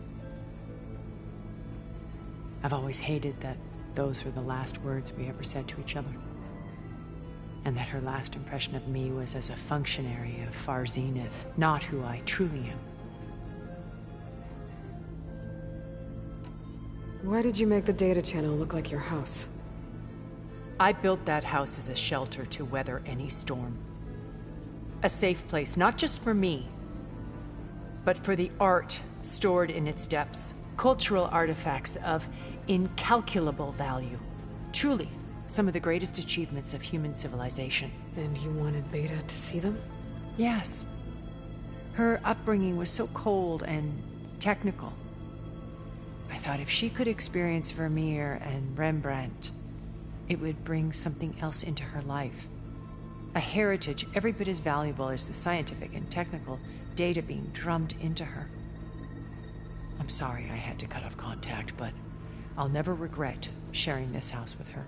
I've always hated that those were the last words we ever said to each other. And that her last impression of me was as a functionary of Far Zenith, not who I truly am. Why did you make the data channel look like your house? I built that house as a shelter to weather any storm. A safe place, not just for me, but for the art stored in its depths. Cultural artifacts of incalculable value. Truly, some of the greatest achievements of human civilization. And you wanted Beta to see them? Yes. Her upbringing was so cold and technical. I thought if she could experience Vermeer and Rembrandt, it would bring something else into her life. A heritage every bit as valuable as the scientific and technical data being drummed into her. I'm sorry I had to cut off contact, but I'll never regret sharing this house with her.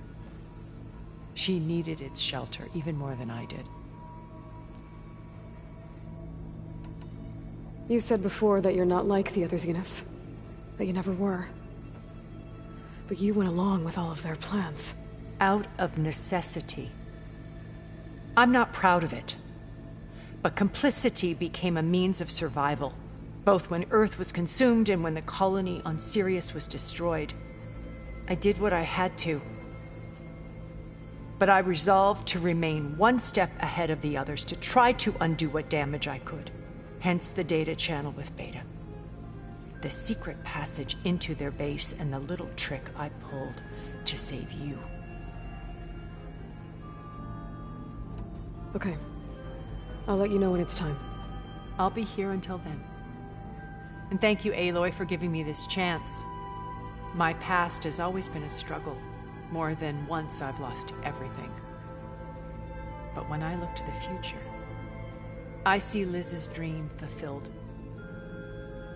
She needed its shelter even more than I did. You said before that you're not like the other Zeniths. That you never were. But you went along with all of their plans. Out of necessity. I'm not proud of it. But complicity became a means of survival, both when Earth was consumed and when the colony on Sirius was destroyed. I did what I had to. But I resolved to remain one step ahead of the others to try to undo what damage I could. Hence the data channel with Beta. The secret passage into their base and the little trick I pulled to save you. Okay. I'll let you know when it's time. I'll be here until then. And thank you, Aloy, for giving me this chance. My past has always been a struggle. More than once I've lost everything. But when I look to the future, I see Liz's dream fulfilled.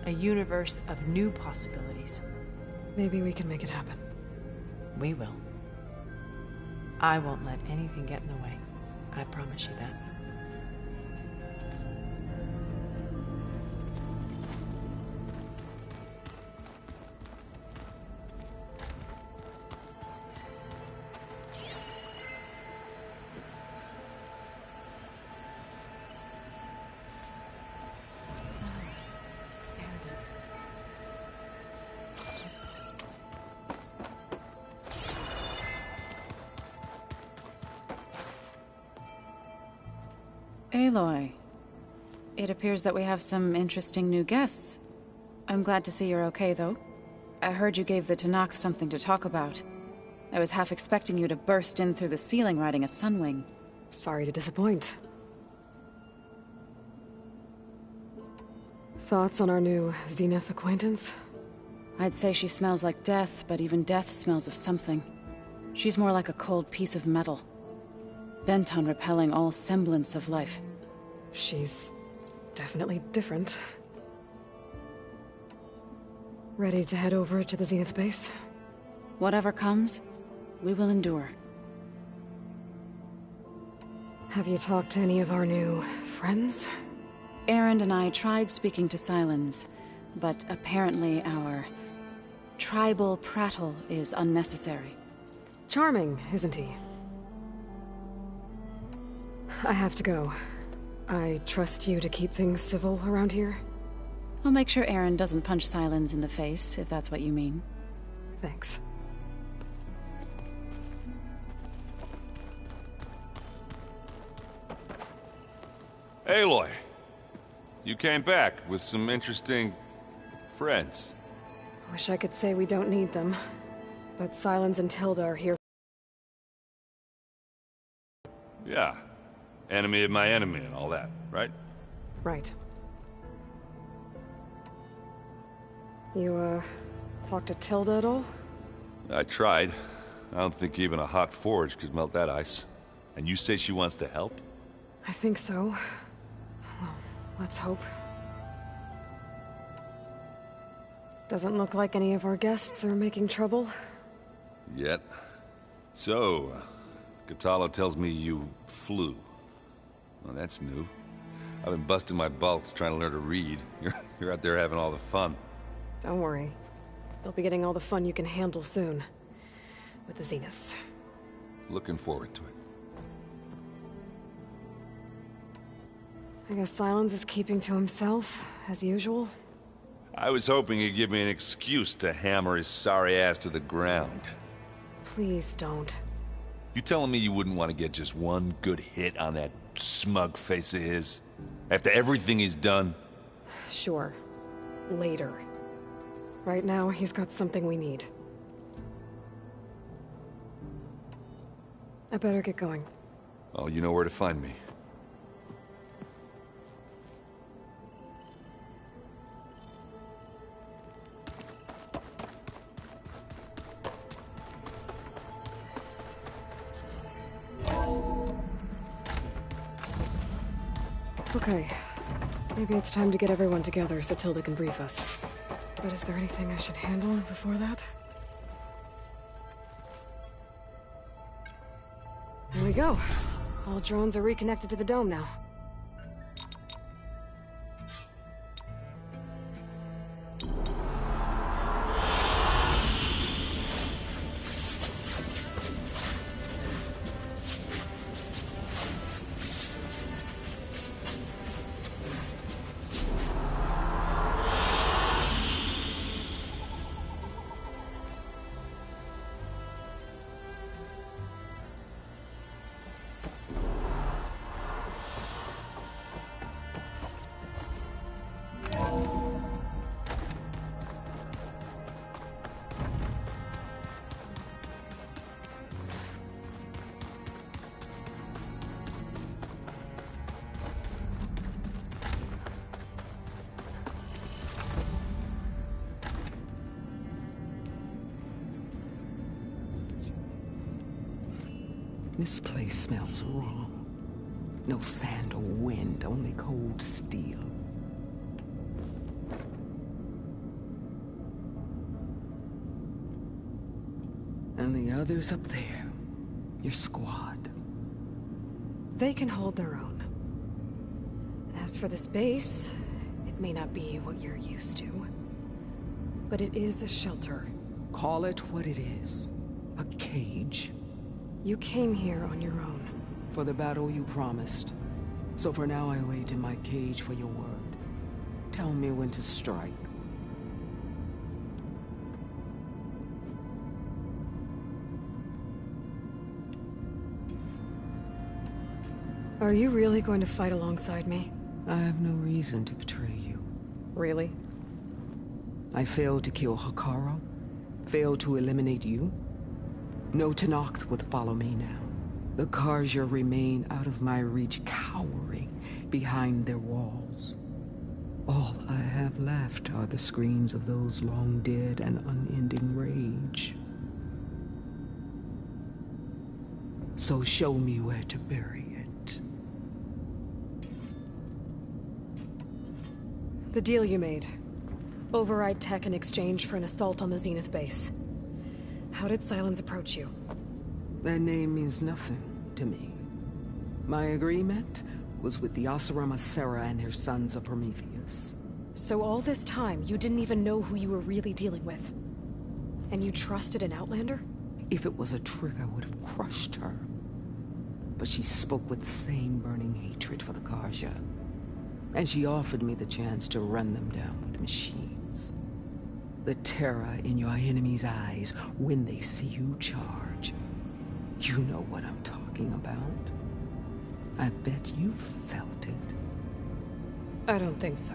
A universe of new possibilities. Maybe we can make it happen. We will. I won't let anything get in the way. I promise you that. Aloy, it appears that we have some interesting new guests. I'm glad to see you're okay, though. I heard you gave the Tenakth something to talk about. I was half expecting you to burst in through the ceiling riding a Sunwing. Sorry to disappoint. Thoughts on our new Zenith acquaintance? I'd say she smells like death, but even death smells of something. She's more like a cold piece of metal. Bent on repelling all semblance of life. She's definitely different. Ready to head over to the Zenith base? Whatever comes, we will endure. Have you talked to any of our new friends? Erend and I tried speaking to Sylens, but apparently our tribal prattle is unnecessary. Charming, isn't he? I have to go. I trust you to keep things civil around here? I'll make sure Erend doesn't punch Sylens in the face, if that's what you mean. Thanks. Aloy, you came back with some interesting friends. Wish I could say we don't need them, but Sylens and Tilda are here. Yeah. Enemy of my enemy and all that, right? Right. You, talked to Tilda at all? I tried. I don't think even a hot forge could melt that ice. And you say she wants to help? I think so. Well, let's hope. Doesn't look like any of our guests are making trouble. Yet. So, Kotallo tells me you flew. Well, that's new. I've been busting my balls trying to learn to read. You're out there having all the fun. Don't worry. You'll be getting all the fun you can handle soon. With the Zeniths. Looking forward to it. I guess Sylens is keeping to himself, as usual. I was hoping he'd give me an excuse to hammer his sorry ass to the ground. Please don't. You telling me you wouldn't want to get just one good hit on that smug face of his? After everything he's done? Sure. Later. Right now, he's got something we need. I better get going. Well, you know where to find me. Okay. Maybe it's time to get everyone together so Tilda can brief us. But is there anything I should handle before that? There we go. All drones are reconnected to the dome now. This place smells wrong. No sand or wind, only cold steel. And the others up there, your squad. They can hold their own. And as for this base, it may not be what you're used to, but it is a shelter. Call it what it is. A cage. You came here on your own. For the battle you promised. So for now I wait in my cage for your word. Tell me when to strike. Are you really going to fight alongside me? I have no reason to betray you. Really? I failed to kill Hekarro. Failed to eliminate you. No Tenakth would follow me now. The Carja remain out of my reach, cowering behind their walls. All I have left are the screams of those long dead and unending rage. So show me where to bury it. The deal you made. Override tech in exchange for an assault on the Zenith base. How did Sylens approach you? That name means nothing to me. My agreement was with the Oseram Sera and her sons of Prometheus. So all this time, you didn't even know who you were really dealing with? And you trusted an Outlander? If it was a trick, I would have crushed her. But she spoke with the same burning hatred for the Carja. And she offered me the chance to run them down with machines. The terror in your enemy's eyes when they see you charge. You know what I'm talking about. I bet you felt it. I don't think so.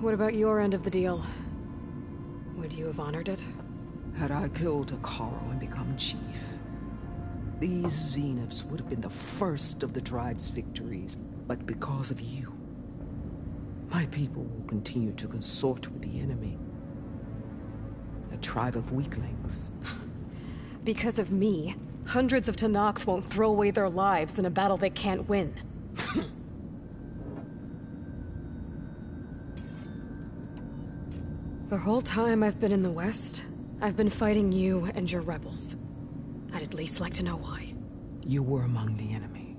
What about your end of the deal? Would you have honored it? Had I killed Hekarro and become chief, these Zeniths would have been the first of the tribe's victories. But because of you, my people will continue to consort with the enemy. A tribe of weaklings. Because of me, hundreds of Tenakth won't throw away their lives in a battle they can't win. The whole time I've been in the West, I've been fighting you and your rebels. I'd at least like to know why. You were among the enemy.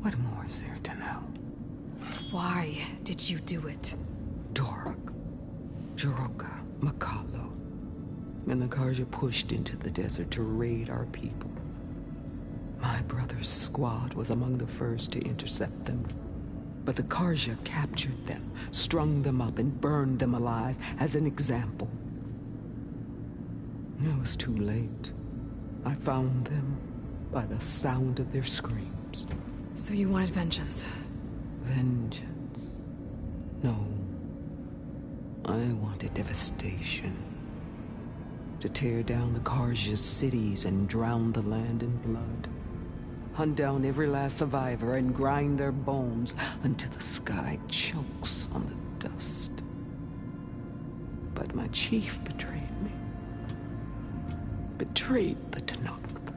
What more is there to know? Why did you do it? Dorok, Jiroka, Makalo, and the Carja pushed into the desert to raid our people. My brother's squad was among the first to intercept them. But the Carja captured them, strung them up, and burned them alive as an example. It was too late. I found them by the sound of their screams. So you wanted vengeance? Vengeance? No. I wanted devastation. To tear down the Carja's cities and drown the land in blood. Hunt down every last survivor and grind their bones until the sky chokes on the dust. But my chief betrayed me. Betrayed the Tenakth.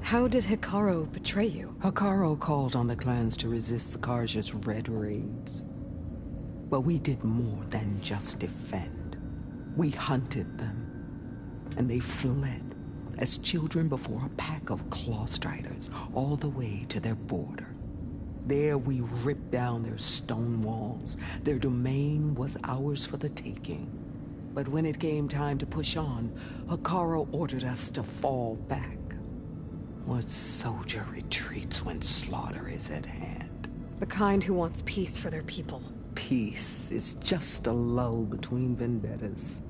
How did Hekarro betray you? Hekarro called on the clans to resist the Carja's red raids. But we did more than just defend. We hunted them, and they fled as children before a pack of claw striders all the way to their border. There we ripped down their stone walls. Their domain was ours for the taking. But when it came time to push on, Hekarro ordered us to fall back. What soldier retreats when slaughter is at hand? The kind who wants peace for their people. Peace is just a lull between vendettas.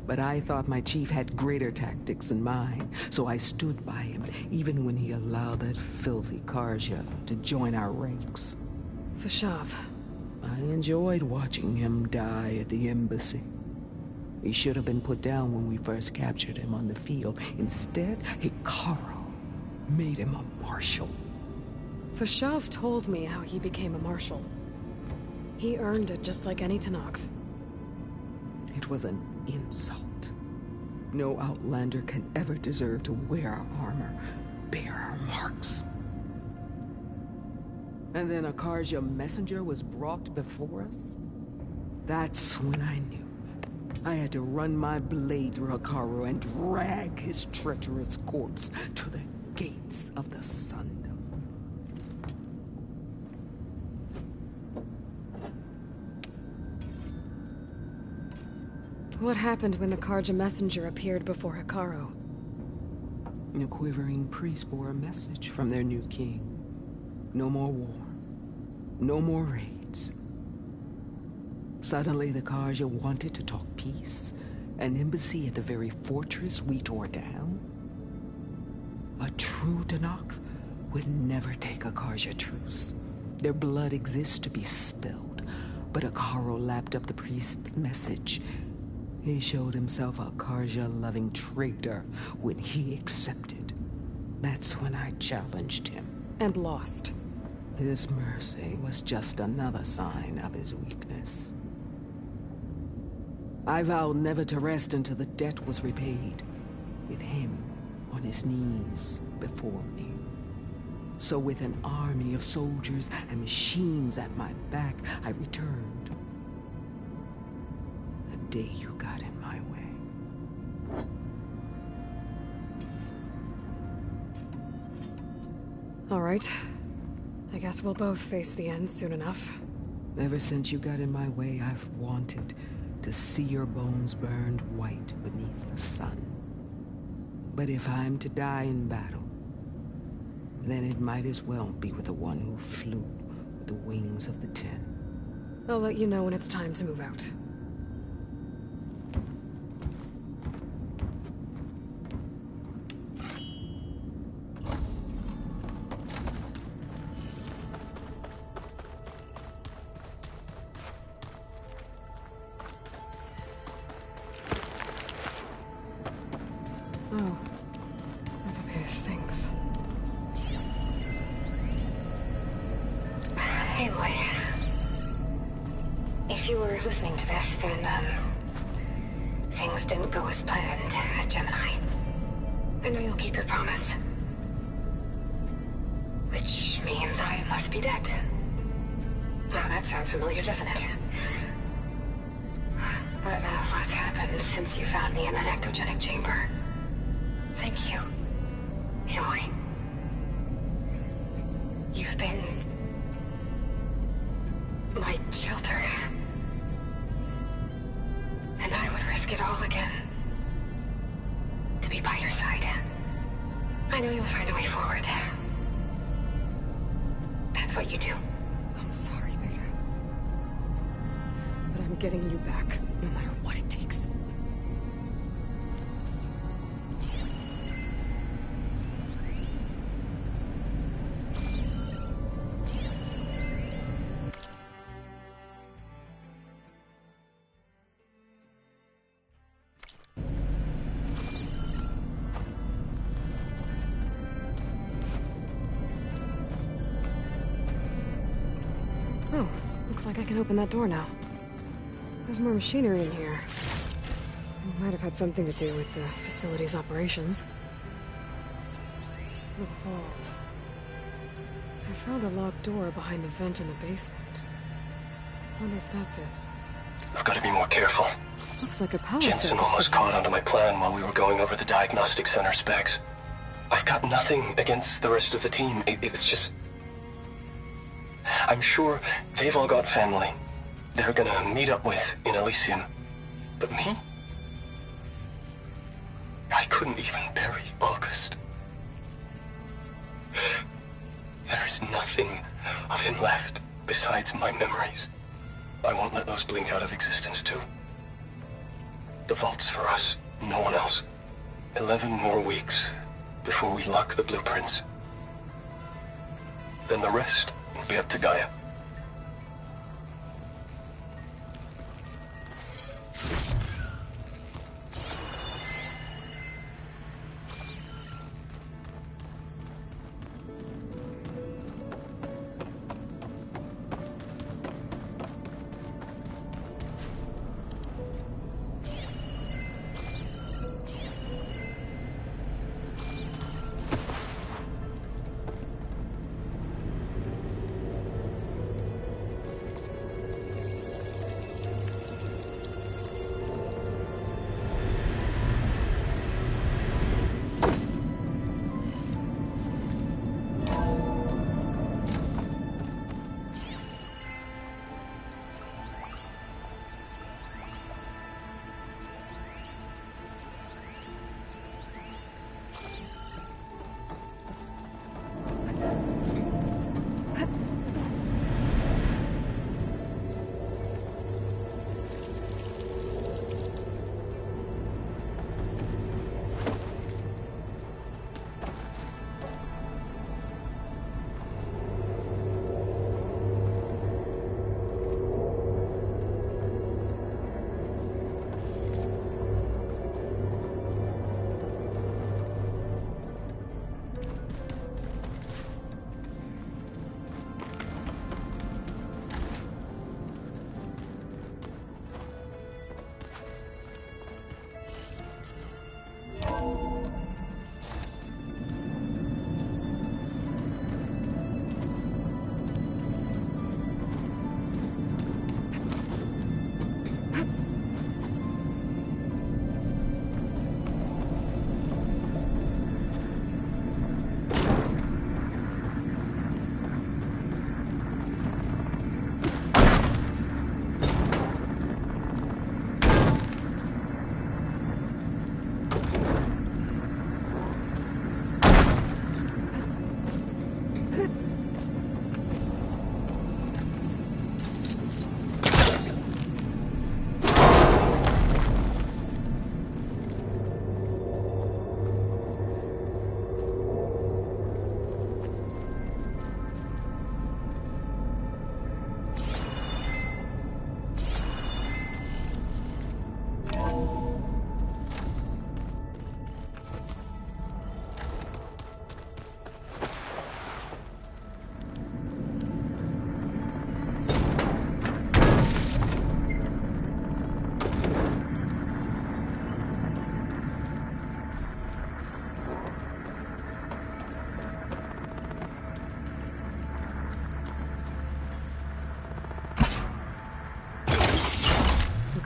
But I thought my chief had greater tactics in mind, so I stood by him, even when he allowed that filthy Carja to join our ranks. Vashav. I enjoyed watching him die at the embassy. He should have been put down when we first captured him on the field. Instead, Hekarro made him a marshal. Fashav told me how he became a marshal. He earned it just like any Tenakth. It was an insult. No Outlander can ever deserve to wear our armor, bear our marks. And then a Karja messenger was brought before us? That's when I knew. I had to run my blade through Hekarro and drag his treacherous corpse to the gates of the Sundom. What happened when the Karja messenger appeared before Hekarro? The quivering priests bore a message from their new king. No more war. No more raids. Suddenly, the Karja wanted to talk peace. An embassy at the very fortress we tore down. A true Tenakth would never take a Karja truce. Their blood exists to be spilled. But Hekarro lapped up the priest's message. He showed himself a Karja-loving traitor when he accepted. That's when I challenged him. And lost. His mercy was just another sign of his weakness. I vowed never to rest until the debt was repaid, with him on his knees before me. So with an army of soldiers and machines at my back, I returned. The day you got in my way. All right. I guess we'll both face the end soon enough. Ever since you got in my way, I've wanted to see your bones burned white beneath the sun. But if I'm to die in battle, then it might as well be with the one who flew with the wings of the Ten. I'll let you know when it's time to move out. Oh. Obvious things. Aloy. If you were listening to this, then, things didn't go as planned at Gemini. I know you'll keep your promise. Which means I must be dead. Well, that sounds familiar, doesn't it? But lots happened since you found me in that ectogenic chamber. Thank you, Aloy. You've been my shelter. And I would risk it all again to be by your side. I know you'll find a way forward. That's what you do. I'm sorry, Beta. But I'm getting you back, no matter what it takes. Oh, looks like I can open that door now. There's more machinery in here. It might have had something to do with the facility's operations. The vault. I found a locked door behind the vent in the basement. Wonder if that's it. I've got to be more careful. Looks like a power Jensen circuit. almost caught onto my plan while we were going over the diagnostic center specs. I've got nothing against the rest of the team. It's just... I'm sure they've all got family they're gonna meet up with in Elysium. But me? I couldn't even bury August. There is nothing of him left besides my memories. I won't let those blink out of existence too. The vault's for us, no one else. 11 more weeks before we lock the blueprints. Then the rest will be up to Gaia.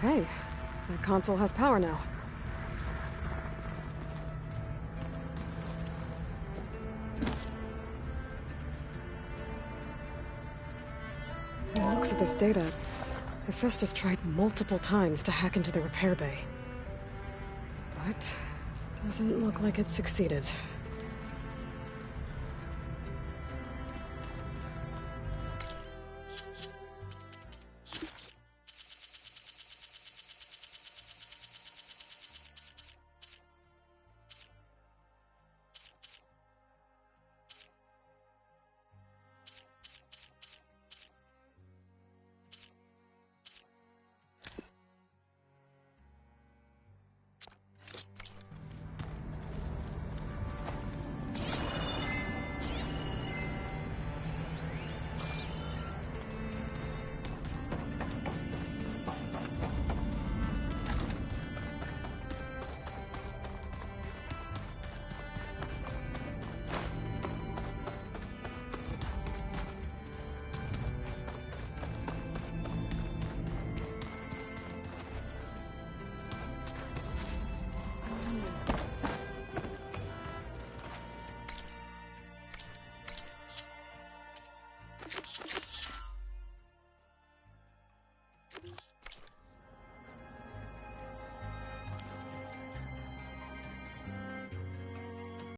Hey, my console has power now. From the looks of this data, Hephaestus tried multiple times to hack into the repair bay. But doesn't look like it succeeded.